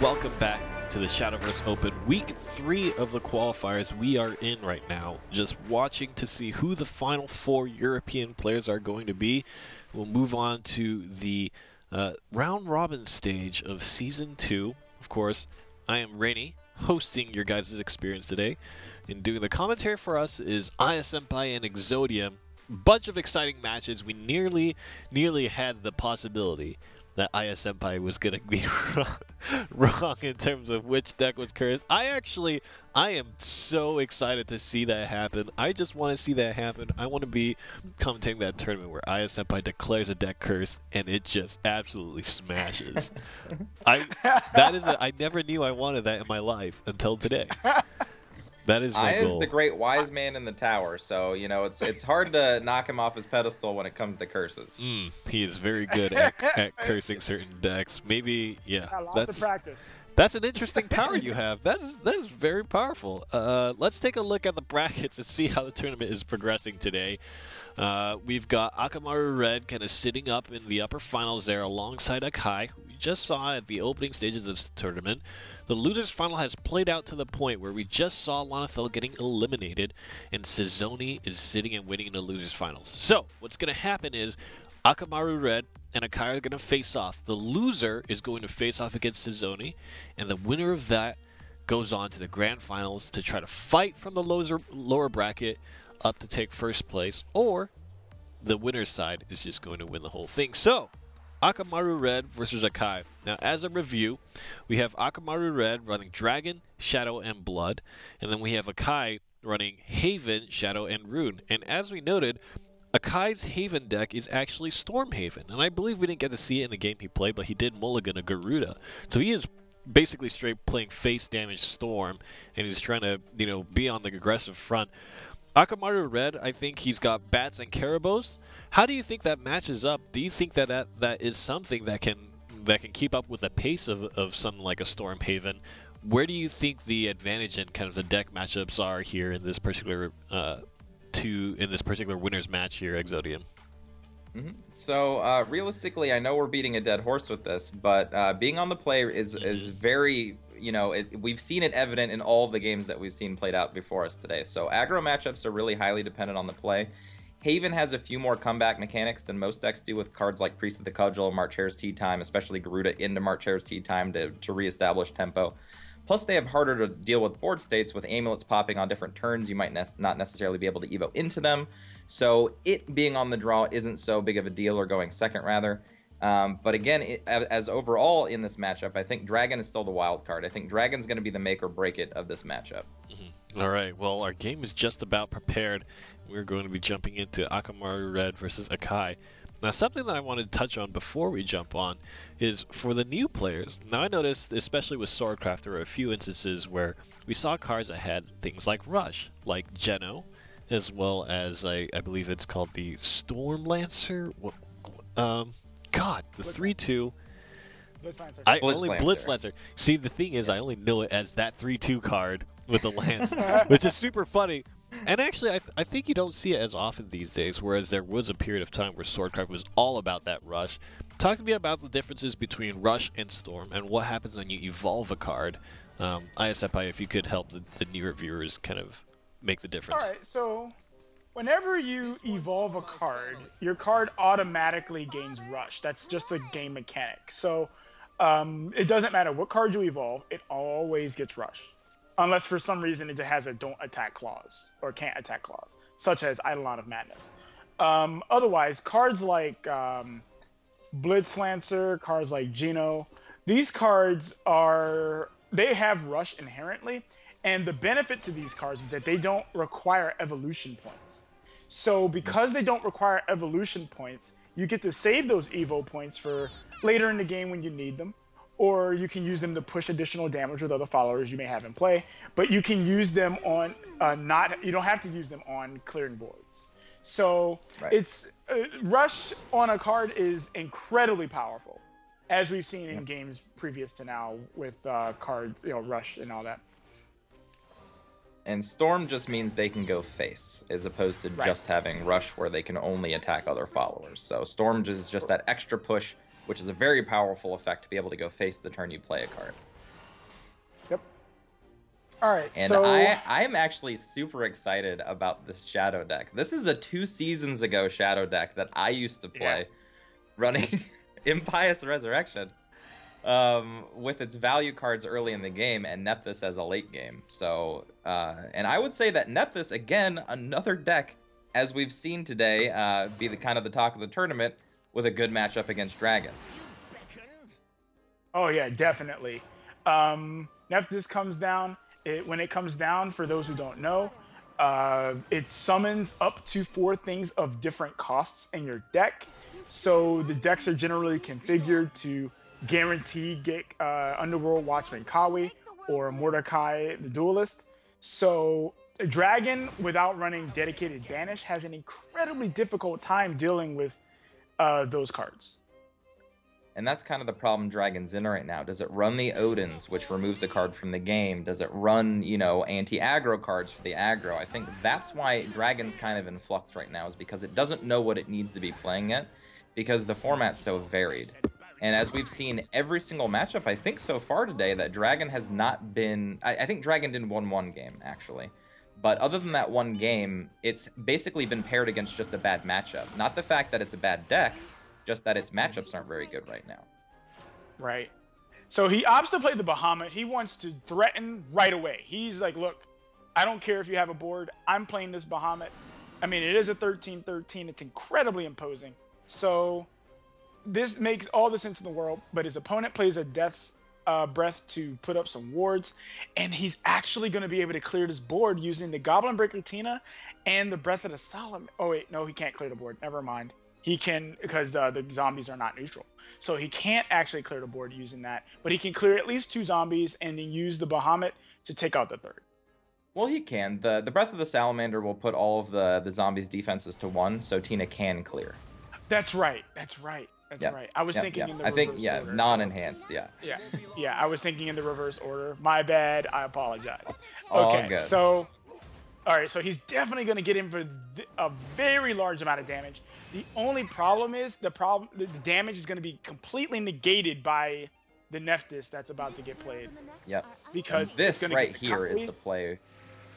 welcome back to the Shadowverse Open. Week 3 of the qualifiers we are in right now, just watching to see who the final 4 European players are going to be. We'll move on to the round-robin stage of Season 2. Of course, I am Rainy, hosting your guys' experience today. And doing the commentary for us is Senpai and Exodium. Bunch of exciting matches. We nearly had the possibility that Senpai was going to be wrong in terms of which deck was cursed. I am so excited to see that happen. I just want to see that happen. I want to be commentating that tournament where Senpai declares a deck cursed and it just absolutely smashes. I never knew I wanted that in my life until today. That is my goal. Aya's the great wise man in the tower, so you know it's hard to knock him off his pedestal when it comes to curses. He is very good at cursing certain decks. Maybe, yeah. Lots of practice. That's an interesting power you have. That is very powerful. Let's take a look at the brackets and see how the tournament is progressing today. We've got Akamaru Red kind of sitting up in the upper finals there alongside Akai, who we just saw at the opening stages of this tournament. The losers final has played out to the point where we just saw Lanathel getting eliminated, and Sizoni is sitting and waiting in the losers finals. So what's going to happen is Akamaru Red and Akai are going to face off. The loser is going to face off against Sizoni, and the winner of that goes on to the grand finals to try to fight from the lower bracket up to take first place, or the winner's side is just going to win the whole thing. So, Akamaru Red versus Akai. Now, as a review, we have Akamaru Red running Dragon, Shadow, and Blood, and then we have Akai running Haven, Shadow, and Rune. And as we noted, Akai's Haven deck is actually Storm Haven, and I believe we didn't get to see it in the game he played, but he did mulligan a Garuda. So he is basically straight playing face damage Storm, and he's trying to, be on the aggressive front. Akamaru Red, I think he's got Bats and Caribous. How do you think that matches up? Do you think that is something that can keep up with the pace of something like a Storm Haven? Where do you think the advantage and kind of the deck matchups are here in this particular winner's match here, Exodium? So realistically, I know we're beating a dead horse with this, but being on the play is very, we've seen it evident in all the games that we've seen played out before us today. So aggro matchups are really highly dependent on the play. Haven has a few more comeback mechanics than most decks do with cards like Priest of the Cudgel, March Hare's Tea Time, especially Garuda into March Hare's Tea Time to reestablish tempo. Plus, they have harder to deal with board states with amulets popping on different turns. You might not necessarily be able to evo into them. So it being on the draw isn't so big of a deal, or going second rather. But again, as overall in this matchup, I think Dragon is still the wild card. I think Dragon's going to be the make or break it of this matchup. All right, well, our game is just about prepared. We're going to be jumping into Akamaru Red versus Akai. Now, something that I wanted to touch on before we jump on is for the new players. Now, I noticed, especially with Swordcraft, there were a few instances where we saw cards that had things like Rush, like Geno, as well as, I believe it's called the Storm Lancer. God, the 3-2. Blitz Lancer. See, the thing is, I only know it as that 3-2 card with the lance, which is super funny. And actually, I think you don't see it as often these days, whereas there was a period of time where Swordcraft was all about that Rush. Talk to me about the differences between Rush and Storm, and what happens when you evolve a card. Senpai, if you could help the newer viewers kind of make the difference. All right, so whenever you evolve a card, your card automatically gains Rush. That's just a game mechanic. So it doesn't matter what card you evolve, it always gets Rush. Unless for some reason it has a don't attack clause, or can't attack clause, such as Eidolon of Madness. Otherwise, cards like Blitz Lancer, cards like Geno, these cards they have Rush inherently, and the benefit to these cards is that they don't require evolution points. So because they don't require evolution points, you get to save those Evo points for later in the game when you need them, or you can use them to push additional damage with other followers you may have in play, but you can use them on you don't have to use them on clearing boards. So it's Rush on a card is incredibly powerful, as we've seen in games previous to now with cards, Rush and all that. And Storm just means they can go face, as opposed to just having Rush where they can only attack other followers. So Storm is just that extra push, which is a very powerful effect to be able to go face the turn you play a card. All right, And so I'm actually super excited about this Shadow deck. This is a 2 seasons ago Shadow deck that I used to play, running Impious Resurrection, with its value cards early in the game and Nephthys as a late game. So, and I would say that Nephthys, again, another deck, as we've seen today, be the kind of the talk of the tournament with a good matchup against Dragon. oh yeah, definitely. Nephthys comes down. When it comes down, for those who don't know, it summons up to 4 things of different costs in your deck. So the decks are generally configured to guarantee get Underworld Watchman Kawi or Mordecai the Duelist. So a Dragon, without running dedicated banish, has an incredibly difficult time dealing with those cards. And that's kind of the problem Dragon's in right now. Does it run the Odins, which removes a card from the game? Does it run, you know, anti-aggro cards for the aggro? I think that's why Dragon's kind of in flux right now, is because it doesn't know what it needs to be playing yet, because the format's so varied. And as we've seen every single matchup, I think so far today, that Dragon has not been... I think Dragon did won 1 game, actually. But other than that 1 game, it's basically been paired against just a bad matchup. Not the fact that it's a bad deck, just that its matchups aren't very good right now. Right. So he opts to play the Bahamut. He wants to threaten right away. He's like, look, I don't care if you have a board. I'm playing this Bahamut. I mean, it is a 13-13. It's incredibly imposing. So this makes all the sense in the world, but his opponent plays a Death's Breath to put up some wards, and he's actually going to be able to clear this board using the Goblin Breaker Tina and the Breath of the Solomon. Oh, wait, no, he can't clear the board. Never mind. He can, because the zombies are not neutral. So he can't actually clear the board using that, but he can clear at least 2 zombies and then use the Bahamut to take out the 3rd. Well, he can. The Breath of the Salamander will put all of the zombies' defenses to 1, so Tina can clear. That's right. That's right. That's right. I was thinking in the reverse order. Non-enhanced, so. Yeah, I was thinking in the reverse order. My bad. I apologize. All okay, good. so... All right, so he's definitely going to get in for a very large amount of damage. The only problem is the damage is going to be completely negated by the Nephthys that's about to get played. Yep. Because and this it's right here is the play.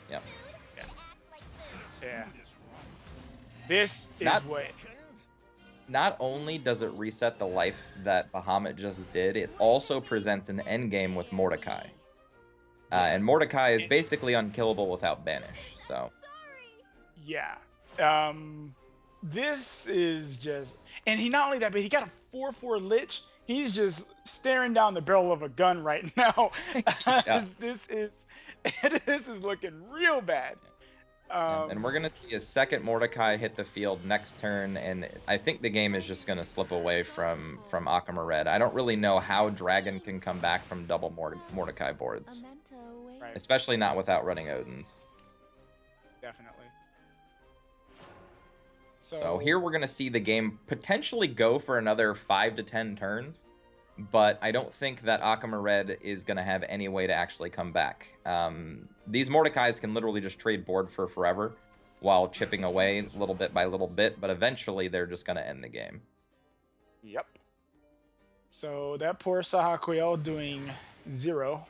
Yep. Yeah. This is what... Not only does it reset the life that Bahamut just did, it also presents an endgame with Mordecai. And Mordecai is basically unkillable without banish. So, yeah, this is just, and he not only that, but he got a 4/4 lich. He's just staring down the barrel of a gun right now. This is looking real bad. And we're gonna see a second Mordecai hit the field next turn, and I think the game is just gonna slip away from Akama Red. I don't really know how Dragon can come back from double Mordecai boards, especially not without running Odins. Definitely. So here we're going to see the game potentially go for another 5 to 10 turns, but I don't think that Akama Red is going to have any way to actually come back. These Mordecais can literally just trade board for forever while chipping away little bit by little bit, but eventually they're just going to end the game. Yep. So that poor Sahakuel doing 0.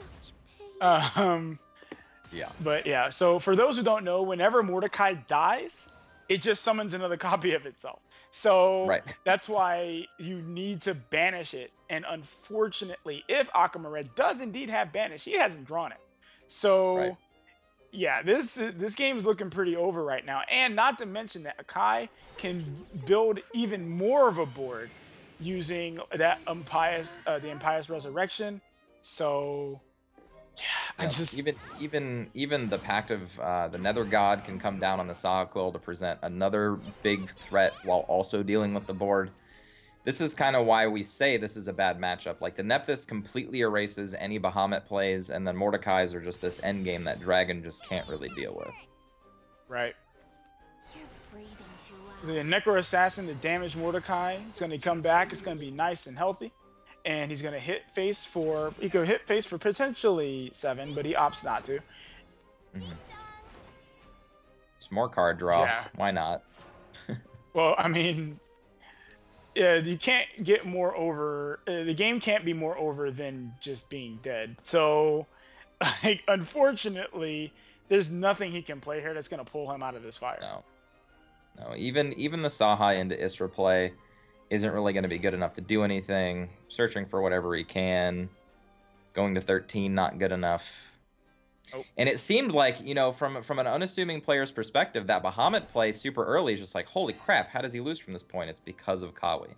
Yeah. But yeah, so for those who don't know, whenever Mordecai dies, it just summons another copy of itself. So that's why you need to banish it. And unfortunately, if Akama Red does indeed have banish, he hasn't drawn it. So yeah, this game is looking pretty over right now. And not to mention that Akai can build even more of a board using that the Impious Resurrection. So yeah, even the Pact of the Nether God can come down on the Sahakuel to present another big threat while also dealing with the board. This is kind of why we say this is a bad matchup. Like, the Nephthys completely erases any Bahamut plays, and then Mordecai's are just this endgame that Dragon just can't really deal with. Right. The Necro Assassin, the damaged Mordecai, it's going to come back. It's going to be nice and healthy. And he's going to hit face for... He could hit face for potentially 7, but he opts not to. It's more card draw. Yeah. Why not? Well, I mean... Yeah, you can't get more over... the game can't be more over than just being dead. So, like, unfortunately, there's nothing he can play here that's going to pull him out of this fire. No, even the Saha into Isra play isn't really going to be good enough to do anything. Searching for whatever he can. Going to 13, not good enough. Oh. And it seemed like, you know, from an unassuming player's perspective, that Bahamut play super early is just like, holy crap, how does he lose from this point? It's because of Kawi.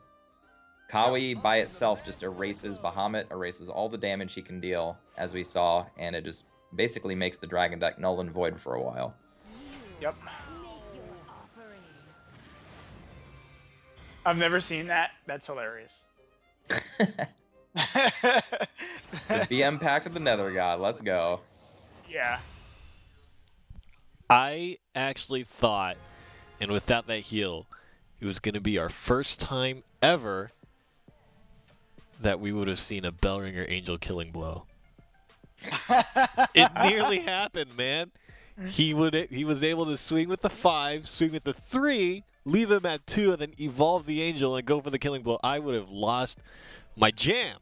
Kawi by itself just erases Bahamut, erases all the damage he can deal, as we saw, and it just basically makes the Dragon deck null and void for a while. Yep. I've never seen that. That's hilarious. The BM Pact of the Nether God. Let's go. Yeah. I actually thought, and without that heal, it was going to be our first time ever that we would have seen a Bellringer Angel Killing Blow. It nearly happened, man. He was able to swing with the 5, swing with the 3, leave him at 2, and then evolve the Angel and go for the Killing Blow. I would have lost my jam.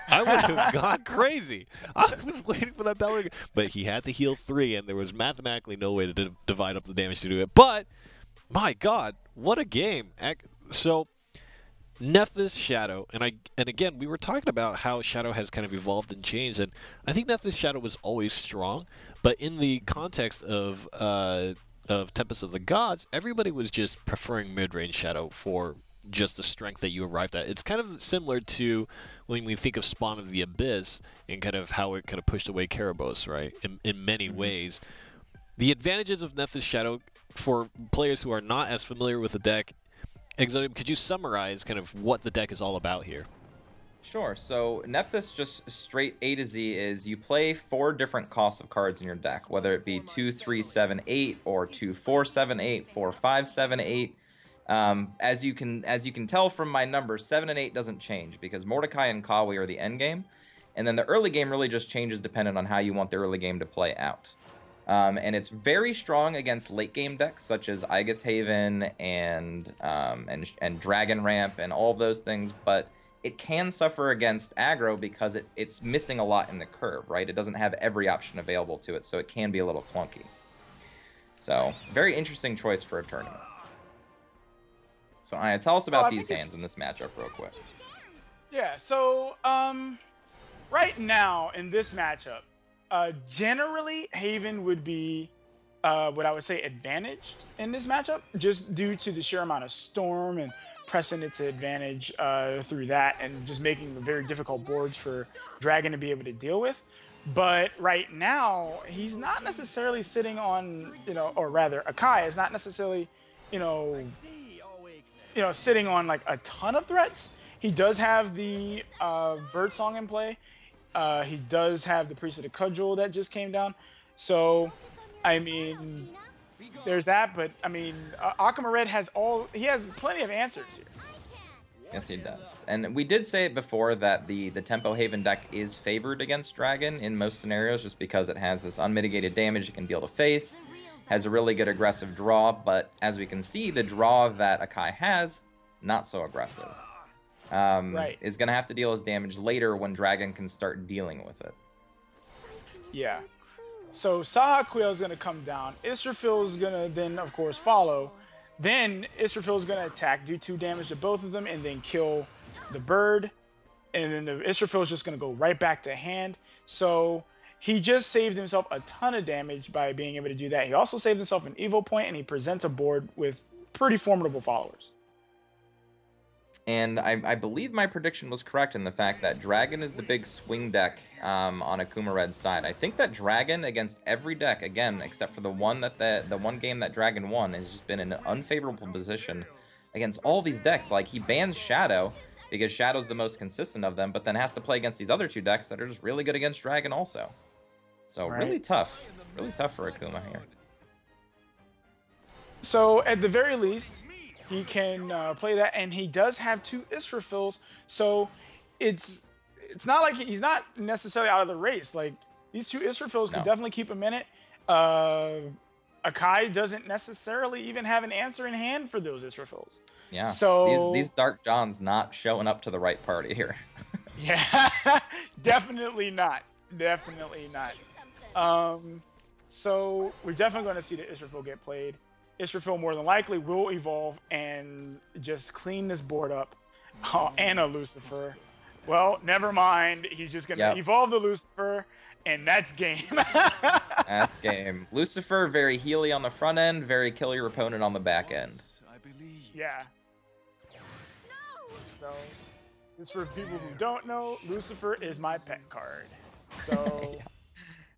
I would have gone crazy. I was waiting for that Bellringer. But he had to heal 3, and there was mathematically no way to divide up the damage to do it. But, my God, what a game. So, Nephthys Shadow, and again, we were talking about how Shadow has kind of evolved and changed, and I think Nephthys Shadow was always strong, but in the context of Tempest of the Gods, everybody was just preferring mid-range Shadow for just the strength that you arrived at. It's kind of similar to when we think of Spawn of the Abyss and kind of how it kind of pushed away Karabos, right? In many ways. The advantages of Nephthys Shadow for players who are not as familiar with the deck, Exodium, could you summarize kind of what the deck is all about here? Sure. So Nephthys, just straight A to Z, is you play 4 different costs of cards in your deck, whether it be 2, 3, 7, 8, or 2, 4, 7, 8, 4, 5, 7, 8. As you can tell from my numbers, 7 and 8 doesn't change because Mordecai and Kawi are the end game, and then the early game really just changes depending on how you want the early game to play out. And it's very strong against late game decks such as Aegis Haven and Dragon Ramp and all of those things, but it can suffer against aggro because it's missing a lot in the curve, right? It doesn't have every option available to it, so it can be a little clunky. So, very interesting choice for a tournament. So, Aya, tell us about these hands in this matchup real quick. Yeah, so, right now in this matchup, generally, Haven would be what I would say advantaged in this matchup, just due to the sheer amount of Storm and pressing its advantage through that and just making very difficult boards for Dragon to be able to deal with. But right now, he's not necessarily sitting on, or rather, Akai is not necessarily, sitting on like a ton of threats. He does have the Birdsong in play. He does have the Priest of the Cudgel that just came down. So, I mean, there's that. But, I mean, Akama Red has plenty of answers here. Yes, he does. And we did say it before that the Tempo Haven deck is favored against Dragon in most scenarios just because it has this unmitigated damage it can deal to face, has a really good aggressive draw, but as we can see, the draw that Akai has, not so aggressive. Right. Is going to have to deal his damage later when Dragon can start dealing with it. Yeah. So Saha Quill is going to come down. Israfil is going to then, of course, follow. Then Israfil is going to attack, do 2 damage to both of them, and then kill the bird. And then the Israfil is just going to go right back to hand. So he just saved himself a ton of damage by being able to do that. He also saved himself an Evo point, and he presents a board with pretty formidable followers. And I believe my prediction was correct in the fact that Dragon is the big swing deck on Akuma Red's side. I think that Dragon against every deck, again, except for the one game that Dragon won, has just been in an unfavorable position against all these decks. Like, he bans Shadow because Shadow's the most consistent of them, but then has to play against these other 2 decks that are just really good against Dragon also. So really tough for Akuma here. So at the very least, he can play that, and he does have 2 Israfils, so it's not like he's not necessarily out of the race. Like, these 2 Israfils could definitely keep him in it. Akai doesn't necessarily even have an answer in hand for those Israfils. Yeah, so these Dark Johns not showing up to the right party here. Yeah, definitely not. Definitely not. So we're definitely going to see the Israfil get played. Israfil more than likely will evolve and just clean this board up. Oh, and a Lucifer. Well, never mind. He's just going to evolve the Lucifer, and that's game. That's game. Lucifer, very healy on the front end, very kill your opponent on the back end. Yeah. So, just for people who don't know, Lucifer is my pet card. So,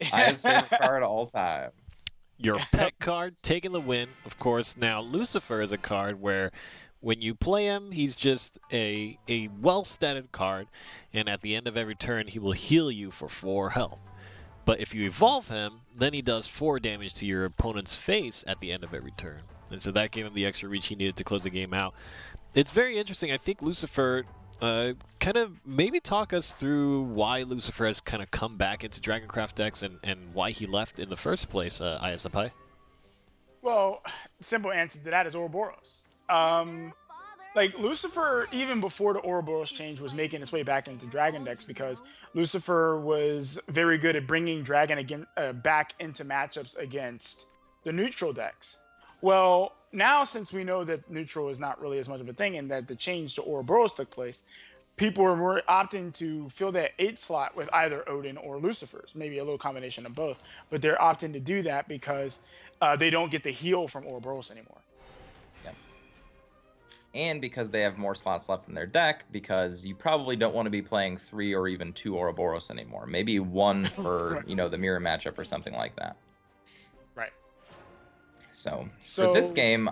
Highest favorite card of all time. Your pet card taking the win, of course. Now, Lucifer is a card where when you play him, he's just a well-statted card, and at the end of every turn, he will heal you for 4 health. But if you evolve him, then he does 4 damage to your opponent's face at the end of every turn. And so that gave him the extra reach he needed to close the game out. It's very interesting. I think Lucifer, kind of maybe talk us through why Lucifer has kind of come back into Dragoncraft decks and why he left in the first place, ISFI. Well, simple answer to that is Ouroboros. Like Lucifer, even before the Ouroboros change, was making its way back into Dragon decks because Lucifer was very good at bringing Dragon again back into matchups against the neutral decks. Well, now since we know that neutral is not really as much of a thing and that the change to Ouroboros took place, people are more opting to fill that 8 slot with either Odin or Lucifers, maybe a little combination of both. But they're opting to do that because they don't get the heal from Ouroboros anymore. And because they have more slots left in their deck, because you probably don't want to be playing 3 or even 2 Ouroboros anymore. Maybe 1 for, you know, the mirror matchup or something like that. Right. So for this game,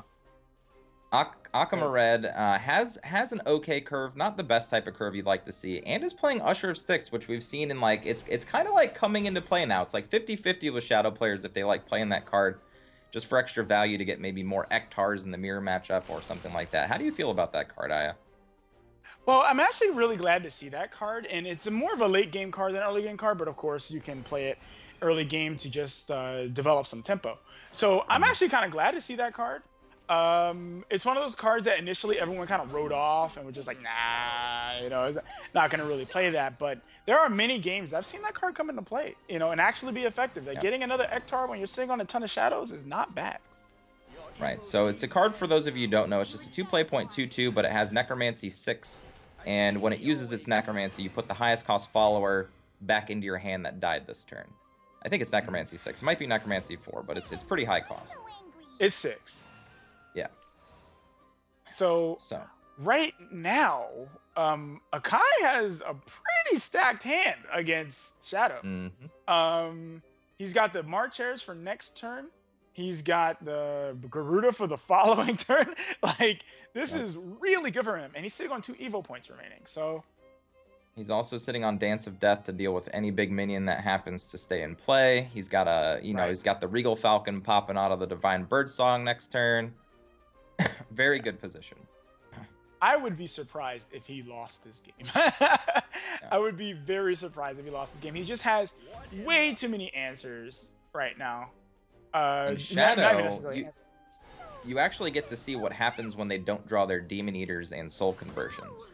Akama Red has an okay curve, not the best type of curve you'd like to see, and is playing Usher of Styx, which we've seen in, like, it's kind of like coming into play now. It's like 50-50 with Shadow players if they like playing that card, just for extra value to get maybe more Ektars in the mirror matchup or something like that. How do you feel about that card, Aya? Well, I'm actually really glad to see that card, and it's more of a late game card than an early game card, but of course you can play it early game to just develop some tempo. So I'm actually kind of glad to see that card. It's one of those cards that initially everyone kind of wrote off and was just like, nah, you know, it's not going to really play that. But there are many games I've seen that card come into play, you know, and actually be effective. Like getting another Ektar when you're sitting on a ton of shadows is not bad. Right, so it's a card, for those of you who don't know, it's just a 2-play point 2/2, but it has Necromancy 6, and when it uses its Necromancy, you put the highest cost follower back into your hand that died this turn. I think it's Necromancy 6. It might be Necromancy 4, but it's pretty high cost. It's 6. Yeah. So right now, Akai has a pretty stacked hand against Shadow. He's got the March Hairs for next turn. He's got the Garuda for the following turn. Like, this is really good for him. And he's sitting on 2 Evo points remaining. So he's also sitting on Dance of Death to deal with any big minion that happens to stay in play. He's got a, you know, he's got the Regal Falcon popping out of the Divine Birdsong next turn. Very good position. I would be surprised if he lost this game. I would be very surprised if he lost this game. He just has way too many answers right now. In Shadow, you actually get to see what happens when they don't draw their Demon Eaters and Soul Conversions.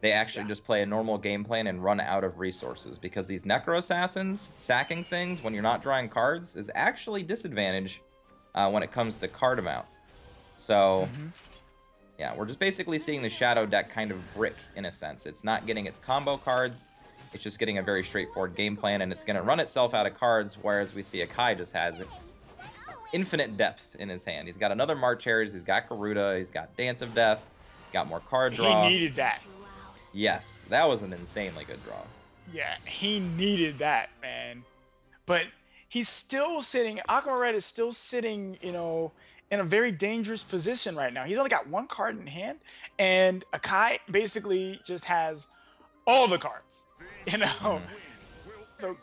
They actually just play a normal game plan and run out of resources, because these Necro Assassins sacking things when you're not drawing cards is actually disadvantage when it comes to card amount. So, yeah, we're just basically seeing the Shadow deck kind of brick, in a sense. It's not getting its combo cards, it's just getting a very straightforward game plan, and it's going to run itself out of cards, whereas we see Akai just has infinite depth in his hand. He's got another March Hairs, he's got Garuda, he's got Dance of Death, got more card draw. He needed that. Yes, that was an insanely good draw. Yeah, he needed that, man. But he's still sitting, Akama Red is still sitting, you know, in a very dangerous position right now. He's only got 1 card in hand, and Akai basically just has all the cards, you know? So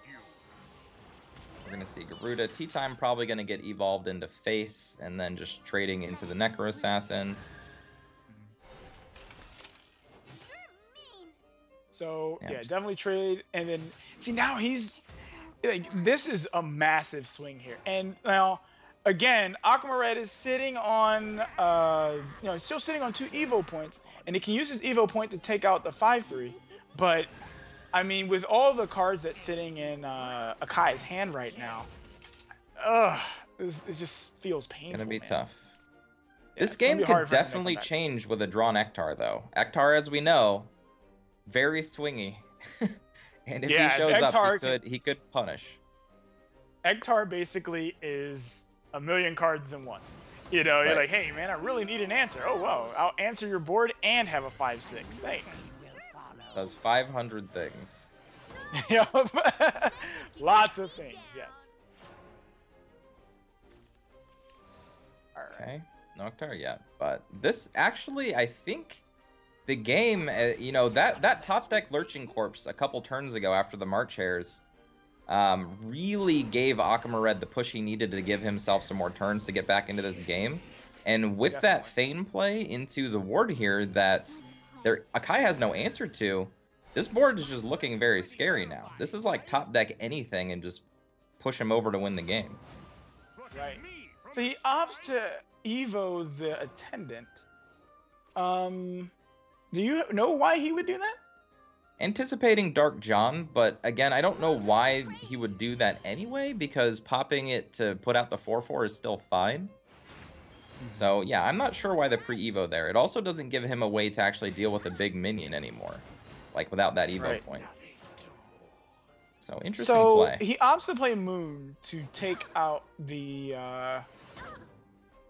we're going to see Garuda. T-Time probably going to get evolved into Face, and then just trading into the Necro Assassin. So, yeah, definitely trade. And then, see, now he's, like, this is a massive swing here. And now, again, Akama Red is sitting on, you know, still sitting on 2 Evo points. And he can use his Evo point to take out the 5/3. But I mean, with all the cards that's sitting in Akai's hand right now, it just feels painful. Gonna be man. tough. Yeah, This it's gonna game be hard could for him to definitely come back. change with a drawn Ektar, though. Ektar, as we know, very swingy. And if Yeah, he shows Ektar up, he could punish. Ektar basically is a million cards in one. You know, you're Right. like, hey man, I really need an answer. Oh well, I'll answer your board and have a 5/6. Thanks. Does 500 things. Yeah, lots of things. Yes. All right. Okay, no Ektar yet. But this actually, I think the game, you know, that top deck Lurching Corpse a couple turns ago after the March Hairs really gave Akamured the push he needed to give himself some more turns to get back into this game. And with that Thane play into the ward here that Akai has no answer to, this board is just looking very scary now. This is like top deck anything and just push him over to win the game. Right. So he opts to Evo the Attendant. Do you know why he would do that? Anticipating Dark John, but again, I don't know why he would do that anyway, because popping it to put out the 4/4 is still fine. So yeah, I'm not sure why the pre-Evo there. It also doesn't give him a way to actually deal with a big minion anymore, like without that Evo point. So interesting play. So he opts to play Moon to take out the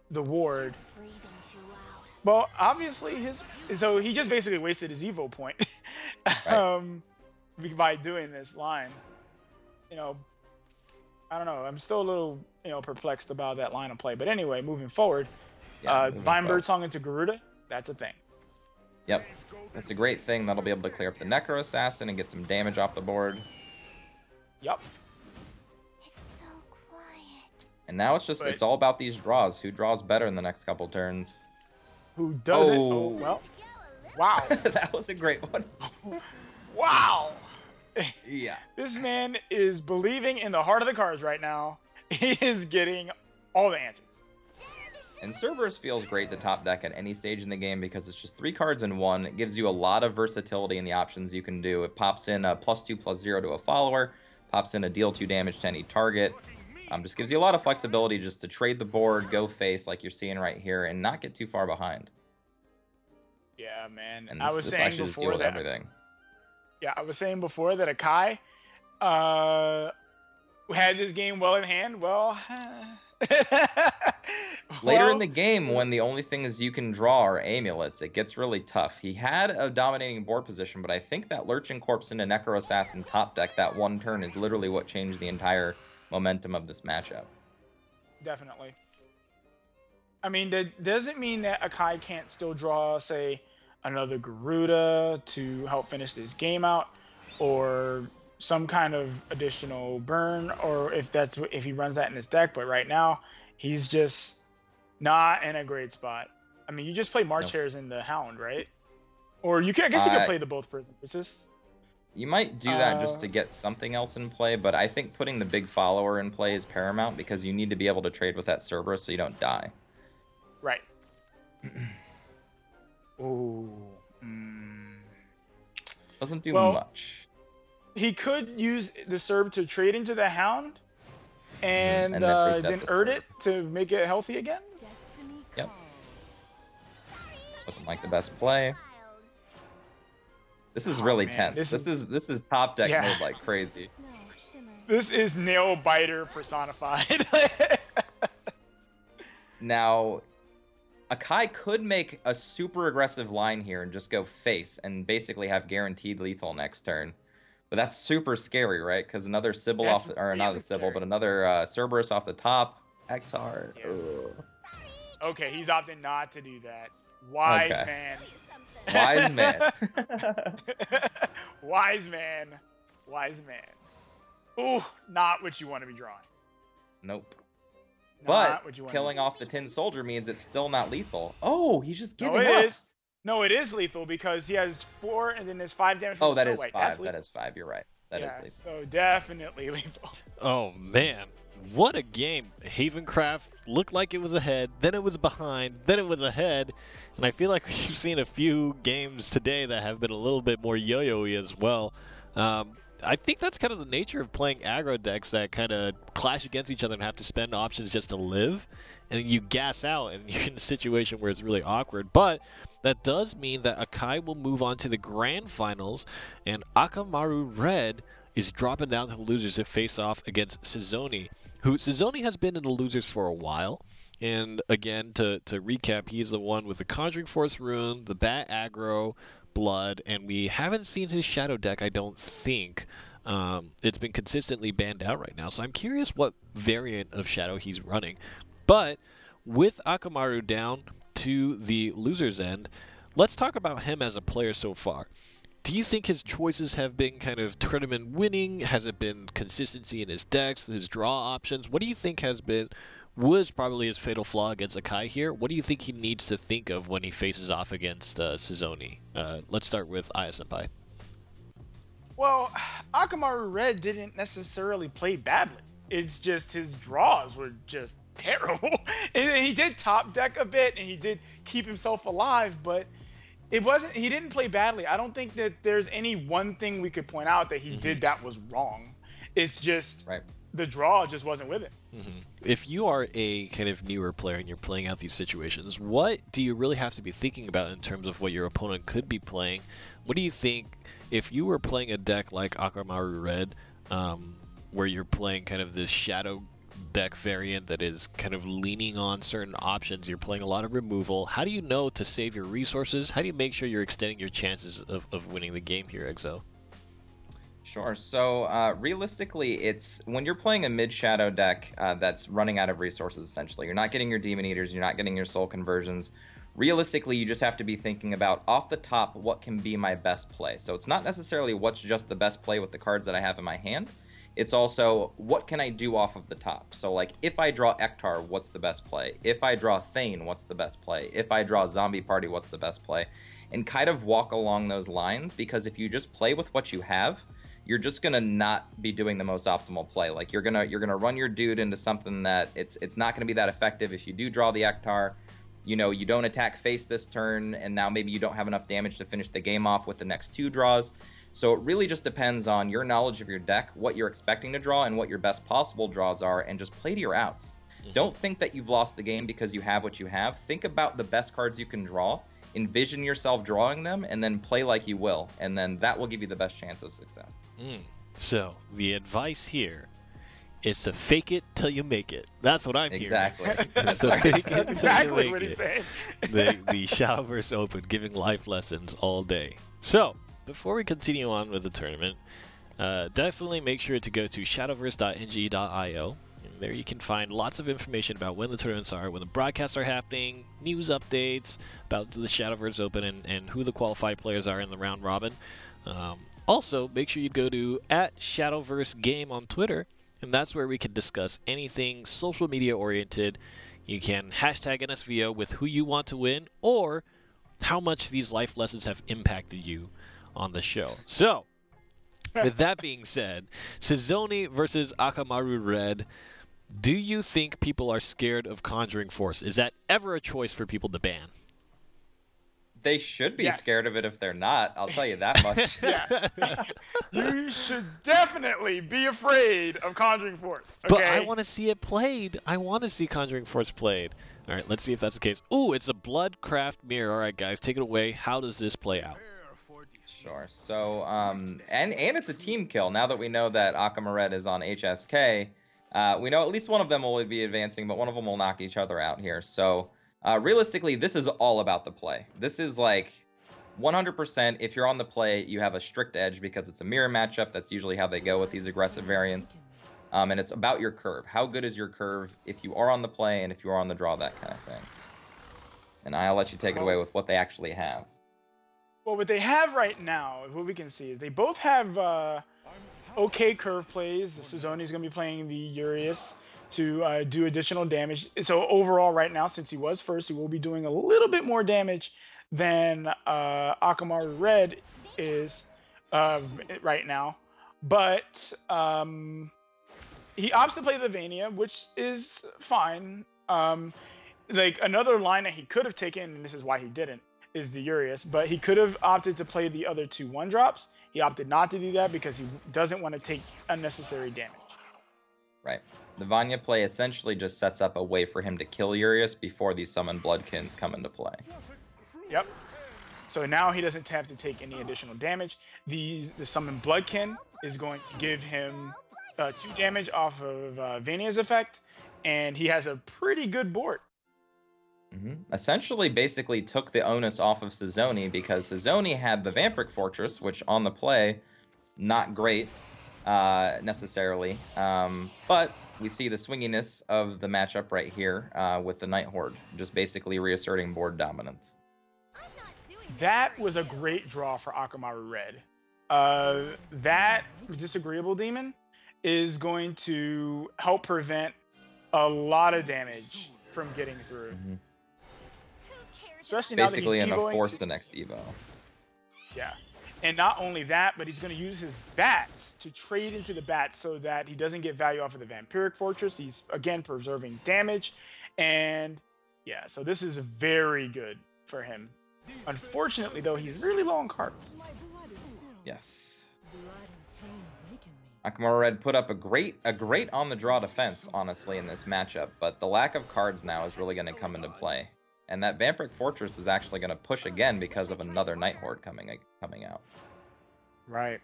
ward. Well, obviously so he just basically wasted his Evo point by doing this line. You know, I don't know. I'm still a little, perplexed about that line of play. But anyway, moving forward, Vine Birdsong into Garuda, that's a thing. Yep, that's a great thing. That'll be able to clear up the Necro Assassin and get some damage off the board. Yep. And now it's all about these draws. Who draws better in the next couple turns? Who doesn't? Oh, well. Wow. That was a great one. Wow. Yeah. This man is believing in the heart of the cards right now. He is getting all the answers. And Cerberus feels great to top deck at any stage in the game because it's just 3 cards in one. It gives you a lot of versatility in the options you can do. It pops in a +2/+0 to a follower, pops in a deal 2 damage to any target. Just gives you a lot of flexibility just to trade the board, go face like you're seeing right here, and not get too far behind. Yeah, man. And I was saying before that. Everything. Yeah, I was saying before that Akai had this game well in hand. Well, later in the game, when the only things you can draw are amulets, it gets really tough. He had a dominating board position, but I think that Lurching Corpse into Necro Assassin top deck that one turn is literally what changed the entire momentum of this matchup. Definitely. I mean, that doesn't mean that Akai can't still draw, say, another Garuda to help finish this game out, or some kind of additional burn, or if he runs that in his deck. But right now, he's just not in a great spot. I mean, you just play March Hairs in the Hound, right? Or I guess you could play the both Prison Pieces. You might do that just to get something else in play, but I think putting the big follower in play is paramount because you need to be able to trade with that Cerberus so you don't die. Right. Ooh. Doesn't do much. He could use the Cerb to trade into the Hound and then reset then the Erd Cerb. it to make it healthy again? Yep. Looking like the best play. This is really tense. This is top deck mode like crazy. This is Nail Biter personified. Now, Akai could make a super aggressive line here and just go face and basically have guaranteed lethal next turn. But that's super scary, right? Because another Sybil off the, or not a Sybil, but another Cerberus off the top. Ektar. Yeah. Okay, he's opting not to do that. Wise man. Wise man. Wise man. Wise man. Ooh, not what you want to be drawing. Nope. Not But killing off the Tin Soldier means it's still not lethal. Oh, he's just giving up. No, it is. No, it is lethal because he has 4 and then there's 5 damage from Oh, that is Snow White. 5. That is 5. You're right. That is lethal. So definitely lethal. Oh, man. What a game. Havencraft looked like it was ahead, then it was behind, then it was ahead. And I feel like we've seen a few games today that have been a little bit more yo-yo-y as well. I think that's kind of the nature of playing aggro decks that kind of clash against each other and have to spend options just to live, and then you gas out and you're in a situation where it's really awkward. But that does mean that Akai will move on to the grand finals, and Akamaru Red is dropping down to the losers to face off against Sizoni, who Sizoni has been in the losers for a while. And again, to recap, he's the one with the Conjuring Force rune, the Bat aggro, blood, and we haven't seen his shadow deck, I don't think. It's been consistently banned out right now, so I'm curious what variant of shadow he's running. But with Akamaru down to the loser's end, let's talk about him as a player so far. Do you think his choices have been kind of tournament winning? Has it been consistency in his decks, his draw options? What do you think was probably his fatal flaw against Akai here? What do you think he needs to think of when he faces off against Sizoni? Let's start with Aya Senpai. Well, Akamaru Red didn't necessarily play badly. It's just his draws were just terrible. And he did top deck a bit, and he did keep himself alive, but he didn't play badly. I don't think that there's any one thing we could point out that he did that was wrong. It's just the draw just wasn't with it. If you are a kind of newer player and you're playing out these situations, what do you really have to be thinking about in terms of what your opponent could be playing? What do you think if you were playing a deck like Akamaru Red, where you're playing kind of this shadow deck variant that is kind of leaning on certain options, you're playing a lot of removal, how do you know to save your resources? How do you make sure you're extending your chances of winning the game here, Exo? Sure. So realistically, it's when you're playing a mid-shadow deck that's running out of resources, essentially. You're not getting your Demon Eaters, you're not getting your Soul Conversions. Realistically, you just have to be thinking about, off the top, what can be my best play. So it's not necessarily what's just the best play with the cards that I have in my hand. It's also, what can I do off of the top? So, like, if I draw Ektar, what's the best play? If I draw Thane, what's the best play? If I draw Zombie Party, what's the best play? And kind of walk along those lines, because if you just play with what you have, you're just gonna not be doing the most optimal play. Like, you're gonna run your dude into something that it's not gonna be that effective. If you do draw the Ektar, you know, you don't attack face this turn, and now maybe you don't have enough damage to finish the game off with the next two draws. So it really just depends on your knowledge of your deck, what you're expecting to draw, and what your best possible draws are, and just play to your outs. Don't think that you've lost the game because you have what you have. Think about the best cards you can draw, envision yourself drawing them, and then play like you will, and then that will give you the best chance of success. So the advice here is to fake it till you make it. That's what I'm hearing. Exactly. It's to fake it That's till exactly you what make he's it. saying. The Shadowverse Open, giving life lessons all day. So, before we continue on with the tournament, definitely make sure to go to shadowverse.nge.io. There you can find lots of information about when the tournaments are, when the broadcasts are happening, news updates about the Shadowverse Open, and who the qualified players are in the round robin. Also, make sure you go to @ShadowverseGame on Twitter, and that's where we can discuss anything social media oriented. You can hashtag NSVO with who you want to win, or how much these life lessons have impacted you on the show. So, with that being said, Sizoni versus Akamaru Red. Do you think people are scared of Conjuring Force? Is that ever a choice for people to ban? They should be scared of it if they're not. I'll tell you that much. You should definitely be afraid of Conjuring Force. Okay? But I want to see it played. I want to see Conjuring Force played. All right, let's see if that's the case. Ooh, it's a Bloodcraft Mirror. All right, guys, take it away. How does this play out? Sure. So, and it's a team kill. Now that we know that Akamaru is on HSK, we know at least one of them will be advancing, but one of them will knock each other out here. So, realistically, this is all about the play. This is like 100%. If you're on the play, you have a strict edge because it's a mirror matchup. That's usually how they go with these aggressive variants. And it's about your curve. How good is your curve if you are on the play and if you are on the draw, that kind of thing. And I'll let you take it away with what they actually have. Well, what they have right now, what we can see, is they both have okay curve plays. Sizoni's going to be playing the Urias to do additional damage. So overall right now, since he was first, he will be doing a little bit more damage than Akamaru Red is right now. But he opts to play the Vania, which is fine. Like, another line that he could have taken, and this is why he didn't, is the Urias, but he could have opted to play the other 2 1-drops. He opted not to do that because he doesn't want to take unnecessary damage. Right. The Vanya play essentially just sets up a way for him to kill Urias before these Summon Bloodkins come into play. Yep. So now he doesn't have to take any additional damage. The Summon Bloodkin is going to give him 2 damage off of Vanya's effect, and he has a pretty good board. Essentially, basically took the onus off of Sizoni because Sizoni had the Vampiric Fortress, which on the play, not great necessarily. But we see the swinginess of the matchup right here with the Night Horde, just basically reasserting board dominance. That was a great draw for Akamaru Red. That Disagreeable Demon is going to help prevent a lot of damage from getting through. Especially now Basically that he's gonna evoing force the next Evo. Yeah. And not only that, but he's going to use his bats to trade into the bats so that he doesn't get value off of the Vampiric Fortress. He's, again, preserving damage. And, yeah, so this is very good for him. Unfortunately, though, he's really low on cards. Yes. Akamaru Red put up a great on-the-draw defense, honestly, in this matchup. But the lack of cards now is really going to come into play. And that Vampiric Fortress is actually going to push again because of another Night Horde coming out. Right.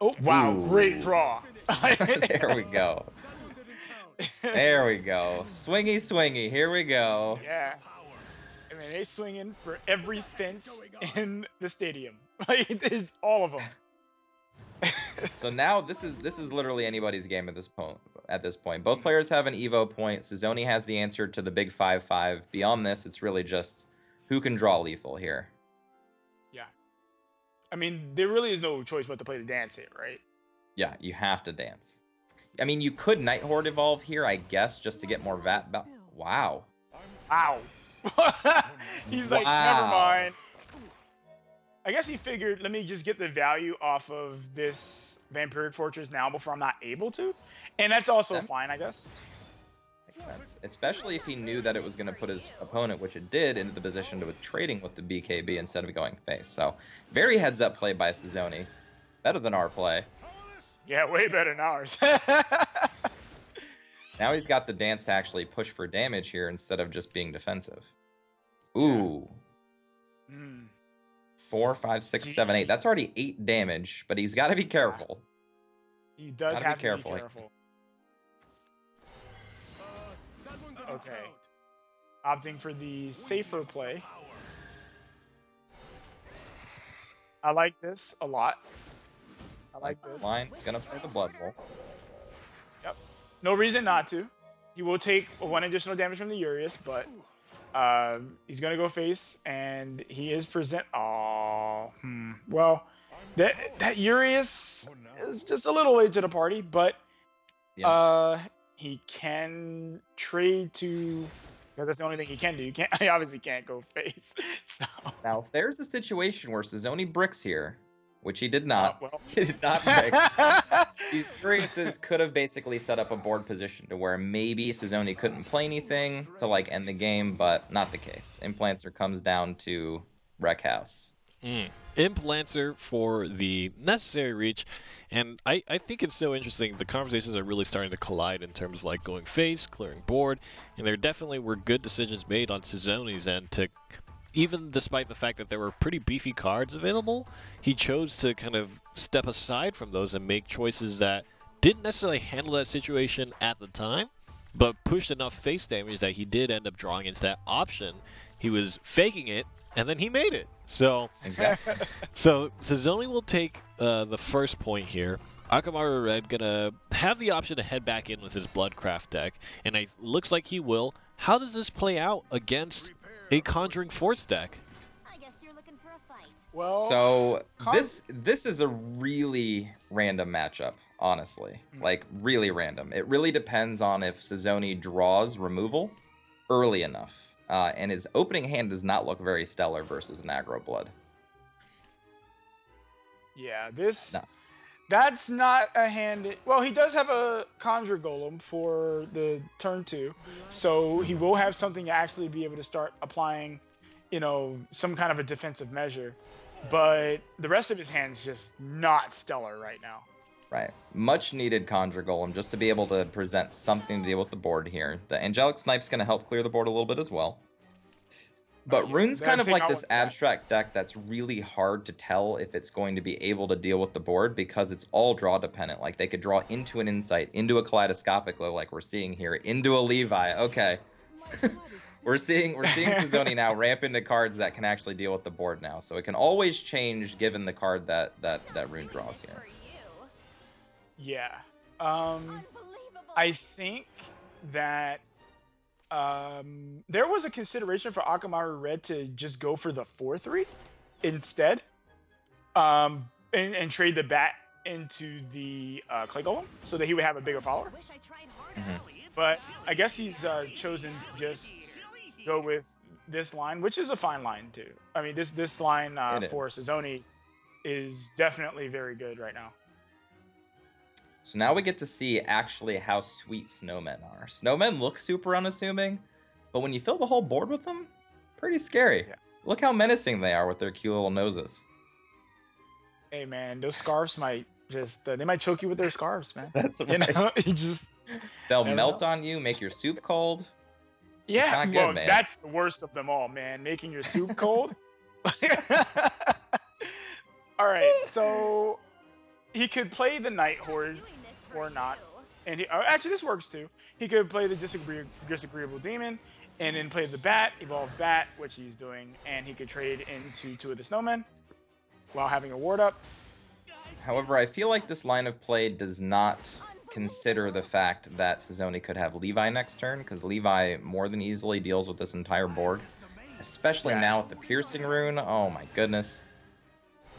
Oh, wow. Ooh. Great draw. There we go. There we go. Swingy, swingy. Here we go. Yeah. I mean, they swinging for every fence in the stadium. Like, there's all of them. So now this is literally anybody's game at this point. Both players have an Evo point. Sizoni has the answer to the big 5-5. Beyond this, it's really just who can draw lethal here. Yeah. I mean, there really is no choice but to play the dance hit, right? Yeah, you have to dance. I mean, you could Night Horde evolve here, I guess, just to get more VAT. Wow. Ow. He's like, never mind. I guess he figured, let me just get the value off of this Vampiric Fortress now before I'm not able to. And that's also fine, I guess. Makes sense. Especially if he knew that it was going to put his opponent, which it did, into the position to trading with the BKB instead of going face. So, very heads-up play by Sizoni. Better than our play. Yeah, way better than ours. Now he's got the dance to actually push for damage here instead of just being defensive. Ooh. 4, 5, 6, 7, 8. That's already 8 damage, but he's got to be careful. He does have to be careful. Okay. Opting for the safer play. I like this a lot. I like this. Line. It's going to play the Blood Bowl. Yep. No reason not to. He will take 1 additional damage from the Urias, but he's going to go face, and he is present. Oh, well, that Urias is just a little late to the party, but he can trade to. Because that's the only thing he can do. He obviously can't go face. So. Now, if there's a situation where Sizoni bricks here, which he did not, Well. he did not brick, these Uriases could have basically set up a board position to where maybe Sizoni couldn't play anything to like end the game, but not the case. Implancer comes down to wreck house. Implancer for the necessary reach, and I think it's so interesting. The conversations are really starting to collide in terms of like going face, clearing board, and there definitely were good decisions made on Sizoni's end to, even despite the fact that there were pretty beefy cards available, he chose to kind of step aside from those and make choices that didn't necessarily handle that situation at the time, but pushed enough face damage that he did end up drawing into that option. He was faking it, and then he made it. So, Exactly. So Sizoni will take the first point here. Akamaru Red gonna have the option to head back in with his Bloodcraft deck, and it looks like he will. How does this play out against a Conjuring Force deck? I guess you're looking for a fight. Well, So this is a really random matchup, honestly. Like, really random. It really depends on if Sizoni draws removal early enough. And his opening hand does not look very stellar versus an aggro blood. yeah, this. No. That's not a hand. Well, he does have a Conjure Golem for the turn 2, so he will have something to actually be able to start applying some kind of a defensive measure. But the rest of his hand's just not stellar right now. Right. Much needed Conjure Golem just to be able to present something to deal with the board here. The Angelic Snipe's going to help clear the board a little bit as well. But yeah, Rune's kind of take like out this one back. abstract deck that's really hard to tell if it's going to be able to deal with the board because it's all draw dependent. Like they could draw into an Insight, into a Kaleidoscopic like we're seeing here, into a Levi. Okay. We're seeing Suzzoni now ramp into cards that can actually deal with the board now. So it can always change given the card that Rune draws here. Yeah. I think that there was a consideration for Akamaru Red to just go for the 4/3 instead, and trade the bat into the Clay Golem so that he would have a bigger follower. But I guess he's chosen to just go with this line, which is a fine line too. I mean, this line for Suzzoni is definitely very good right now. So now we get to see actually how sweet snowmen are. Snowmen look super unassuming, but when you fill the whole board with them, pretty scary. Yeah. Look how menacing they are with their cute little noses. Hey man, those scarves might just they might choke you with their scarves, man. That's right. You know, you just They'll never melt know. on you, make your soup cold. Yeah, not good, well, man. that's the worst of them all, man. Making your soup cold. All right, so he could play the Night Horde or not, and actually this works too. He could play the disagreeable demon, and then play the bat, evolve bat, which he's doing, and he could trade into 2 of the snowmen while having a ward up. However, I feel like this line of play does not consider the fact that Suzzoni could have Levi next turn, because Levi more than easily deals with this entire board, especially Yeah. now with the Piercing Rune. Oh my goodness.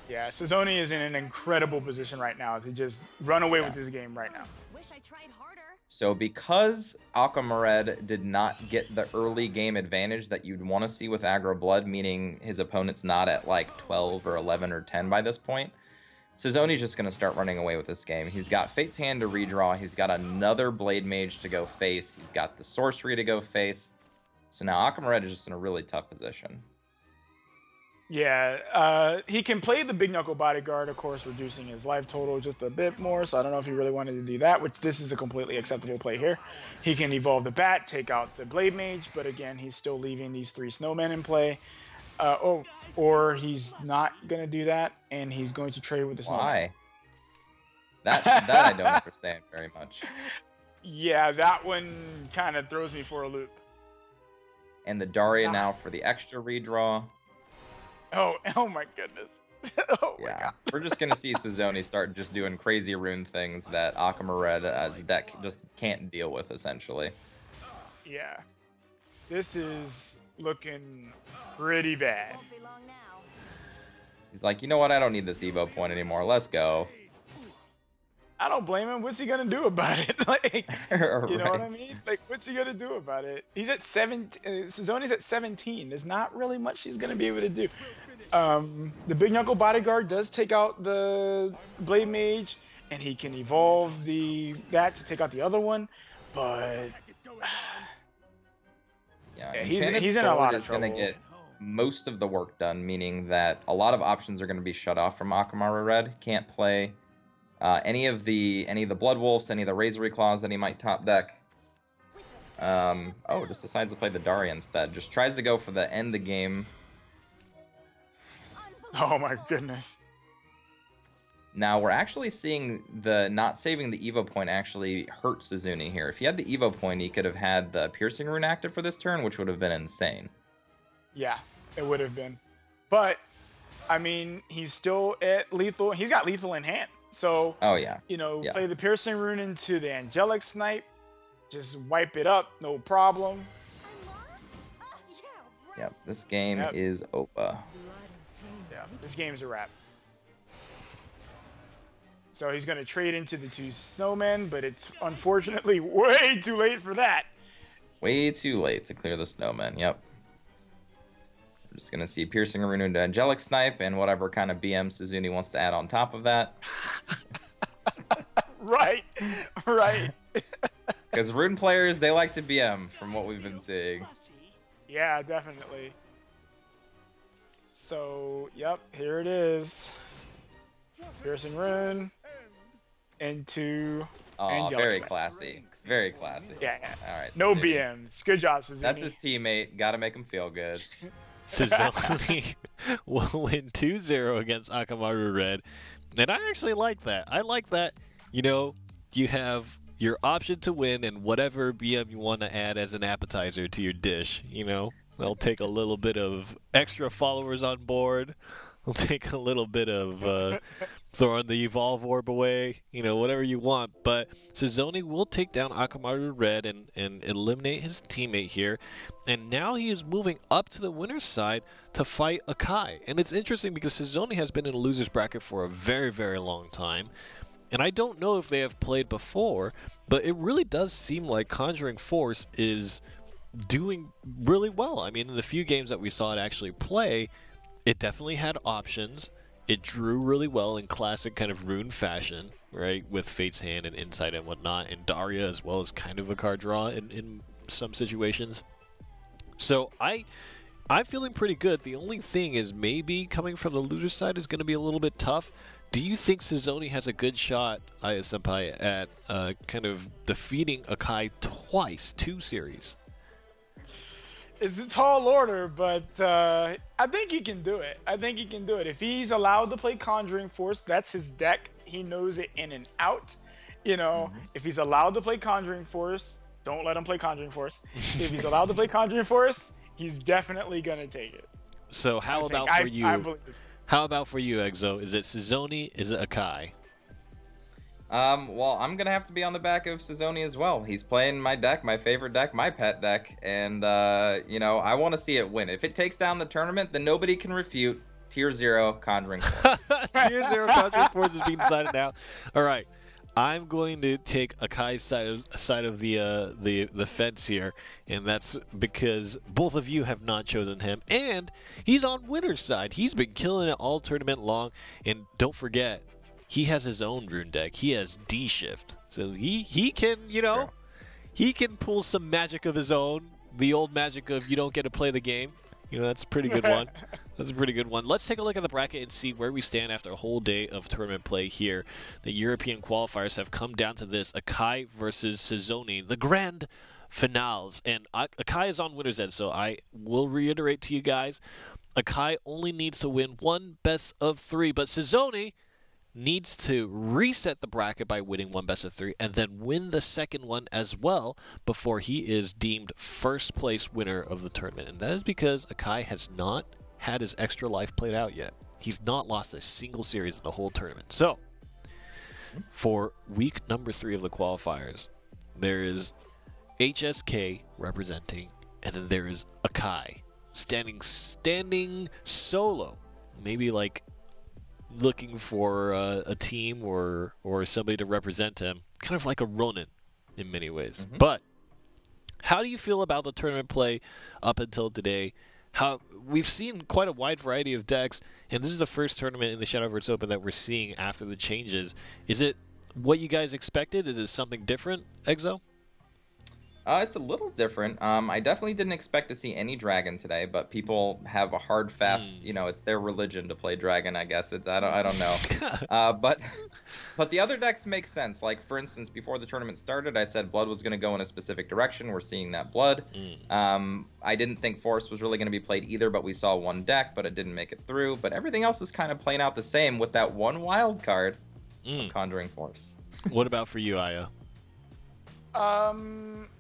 Yeah, Suzzoni is in an incredible position right now to just run away with this game right now. Wish I tried harder. So because Akamared did not get the early game advantage that you'd want to see with Aggro Blood, meaning his opponent's not at like 12 or 11 or 10 by this point, Suzzoni's just going to start running away with this game. He's got Fate's Hand to redraw. He's got another Blade Mage to go face. He's got the Sorcery to go face. So now Akamared is just in a really tough position. Yeah, he can play the Big Knuckle Bodyguard, of course, reducing his life total just a bit more. So I don't know if he really wanted to do that, which this is a completely acceptable play here. He can evolve the Bat, take out the Blade Mage, but again, he's still leaving these 3 snowmen in play. Or he's not going to do that, and he's going to trade with the snowman. Why? That I don't understand very much. Yeah, that one kind of throws me for a loop. And the Daria now for the extra redraw. Oh my goodness. Oh my Yeah, god. we're just gonna see Suzzoni start just doing crazy rune things that Akamared as a deck just can't deal with, essentially. Yeah. This is looking pretty bad. Won't be long now. He's like, you know what? I don't need this Evo point anymore. Let's go. I don't blame him. What's he gonna do about it? Like, you know what I Right. mean? Like, what's he gonna do about it? He's at 17. Suzzoni's at 17. There's not really much he's gonna be able to do. The Big Knuckle Bodyguard does take out the Blade Mage, and he can evolve that to take out the other one. But Yeah, Yeah, he's Enchanted in a lot Sword of is gonna trouble. get most of the work done, meaning that a lot of options are going to be shut off from Akamaru Red. Can't play any of the Blood Wolves, any of the Razor Claws that he might top deck. Oh, just decides to play the Daria instead. Just tries to go for the end the game. oh my goodness. Now we're actually seeing the not saving the Evo point actually hurt Suzzoni here. If he had the Evo point, he could have had the Piercing Rune active for this turn, which would have been insane. Yeah, it would have been. But I mean, he's still at lethal. He's got lethal in hand. So, Oh yeah. Yeah. play the Piercing Rune into the Angelic Snipe. Just wipe it up, no problem. Yep. This game Yep. is over. Yeah, this game's a wrap. So he's going to trade into the 2 snowmen, but it's unfortunately way too late for that. Way too late to clear the snowman. Yep. We're just gonna see Piercing Rune into Angelic Snipe and whatever kind of BM Suzzoni wants to add on top of that. Right, right. Because Rune players, they like to BM from what we've been seeing. Yeah, definitely. So, yep, here it is. Piercing Rune into Oh, Angelic very Strike. classy. Very classy. Yeah. All right. No Suzuki. BMs. Good job, Suzuki. That's his teammate. Got to make him feel good. Suzuki will win 2-0 against Akamaru Red. And I actually like that. I like that, you know, you have your option to win and whatever BM you want to add as an appetizer to your dish, you know. They'll take a little bit of extra followers on board. They'll take a little bit of throwing the Evolve Orb away, you know, whatever you want. But Suzuki will take down Akamaru Red and eliminate his teammate here. And now he is moving up to the winner's side to fight Akai. And it's interesting because Suzuki has been in a loser's bracket for a very, very long time. And I don't know if they have played before, but it really does seem like Conjuring Force is doing really well. I mean, in the few games that we saw it actually play, it definitely had options. It drew really well in classic kind of Rune fashion, right? With Fate's Hand and Insight and whatnot, and Daria as well as kind of a card draw in some situations. So I'm feeling pretty good. The only thing is maybe coming from the loser side is going to be a little bit tough. Do you think Suzuki has a good shot, Aya Senpai, at kind of defeating Akai twice, 2 series? It's a tall order, but I think he can do it. I think he can do it. If he's allowed to play Conjuring Force, that's his deck. He knows it in and out. You know, if he's allowed to play Conjuring Force, don't let him play Conjuring Force. If he's allowed to play Conjuring Force, he's definitely going to take it. So how about for you? How about for you, Exo? Is it Suzuki? Is it Akai? Well, I'm gonna have to be on the back of Suzuki as well. He's playing my deck, my favorite deck, my pet deck, and you know, I want to see it win. If it takes down the tournament, then nobody can refute Tier 0 Conjuring Force. Tier 0 Conjuring Force is being decided now. All right, I'm going to take Akai's side of the fence here, and that's because both of you have not chosen him, and he's on winner's side. He's been killing it all tournament long, and don't forget, he has his own rune deck. He has D-Shift. So he can, you know, he can pull some magic of his own. The old magic of you don't get to play the game. You know, that's a pretty good one. That's a pretty good one. Let's take a look at the bracket and see where we stand after a whole day of tournament play here. The European qualifiers have come down to this. Akai versus Suzuki, the grand finales. And Akai is on winner's end, so I will reiterate to you guys, Akai only needs to win one best of 3, but Suzuki needs to reset the bracket by winning one best of 3 and then win the second one as well before he is deemed first place winner of the tournament. And that is because Akai has not had his extra life played out yet. He's not lost a single series in the whole tournament. So for week number 3 of the qualifiers, there is HSK representing, and then there is Akai standing solo, maybe like looking for a team or somebody to represent him, kind of like a Ronin in many ways. But how do you feel about the tournament play up until today? How we've seen quite a wide variety of decks, and this is the first tournament in the Shadowverse Open that we're seeing after the changes. Is it what you guys expected? Is it something different, Exo? It's a little different. I definitely didn't expect to see any dragon today, but people have a hard fast, you know, it's their religion to play dragon, I guess. I don't know. But the other decks make sense. Like, for instance, before the tournament started, I said Blood was going to go in a specific direction. We're seeing that Blood. I didn't think Force was really going to be played either, but we saw one deck, but it didn't make it through. But everything else is kind of playing out the same with that one wild card of Conjuring Force. What about for you, Aya?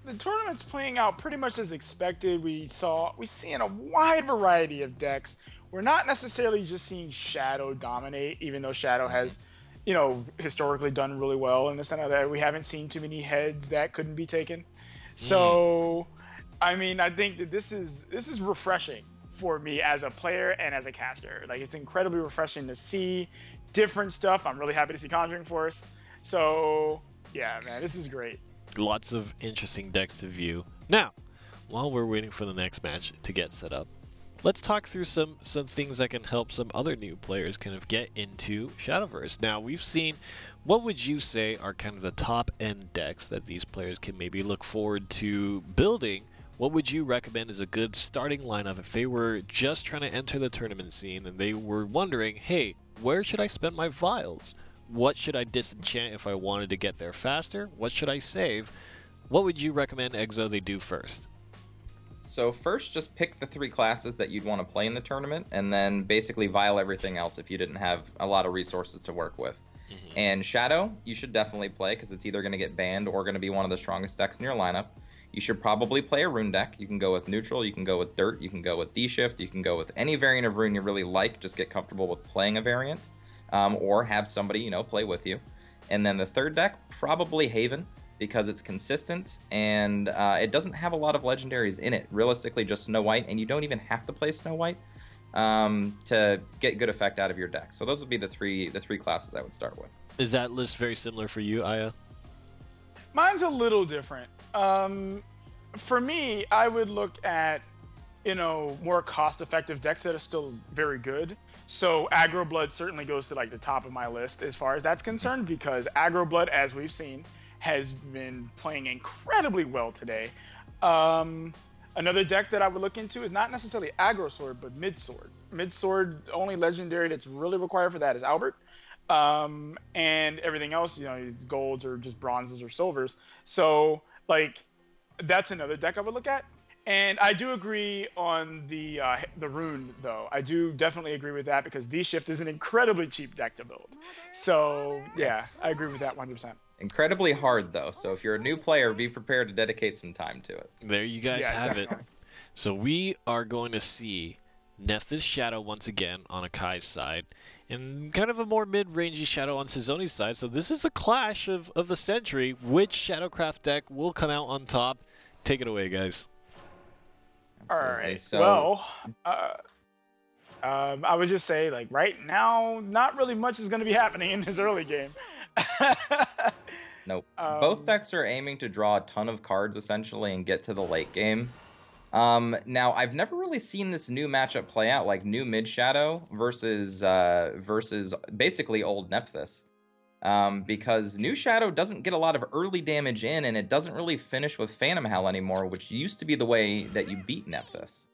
The tournament's playing out pretty much as expected. We seeing a wide variety of decks. We're not necessarily just seeing Shadow dominate, even though Shadow has, you know, historically done really well in this and that. We haven't seen too many heads that couldn't be taken. So, I mean, I think that this is refreshing for me as a player and as a caster. Like, it's incredibly refreshing to see different stuff. I'm really happy to see Conjuring Force. So, yeah, man, this is great. Lots of interesting decks to view. Now, while we're waiting for the next match to get set up, let's talk through some things that can help some other new players kind of get into Shadowverse. Now, we've seen, what would you say are kind of the top end decks that these players can maybe look forward to building what would you recommend is a good starting lineup if they were just trying to enter the tournament scene and they were wondering, hey, where should I spend my vials? What should I disenchant if I wanted to get there faster? What should I save? What would you recommend Exo they do first? So first, just pick the 3 classes that you'd want to play in the tournament, and then basically vial everything else if you didn't have a lot of resources to work with. And Shadow, you should definitely play because it's either going to get banned or going to be one of the strongest decks in your lineup. You should probably play a Rune deck. You can go with Neutral, you can go with Dirt, you can go with D-Shift, you can go with any variant of Rune you really like. Just get comfortable with playing a variant, or have somebody, you know, play with you. And then the third deck, probably Haven, because it's consistent and it doesn't have a lot of legendaries in it. Realistically, just Snow White, and you don't even have to play Snow White to get good effect out of your deck. So those would be the three classes I would start with. Is that list very similar for you, Aya? Mine's a little different. For me, I would look at, you know, more cost-effective decks that are still very good. So Aggro Blood certainly goes to like the top of my list as far as that's concerned, because Aggro Blood, as we've seen, has been playing incredibly well today. Another deck that I would look into is not necessarily Aggro Sword, but Mid Sword. Mid Sword, the only legendary that's really required for that is Albert. And everything else, you know, it's golds or just bronzes or silvers. So, like, that's another deck I would look at. And I do agree on the Rune, though. I do definitely agree with that because D-Shift is an incredibly cheap deck to build. So, yeah, I agree with that 100%. Incredibly hard, though. So if you're a new player, be prepared to dedicate some time to it. There you guys have definitely. it. So we are going to see Nephthys Shadow once again on Akai's side, and kind of a more mid-rangey Shadow on Sizoni's side. So this is the clash of the century. Which Shadowcraft deck will come out on top? Take it away, guys. All right. So, well, I would just say, like, right now, not really much is going to be happening in this early game. Nope. Both decks are aiming to draw a ton of cards, essentially, and get to the late game. Now, I've never really seen this new matchup play out, like new Mid Shadow versus basically old Nephthys. Because New Shadow doesn't get a lot of early damage in, and it doesn't really finish with Phantom Hell anymore, which used to be the way that you beat Nephthys.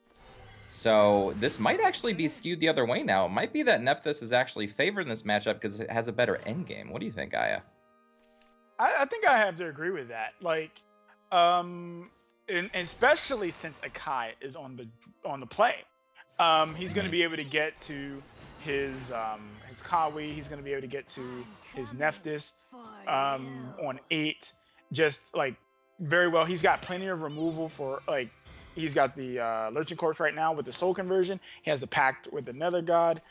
So this might actually be skewed the other way now. It might be that Nephthys is actually favored in this matchup because it has a better endgame. What do you think, Aya? I think I have to agree with that. Like, and especially since Akai is on the play, he's going to be able to get to his Kawi. He's going to be able to get to his Nephthys on 8, just like very well. He's got plenty of removal for like. He's got the Lurching Corpse right now with the Soul Conversion. He has the Pact with the Nether God.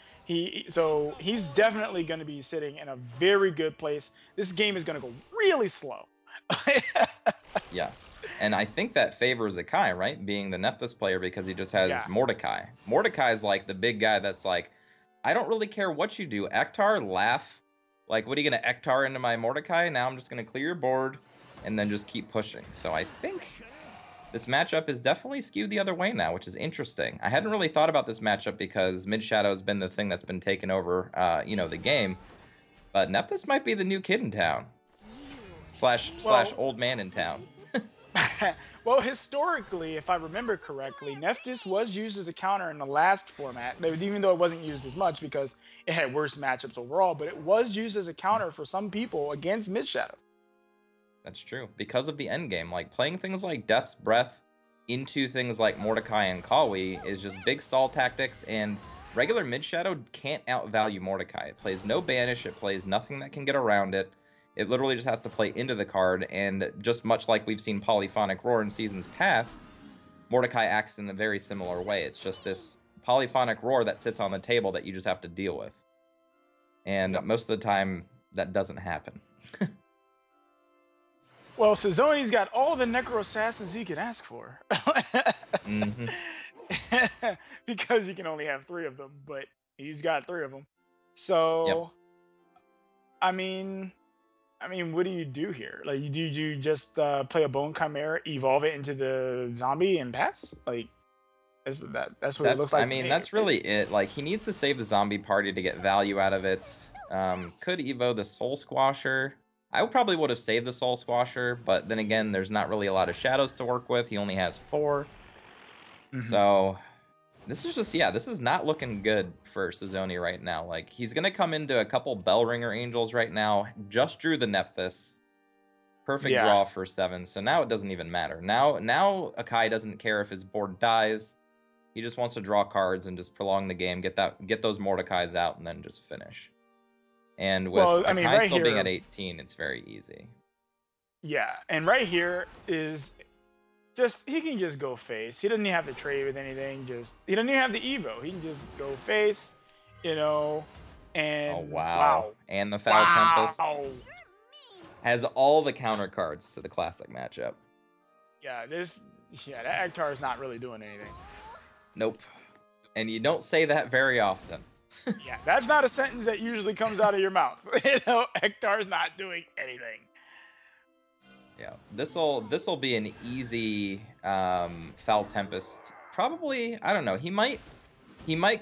So he's definitely going to be sitting in a very good place. This game is going to go really slow. Yes. And I think that favors Akai, right? Being the Nephthys player because he just has Mordecai. Mordecai is like the big guy that's like, I don't really care what you do. Ektar, laugh. Like, what are you going to Ektar into my Mordecai? Now I'm just going to clear your board and then just keep pushing. So I think this matchup is definitely skewed the other way now, which is interesting. I hadn't really thought about this matchup because Mid Shadow has been the thing that's been taking over, the game. But Nephthys might be the new kid in town, slash old man in town. Well, historically, if I remember correctly, Nephthys was used as a counter in the last format, even though it wasn't used as much because it had worse matchups overall. But it was used as a counter for some people against Mid Shadow. That's true. Because of the end game, like playing things like Death's Breath into things like Mordecai and Kawi is just big stall tactics, and regular Mid Shadow can't outvalue Mordecai. It plays no banish, it plays nothing that can get around it. It literally just has to play into the card, and just much like we've seen Polyphonic Roar in seasons past, Mordecai acts in a very similar way. It's just this Polyphonic Roar that sits on the table that you just have to deal with. And most of the time, that doesn't happen. Well, Sizoni's got all the Necro Assassins he could ask for. Because you can only have 3 of them, but he's got 3 of them. So, I mean, what do you do here? Like, do you just play a Bone Chimera, evolve it into the zombie, and pass? Like, that's what it looks like. I mean, that's really it. Like, he needs to save the zombie party to get value out of it. Could evo the Soul Squasher. I probably would have saved the Soul Squasher, but then again, there's not really a lot of shadows to work with. He only has 4. So this is just, yeah, this is not looking good for Sazoni right now. Like, he's going to come into a couple Bellringer Angels right now. Just drew the Nephthys. Perfect draw for 7. So now it doesn't even matter. Now Akai doesn't care if his board dies. He just wants to draw cards and just prolong the game, get those Mordekais out, and then just finish. And with Akai still being at 18, it's very easy. Yeah, and right here is just, he can just go face. He doesn't even have to trade with anything. He doesn't even have the Evo. He can just go face, you know, and... Oh, wow. And the Foul Tempest has all the counter cards to the classic matchup. Yeah, that Ektar is not really doing anything. Nope. And you don't say that very often. Yeah, that's not a sentence that usually comes out of your mouth. You know, Ektar's not doing anything. Yeah, this'll be an easy Foul Tempest. Probably, I don't know. He might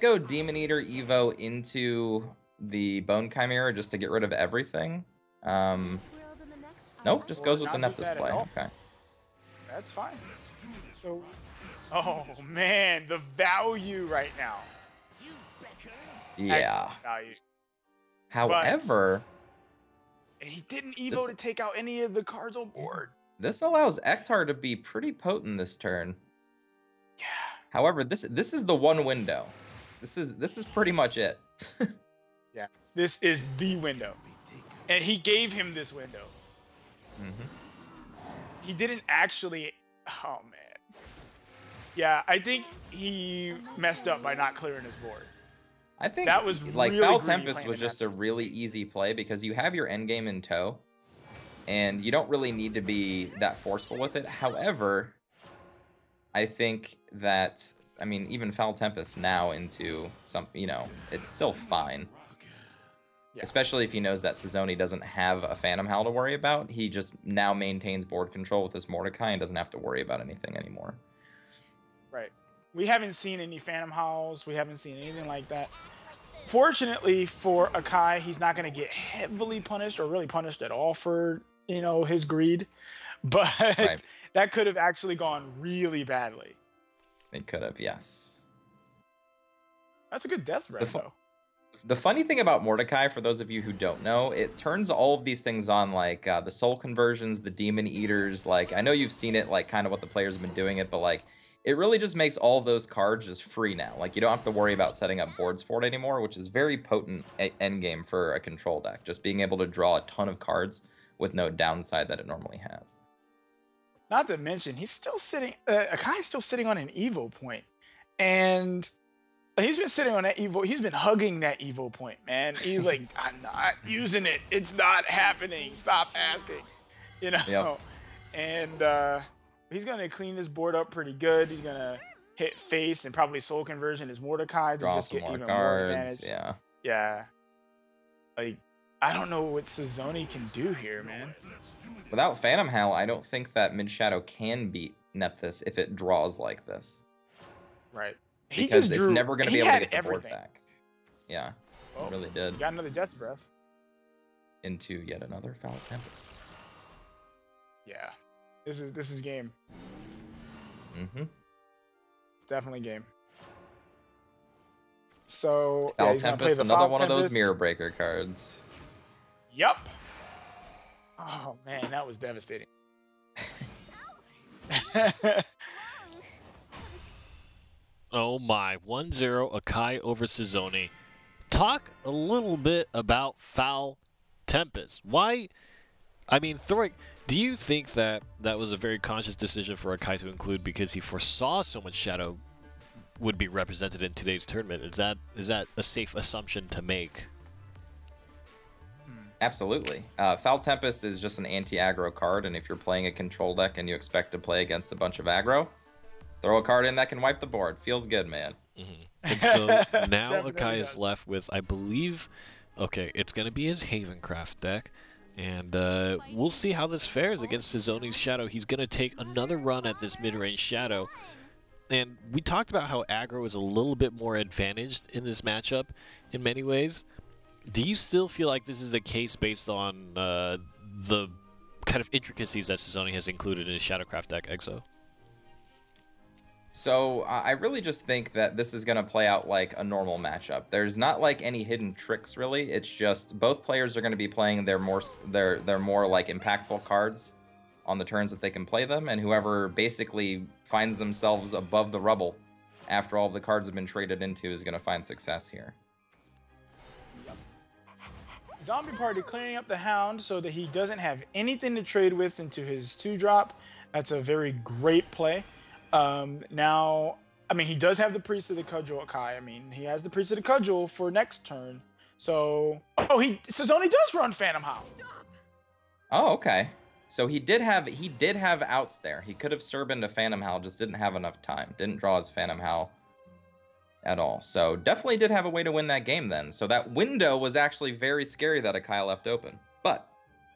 go Demon Eater Evo into the Bone Chimera just to get rid of everything. Nope, just goes with the Nephthys play. Okay. That's fine. So, oh man, the value right now. Yeah. Excellent value. However, he didn't Evo to take out any of the cards on board. This allows Ektar to be pretty potent this turn. Yeah. However, this is the one window. This is pretty much it. Yeah. This is the window. And he gave him this window. He didn't actually... Oh, man. Yeah, I think he messed up by not clearing his board. I think that was like really Foul Tempest was just a really easy play because you have your endgame in tow, and you don't really need to be that forceful with it. However, I think that, I mean, even Foul Tempest now into some, you know, it's still fine. Yeah. Especially if he knows that Sazoni doesn't have a Phantom Howl to worry about. He just now maintains board control with his Mordecai and doesn't have to worry about anything anymore. Right. We haven't seen any Phantom Howls. We haven't seen anything like that. Fortunately for Akai, he's not going to get heavily punished or really punished at all for, you know, his greed. But that could have actually gone really badly. It could have, yes. That's a good death breath, though. The funny thing about Mordecai, for those of you who don't know, it turns all of these things on, like the soul conversions, the demon eaters. Like, I know you've seen it, like kind of what the players have been doing it, but like it really just makes all of those cards just free now. Like, you don't have to worry about setting up boards for it anymore, which is very potent endgame for a control deck. Just being able to draw a ton of cards with no downside that it normally has. Not to mention, he's still sitting. Akai's still sitting on an Evo point, and he's been sitting on that Evo. He's been hugging that Evo point, man. He's like, I'm not using it. It's not happening. Stop asking, you know. Yep. And he's gonna clean this board up pretty good. He's gonna hit face and probably soul conversion his Mordecai to just get even more advantage. Yeah. Yeah. Like, I don't know what Sazoni can do here, man. Without Phantom Howl, I don't think that Mid Shadow can beat Nephthys if it draws like this. Right. Because it's never going to be able to get the board back. Yeah, it really did. He got another Death's Breath. Into yet another Foul Tempest. Yeah. This is game. Mm-hmm. It's definitely game. So, Foul he's going to Tempest, play the another Foul one Tempest. of those Mirror Breaker cards. Yup. Oh, man, that was devastating. Oh my, 1-0 Akai over Sazoni. Talk a little bit about Foul Tempest. Why? I mean, Thoric, do you think that that was a very conscious decision for Akai to include because he foresaw so much Shadow would be represented in today's tournament? Is that a safe assumption to make? Absolutely. Foul Tempest is just an anti-aggro card, and if you're playing a control deck and you expect to play against a bunch of aggro, throw a card in that can wipe the board. Feels good, man. Mm-hmm. And so now Akai is left with, I believe, okay, it's going to be his Havencraft deck, and we'll see how this fares against Sazoni's Shadow. He's going to take another run at this mid-range Shadow, and we talked about how aggro is a little bit more advantaged in this matchup in many ways. Do you still feel like this is the case based on the kind of intricacies that Sony has included in his Shadowcraft deck, Exo? So I really just think that this is going to play out like a normal matchup. There's not like any hidden tricks really. It's just both players are going to be playing their more like impactful cards on the turns that they can play them, and whoever basically finds themselves above the rubble after all of the cards have been traded into is going to find success here. Zombie Party clearing up the Hound so that he doesn't have anything to trade with into his 2-drop. That's a very great play. Now, I mean, he does have the Priest of the Cudgel, Kai. I mean, he has the Priest of the Cudgel for next turn. So, Sony does run Phantom Howl. Oh, okay. So he did have outs there. He could have Serb into Phantom Howl, just didn't have enough time. Didn't draw his Phantom Howl at all. So definitely did have a way to win that game then. So that window was actually very scary that Akai left open. But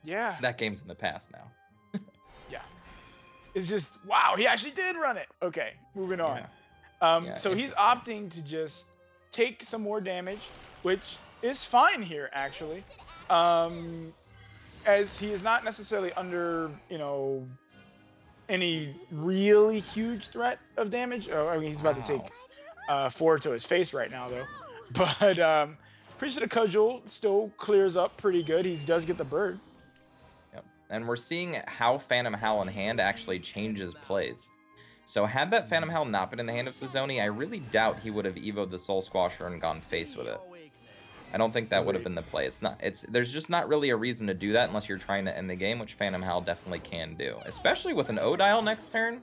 yeah, that game's in the past now. Yeah. It's just, wow, he actually did run it. Okay, moving on. Yeah. So he's opting to just take some more damage, which is fine here, actually. As he is not necessarily under, any really huge threat of damage. Oh, I mean, he's about to take 4 to his face right now, though. But Priest of the Cudgel still clears up pretty good. He does get the bird. Yep. And we're seeing how Phantom Howl in hand actually changes plays. So had that Phantom Howl not been in the hand of Sazoni, I really doubt he would have evoed the Soul Squasher and gone face with it. I don't think that would have been the play. There's just not really a reason to do that unless you're trying to end the game, which Phantom Howl definitely can do. Especially with an Odile next turn.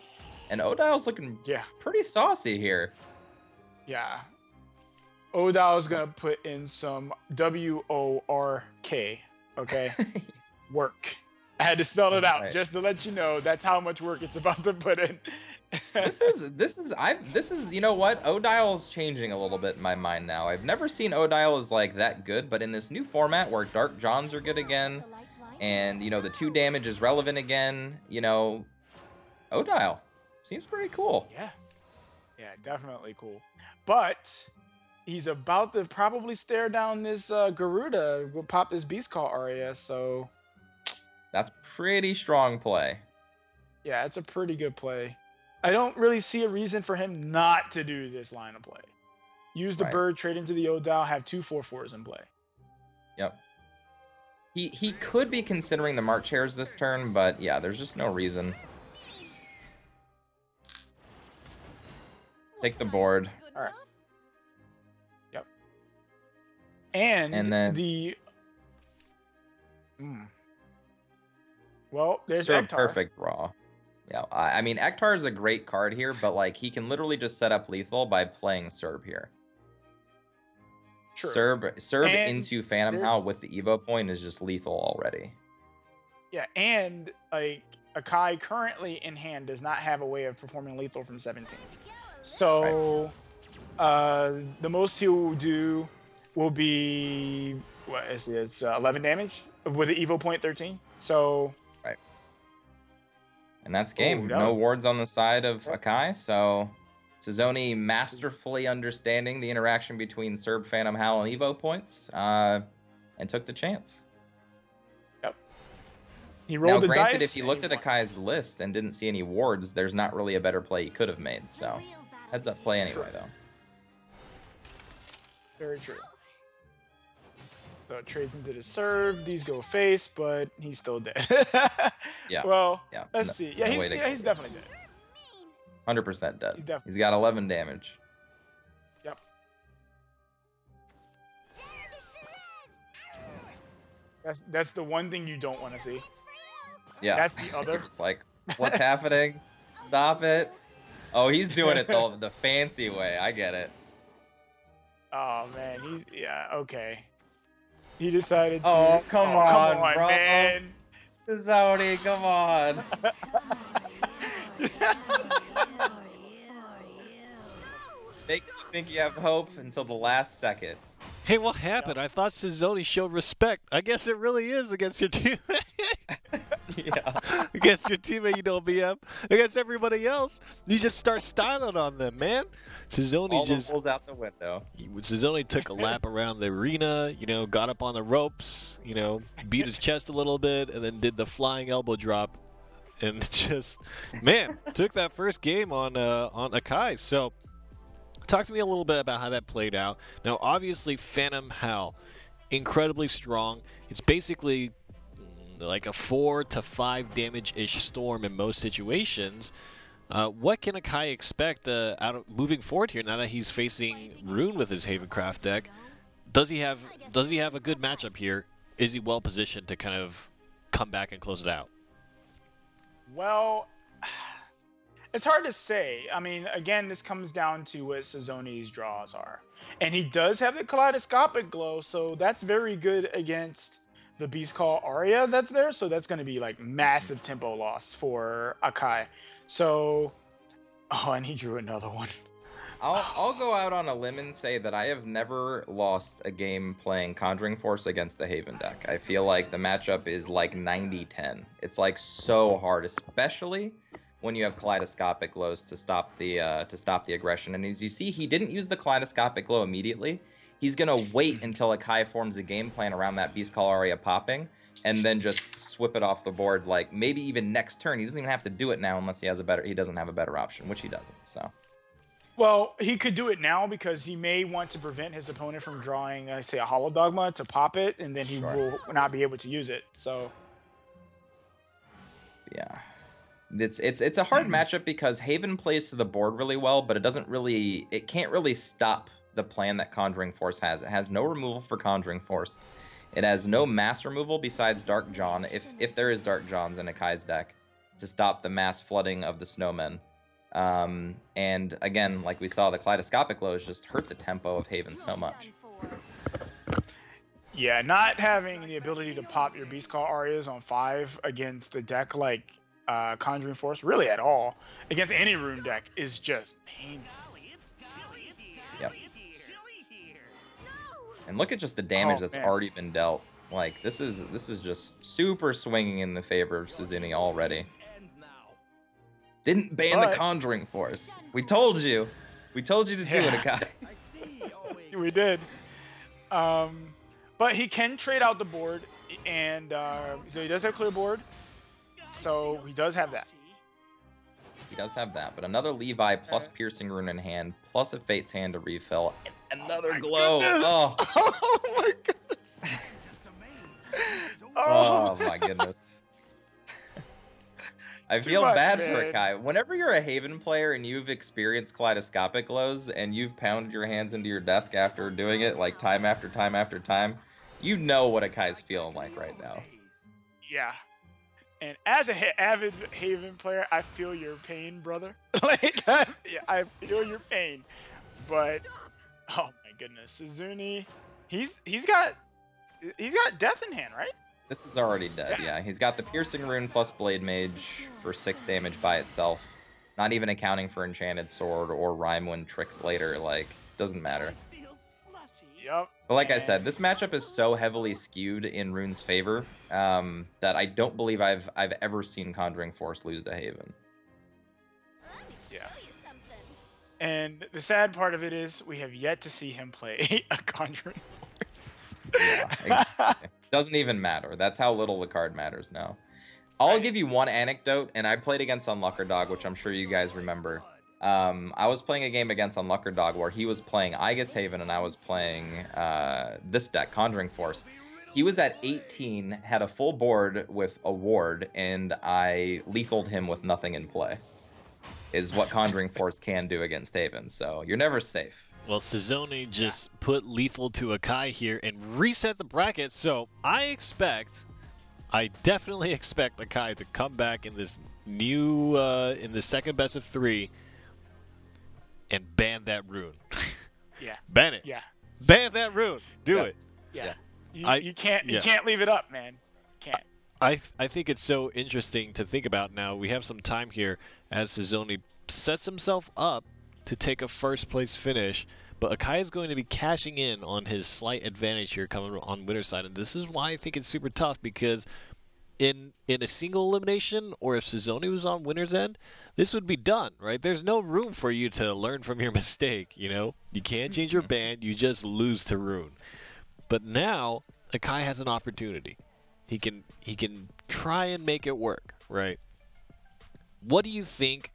And Odile's looking pretty saucy here. Yeah. Odile's gonna put in some W-O-R-K, okay? Work. I had to spell it out just to let you know that's how much work it's about to put in. This is you know what? Odile's changing a little bit in my mind now. I've never seen Odile as like that good, but in this new format where Dark Johns are good again, and the 2 damage is relevant again, Odile seems pretty cool. Yeah, definitely cool. But he's about to probably stare down this Garuda, will pop this Beast Call Aria, so that's pretty strong play. Yeah, it's a pretty good play. I don't really see a reason for him not to do this line of play. Use the bird, trade into the Odile, have 2 4/4s in play. Yep. He could be considering the March Hares this turn, but yeah, there's just no reason. Take the board. All right. Yep. And then the... Well, there's Ektar. Perfect draw. Yeah, I mean, Ektar is a great card here, but like he can literally just set up lethal by playing Serb here. True. Serb into Phantom Howl with the Evo point is just lethal already. Yeah, and like Akai currently in hand does not have a way of performing lethal from 17. So the most he will do will be it's 11 damage with the Evo point 13. So and that's game. No wards on the side of Akai, so Sazoni masterfully understanding the interaction between Serb, Phantom Howl, and Evo points, and took the chance. Yep. He rolled the dice. Granted, if you looked at Akai's list and didn't see any wards, there's not really a better play he could have made. So, heads up play anyway, though. Very true. So it trades into the serve. These go face, but he's still dead. Yeah. Well, let's see. Yeah, he's definitely dead. 100% dead. He's got 11 damage. Yep. That's the one thing you don't want to see. Yeah. That's the other. It's like, what's happening? Stop it. Oh, he's doing it the fancy way. I get it. Oh, man. Okay. He decided to... Oh, come on, bro. Man. Sazoni, come on. Make you think you have hope until the last second. Hey, what happened? I thought Sazoni showed respect. I guess it really is against your team. Yeah. Against your teammate, you don't BM. Against everybody else, you just start styling on them, man. Suzuki All just the rules out the window. Suzuki took a lap around the arena, you know, got up on the ropes, you know, beat his chest a little bit, and then did the flying elbow drop, and just, man, took that first game on Akai. So, talk to me a little bit about how that played out. Now, obviously, Phantom Hell, incredibly strong. It's basically like a 4 to 5 damage-ish storm in most situations. What can Akai expect out of moving forward here now that he's facing Rune with his Havencraft deck? Does he have a good matchup here? Is he well positioned to kind of come back and close it out? Well, it's hard to say. I mean, again, this comes down to what Suzuki's draws are. And he does have the kaleidoscopic glow, so that's very good against the Beast Call Aria that's there. So that's going to be like massive tempo loss for Akai. So, oh, and he drew another one. I'll go out on a limb and say that I have never lost a game playing Conjuring Force against the Haven deck. I feel like the matchup is like 90-10. It's like so hard, especially when you have kaleidoscopic glows to stop the aggression. And as you see, he didn't use the kaleidoscopic glow immediately. He's gonna wait until Akai forms a game plan around that Beast Call Aria popping, and then just swip it off the board. Like maybe even next turn. He doesn't even have to do it now unless he doesn't have a better option, which he doesn't. So. Well, he could do it now because he may want to prevent his opponent from drawing, say, a Hollow Dogma to pop it, and then he will not be able to use it. So, yeah, it's a hard matchup because Haven plays to the board really well, but it can't really stop the plan that Conjuring Force has. It has no removal for Conjuring Force. It has no mass removal besides Dark John, if there is Dark Johns in Akai's deck, to stop the mass flooding of the snowmen. And again, like we saw, the kaleidoscopic glows just hurt the tempo of Haven so much. Yeah, not having the ability to pop your Beast Call Arias on 5 against the deck like Conjuring Force, really at all, against any Rune deck is just painful. Yep. And look at just the damage that's man. already been dealt. Like this is just super swinging in the favor of Suzuki already. Didn't ban the Conjuring Force. We told you. We told you to do it, Akai. We did. But he can trade out the board, and so he does have clear board. So he does have that. He does have that. But another Levi plus Piercing Rune in hand, plus a Fate's Hand to refill, and another glow. Oh. Oh my goodness. Oh my goodness. I feel bad man. for Akai. Whenever you're a Haven player and you've experienced kaleidoscopic glows and you've pounded your hands into your desk after doing it like time after time after time, you know what Akai's feeling like right now. Yeah. And as an avid Haven player, I feel your pain, brother. Like I feel your pain. But oh my goodness, Suzuki, he's got death in hand, right? This is already dead, yeah. He's got the Piercing Rune plus Blade Mage for 6 damage by itself. Not even accounting for Enchanted Sword or Rhymewind tricks later, like, doesn't matter. Yep. But like I said, this matchup is so heavily skewed in Rune's favor that I don't believe I've ever seen Conjuring Force lose to Haven. Yeah. And the sad part of it is we have yet to see him play a Conjuring Force. Yeah, exactly. Doesn't even matter. That's how little the card matters now. I'll give you one anecdote, and I played against Unlucker Dog, which I'm sure you guys remember. I was playing a game against Unlucker Dog where he was playing Aegis Haven and I was playing this deck, Conjuring Force. He was at 18, had a full board with a ward, and I lethaled him with nothing in play. Is what Conjuring Force can do against Haven, so you're never safe. Well, Suzuki just put lethal to Akai here and reset the bracket, so I definitely expect Akai to come back in this new, in the second best of 3 and ban that rune. Yeah. Ban it. Yeah. Ban that rune. Do it. Yeah. You can't leave it up, man. Can't. I think it's so interesting to think about now. We have some time here as Suzuki sets himself up to take a first place finish, but Akai is going to be cashing in on his slight advantage here coming on winner's side, and this is why I think it's super tough, because in a single elimination, or if Suzzoni was on winner's end, this would be done, right? There's no room for you to learn from your mistake, you know? You can't change your band, you just lose to Rune. But now, Akai has an opportunity. He can try and make it work, right? What do you think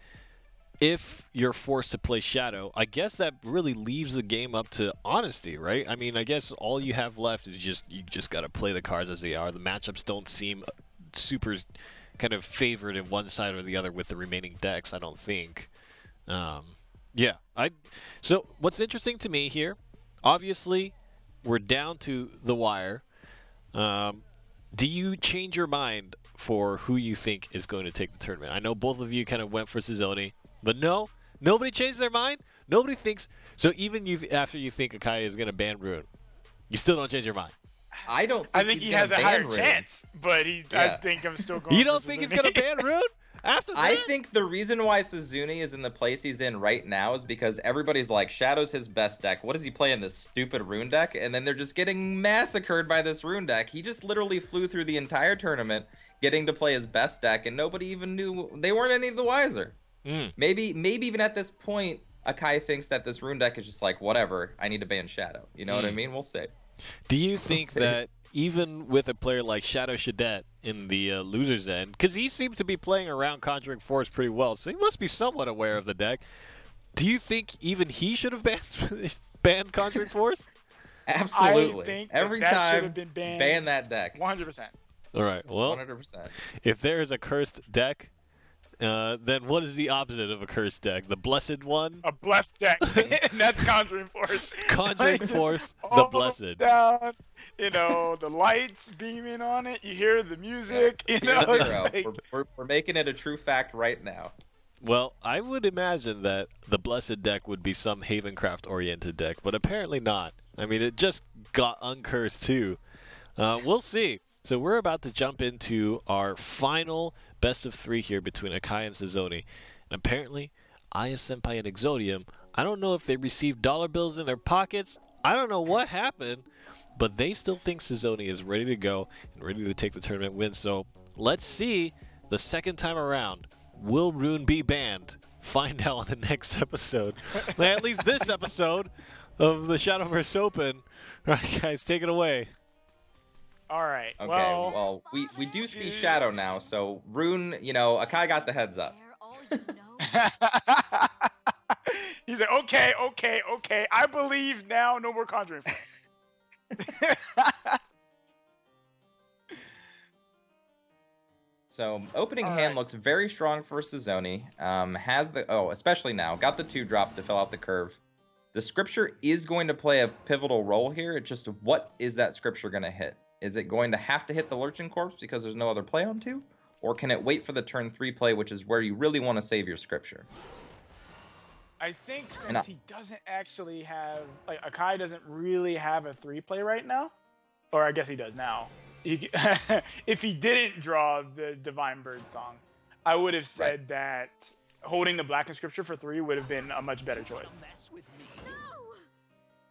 if you're forced to play Shadow? I guess that really leaves the game up to honesty, right? I mean, I guess all you have left is you just got to play the cards as they are. The matchups don't seem super kind of favored in one side or the other with the remaining decks, I don't think. Yeah. So what's interesting to me here, obviously, we're down to the wire. Do you change your mind for who you think is going to take the tournament? I know both of you kind of went for Suzzoni, but no, nobody changed their mind. Nobody thinks so. Even you, after you think Akai is going to ban Rune, you still don't change your mind. I don't. I think he has a higher chance, but I think I'm still going. You don't think he's going to ban Rune after that? I think the reason why Suzzoni is in the place he's in right now is because everybody's like, Shadow's his best deck. What does he play in this stupid Rune deck? And then they're just getting massacred by this Rune deck. He just literally flew through the entire tournament getting to play his best deck, and nobody even knew. They weren't any the wiser. Maybe even at this point, Akai thinks that this Rune deck is just like, whatever, I need to ban Shadow. You know what I mean? We'll see. Do you think that even with a player like Shadow Shadet in the loser's end, because he seemed to be playing around Conjuring Force pretty well, so he must be somewhat aware of the deck, do you think even he should have banned Conjuring Force? Absolutely. I think every that time, should have been banned. ban that deck. 100%. All right, well, 100%. If there is a cursed deck, then what is the opposite of a cursed deck? The blessed one? A blessed deck. And that's Conjuring Force. Conjuring Force, the blessed. Down, you know, the lights beaming on it. You hear the music. You know, Like, we're making it a true fact right now. Well, I would imagine that the blessed deck would be some Havencraft-oriented deck, but apparently not. I mean, it just got uncursed too. We'll see. So we're about to jump into our final best of 3 here between Akai and Suzzoni. And apparently, Aya Senpai and Exodium, I don't know if they received dollar bills in their pockets. I don't know what happened, but they still think Suzzoni is ready to go and ready to take the tournament win. So let's see the second time around. Will Rune be banned? Find out on the next episode. At least this episode of the Shadowverse Open. All right, guys, take it away. all right. Okay, well, we do see Shadow now, so Rune, you know, Akai got the heads up. Share all you know. he's like, okay. I believe now. No more Conjuring Force. So opening All hand right. looks very strong for Suzzoni. Has the especially now got the 2-drop to fill out the curve. The scripture is going to play a pivotal role here. It's just, what is that scripture going to hit? Is it going to have to hit the Lurching Corpse because there's no other play on 2? Or can it wait for the turn 3 play, which is where you really want to save your scripture? I think since he doesn't actually have, like, Akai doesn't really have a 3-play right now, or I guess he does now. If he didn't draw the Divine Bird song, I would have said that holding the Black Inscripture for 3 would have been a much better choice.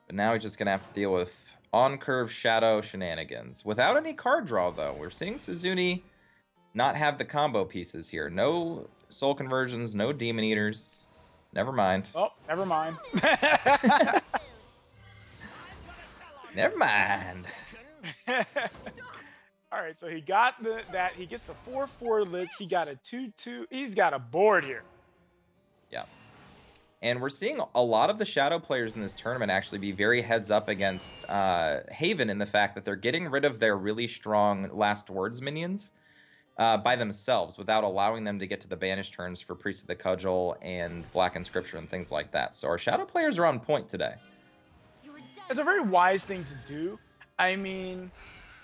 But now he's just going to have to deal with on-curve Shadow shenanigans. Without any card draw, though. We're seeing Suzzoni not have the combo pieces here. No Soul Conversions, no Demon Eaters. Never mind. Oh, never mind. Never mind. All right, so he got that. He gets the 4/4 Lich. He got a 2/2. He's got a board here. Yeah. And we're seeing a lot of the Shadow players in this tournament actually be very heads up against Haven in the fact that they're getting rid of their really strong Last Words minions by themselves without allowing them to get to the banish turns for Priest of the Cudgel and Black Inscription and things like that. So our Shadow players are on point today. It's a very wise thing to do. I mean,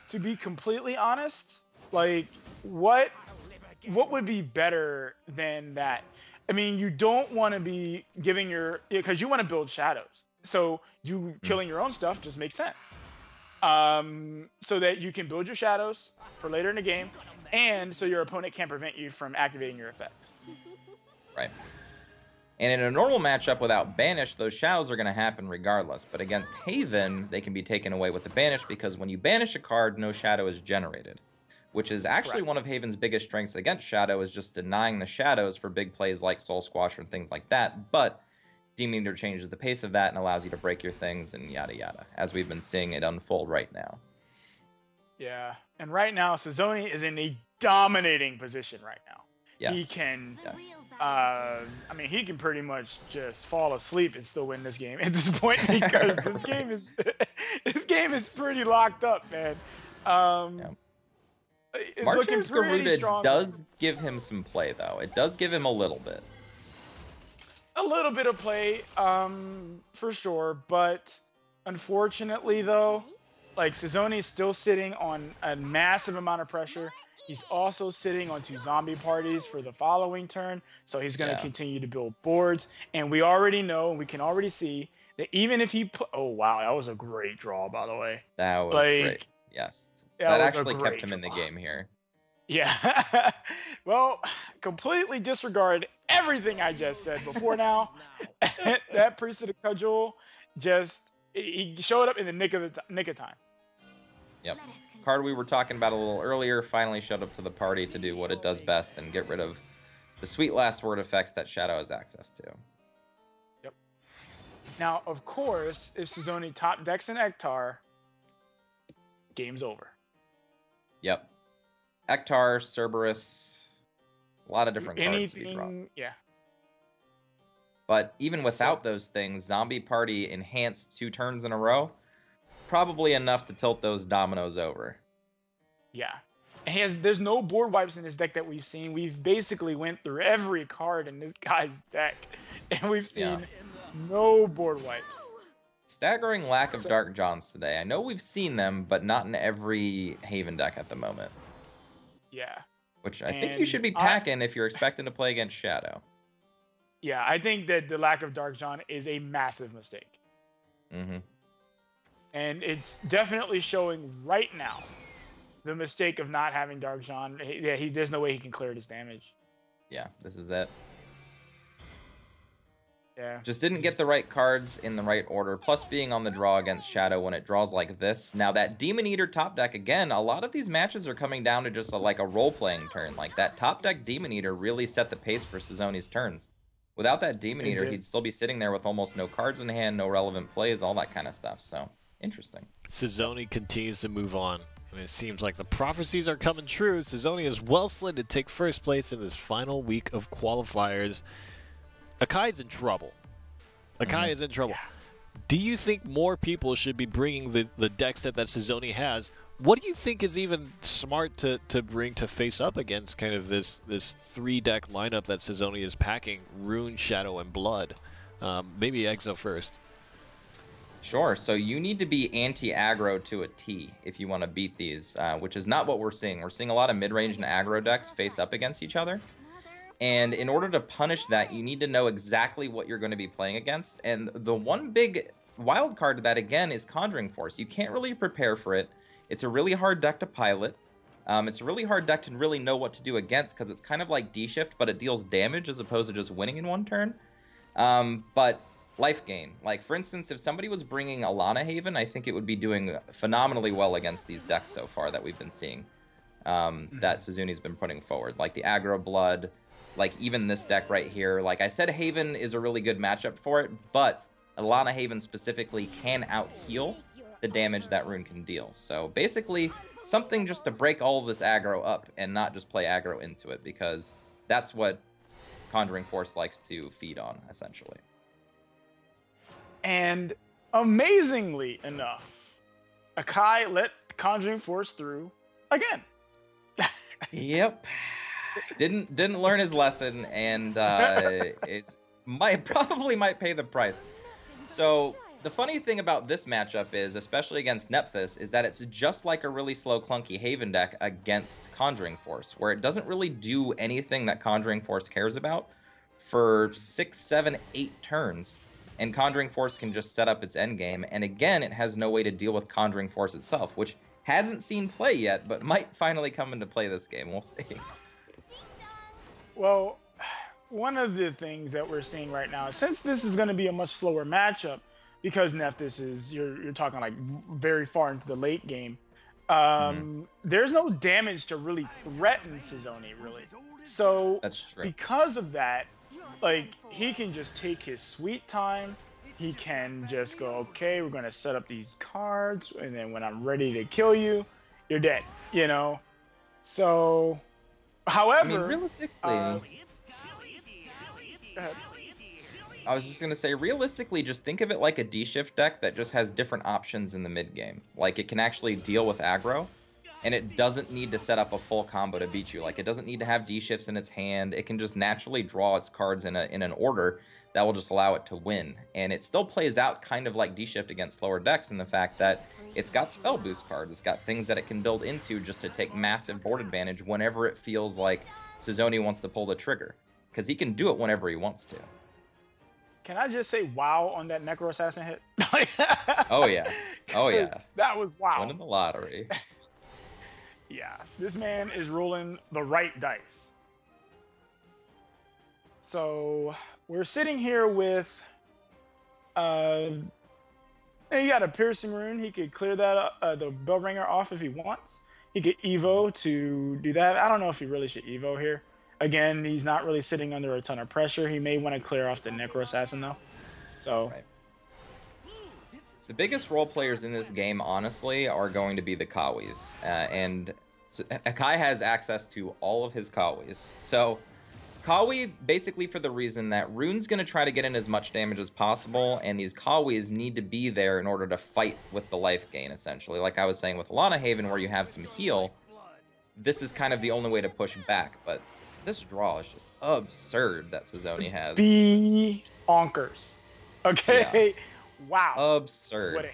to be completely honest, like, what would be better than that? I mean, you don't want to be giving because you want to build shadows. So you killing your own stuff just makes sense. So that you can build your shadows for later in the game, and so your opponent can't prevent you from activating your effects. Right. And in a normal matchup without Banish, those shadows are going to happen regardless. But against Haven, they can be taken away with the Banish because when you banish a card, no shadow is generated. which is actually one of Haven's biggest strengths against Shadow, is just denying the shadows for big plays like Soul Squasher and things like that. But Demon Eater changes the pace of that and allows you to break your things and yada yada, as we've been seeing it unfold right now. Yeah, and right now, Suzzoni is in a dominating position right now. Yes. He can, Yes. I mean, he can pretty much just fall asleep and still win this game at this point because this game is, this game is pretty locked up, man. It's looking Marchin's pretty Garuda strong. does give him some play, though. It does give him a little bit. A little bit of play, for sure, but unfortunately, though, like Suzzoni is still sitting on a massive amount of pressure. He's also sitting on 2 zombie parties for the following turn, so he's going to continue to build boards. And we already know, and we can already see that even if he, oh wow, that was a great draw, by the way. That was great. Yes, that actually kept him in the game here. Yeah. Well, completely disregard everything I just said before now. That Priest of the Cudgel he showed up in the nick of time. Yep. Card we were talking about a little earlier finally showed up to the party to do what it does best and get rid of the sweet last word effects that Shadow has access to. Yep. Now, of course, if Suzzoni top decks an Ektar, game's over. Yep. Ektar, Cerberus, a lot of different cards to be drawn. Yeah. But even without those things, Zombie Party enhanced 2 turns in a row, probably enough to tilt those dominoes over. Yeah. There's no board wipes in this deck that we've seen. We've basically went through every card in this guy's deck, and we've seen no board wipes. Staggering lack of Dark Johns today. I know we've seen them, but not in every Haven deck at the moment. Yeah. Which I think you should be packing if you're expecting to play against Shadow. Yeah, I think that the lack of Dark John is a massive mistake. Mm-hmm. And it's definitely showing right now the mistake of not having Dark John. There's no way he can clear this damage. Yeah, this is it. Yeah. Just didn't get the right cards in the right order, plus being on the draw against Shadow when it draws like this. Now that Demon Eater top deck, again, a lot of these matches are coming down to just like a role-playing turn. Like that top deck Demon Eater really set the pace for Suzzoni's turns. Without that Demon Eater, he'd still be sitting there with almost no cards in hand, no relevant plays, all that kind of stuff. So, interesting. Suzzoni continues to move on, and it seems like the prophecies are coming true. Suzzoni is well slated to take first place in this final week of qualifiers. Akai's in trouble. Akai is in trouble. Yeah. Do you think more people should be bringing the deck set that Suzzoni has? What do you think is even smart to bring to face up against kind of this 3-deck lineup that Suzzoni is packing? Rune, Shadow, and Blood. Maybe Exo first. Sure. So you need to be anti-aggro to a T if you want to beat these, which is not what we're seeing. We're seeing a lot of mid-range and aggro decks face up against each other. And in order to punish that, you need to know exactly what you're going to be playing against. And the one big wild card to that, again, is Conjuring Force. You can't really prepare for it. It's a really hard deck to pilot. It's a really hard deck to really know what to do against because it's kind of like D-Shift, but it deals damage as opposed to just winning in one turn. But life gain. Like, for instance, if somebody was bringing Alana Haven, I think it would be doing phenomenally well against these decks so far that we've been seeing, that Suzzoni's been putting forward. Like the Aggro Blood, like even this deck right here. Like I said, Haven is a really good matchup for it, but Alana Haven specifically can out-heal the damage that Rune can deal. So basically, something just to break all of this aggro up and not just play aggro into it, because that's what Conjuring Force likes to feed on, essentially. And amazingly enough, Akai let Conjuring Force through again. Yep. Didn't learn his lesson, and probably might pay the price. So the funny thing about this matchup is, especially against Nephthys, is that it's just like a really slow, clunky Haven deck against Conjuring Force, where it doesn't really do anything that Conjuring Force cares about for 6, 7, 8 turns, and Conjuring Force can just set up its endgame. And again, it has no way to deal with Conjuring Force itself, which hasn't seen play yet, but might finally come into play this game. We'll see. Well, one of the things that we're seeing right now, since this is going to be a much slower matchup, because Nephthys is, you're talking like very far into the late game, there's no damage to really threaten Cizone, really. So That's true. because of that, like, he can just take his sweet time. He can just go, okay, we're gonna set up these cards, and then when I'm ready to kill you, you're dead. You know. So, however, I mean, realistically, go ahead. I was just gonna say, realistically, just think of it like a D-shift deck that just has different options in the mid game. Like, it can actually deal with aggro, and it doesn't need to set up a full combo to beat you. Like, it doesn't need to have D-shifts in its hand. It can just naturally draw its cards in an order that will just allow it to win. And it still plays out kind of like D-shift against lower decks in the fact that it's got spell boost cards. It's got things that it can build into just to take massive board advantage whenever it feels like Cizone wants to pull the trigger, because he can do it whenever he wants to. Can I just say wow on that Necro Assassin hit? Oh yeah. Oh yeah. That was wow. Winning the lottery. Yeah, this man is rolling the right dice. So we're sitting here with he got a piercing rune. He could clear that the Bellringer off if he wants. He could Evo to do that. I don't know if he really should Evo here. Again, he's not really sitting under a ton of pressure. He may want to clear off the Necro Assassin, though. So, right. The biggest role players in this game, honestly, are going to be the Kawis. And Akai has access to all of his Kawis. So, Kawi, basically for the reason that Rune's going to try to get in as much damage as possible, and these Kawis need to be there in order to fight with the life gain, essentially. Like I was saying with Alana Haven, where you have some heal, this is kind of the only way to push back, but this draw is just absurd that Cizone has. The onkers. Okay? Yeah. Wow. Absurd.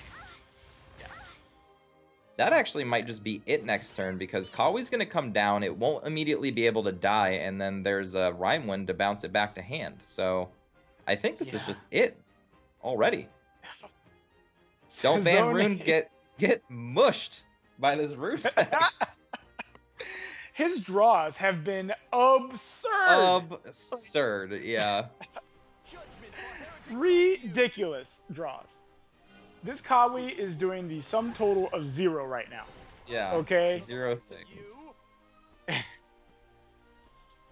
That actually might just be it next turn, because Kawi's going to come down. It won't immediately be able to die, and then there's a Rhyme Wind to bounce it back to hand. So I think this is just it already. Don't ban Rune get mushed by this Rune deck. His draws have been absurd. Absurd, yeah. Ridiculous draws. This Kawi is doing the sum total of 0 right now. Yeah. Okay. 0 things.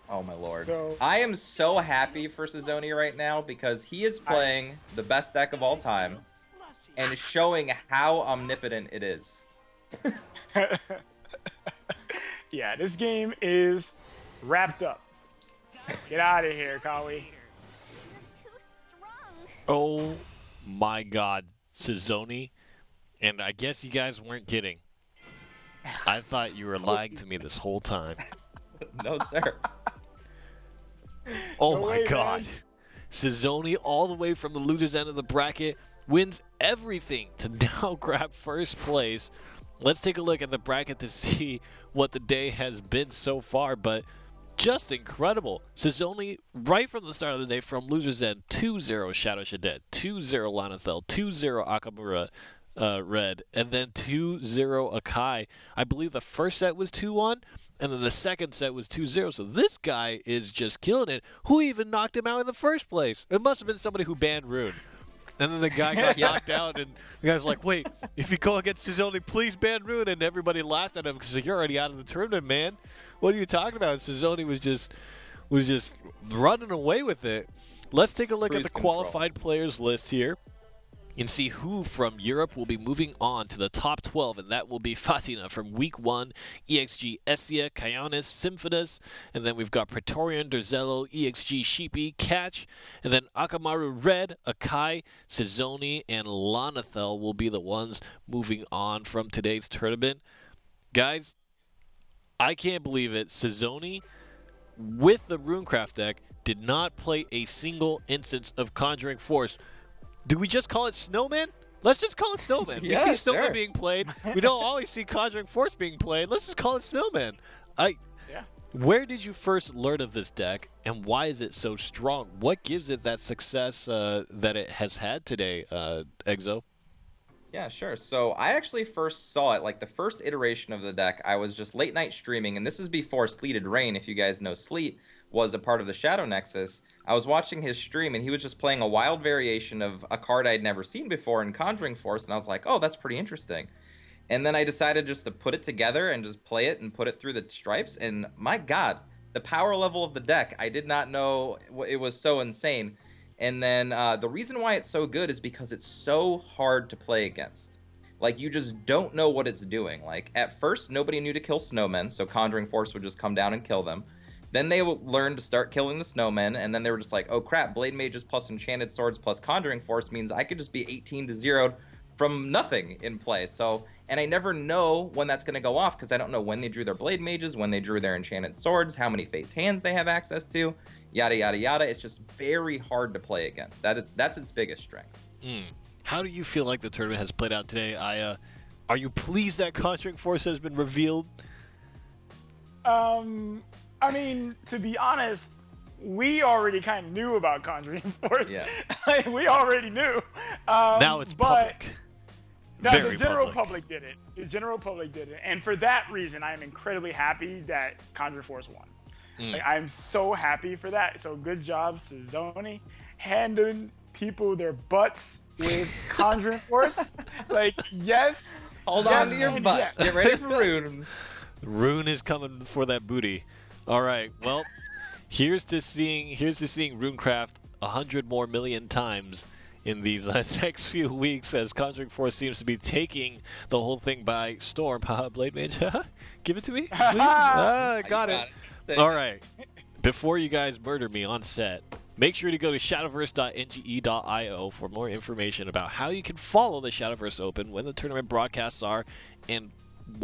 Oh my lord. So, I am so happy for Cizone right now, because he is playing the best deck of all time and showing how omnipotent it is. yeah, this game is wrapped up. Get out of here, Kawi. Oh my god, Cizone. And I guess you guys weren't kidding. I thought you were lying to me this whole time. No, sir. Oh No my way, god. man. Cizone, all the way from the loser's end of the bracket, wins everything to now grab first place. Let's take a look at the bracket to see what the day has been so far, but just incredible. Cizone, right from the start of the day, from loser's end, 2-0 Shadow Shadet, 2-0 Lanathel, 2-0 Akamura Red, and then 2-0 Akai. I believe the first set was 2-1, and then the second set was 2-0. So this guy is just killing it. Who even knocked him out in the first place? It must have been somebody who banned Rune. And then the guy got knocked out, and the guy's like, wait, if you go against Cizone, please ban Rune. And everybody laughed at him because you're already out of the tournament, man. What are you talking about? Cizone was just running away with it. Let's take a look at the qualified players list here and see who from Europe will be moving on to the top 12, and that will be Fatina from Week 1, EXG Essia, Kyonis, Symphonis, and then we've got Praetorian, Derzello, EXG Sheepy, Catch, and then Akamaru Red, Akai, Cizone, and Lanathel will be the ones moving on from today's tournament. Guys, I can't believe it. Cizone, with the Runecraft deck, did not play a single instance of Conjuring Force. Do we just call it Snowman? Let's just call it Snowman. Yeah, we see Snowman sure. being played. We don't always see Conjuring Force being played. Let's just call it Snowman. Where did you first learn of this deck, and why is it so strong? What gives it that success that it has had today, Exo? Yeah, sure. So I actually first saw it, like the first iteration of the deck, I was just late night streaming, and this is before Sleeted Rain, if you guys know Sleet, was a part of the Shadow Nexus. I was watching his stream, and he was just playing a wild variation of a card I'd never seen before in Conjuring Force, and I was like, oh, that's pretty interesting. And then I decided just to put it together and just play it and put it through the stripes. And my God, the power level of the deck, I did not know it was so insane. And then the reason why it's so good is because it's so hard to play against. Like, you just don't know what it's doing. Like, at first, nobody knew to kill snowmen, so Conjuring Force would just come down and kill them. Then they learned to start killing the snowmen, and then they were just like, oh crap, Blade Mages plus Enchanted Swords plus Conjuring Force means I could just be 18 to 0'd from nothing in play. So, and I never know when that's going to go off because I don't know when they drew their Blade Mages, when they drew their Enchanted Swords, how many Fate's Hands they have access to, yada, yada, yada. It's just very hard to play against. That's its biggest strength. How do you feel like the tournament has played out today? Are you pleased that Conjuring Force has been revealed? I mean, to be honest, we already kind of knew about Conjuring Force. Yeah. We already knew. Now it's public. No, Very the general public. public did it. The general public did it. And for that reason, I am incredibly happy that Conjuring Force won. Like, I'm so happy for that. So good job, Suzzoni, handing people their butts with Conjuring Force. Like, yes. Hold yes, on to your and butts. yes. Get ready for Rune. Rune is coming for that booty. All right. Well, here's to seeing Runecraft 100 more million times in these next few weeks as Conjuring Force seems to be taking the whole thing by storm. Haha, Blade Mage. Give it to me, please. Got it. All right. Before you guys murder me on set, make sure to go to shadowverse.nge.io for more information about how you can follow the Shadowverse Open, when the tournament broadcasts are, and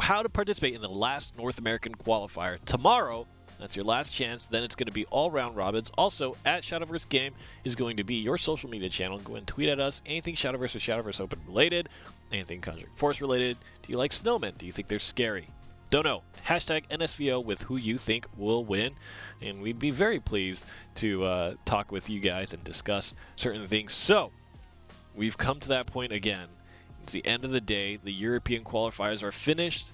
how to participate in the last North American qualifier. Tomorrow, that's your last chance. Then it's going to be all round robins. Also, at Shadowverse Game is going to be your social media channel. Go and tweet at us anything Shadowverse or Shadowverse Open related, anything Conjuring Force related. Do you like snowmen? Do you think they're scary? Don't know. Hashtag NSVO with who you think will win. And we'd be very pleased to talk with you guys and discuss certain things. So, we've come to that point again. It's the end of the day. The European qualifiers are finished.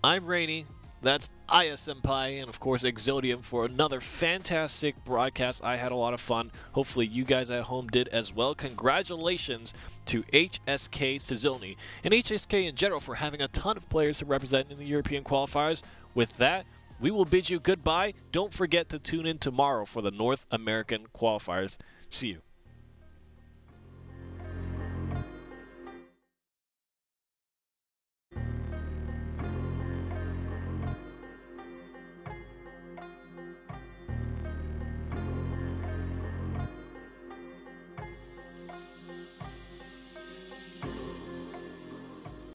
I'm Rainy. That's Aya Senpai, and of course Exodium for another fantastic broadcast. I had a lot of fun. Hopefully you guys at home did as well. Congratulations to HSK Suzzoni and HSK in general for having a ton of players to represent in the European qualifiers. With that, we will bid you goodbye. Don't forget to tune in tomorrow for the North American qualifiers. See you.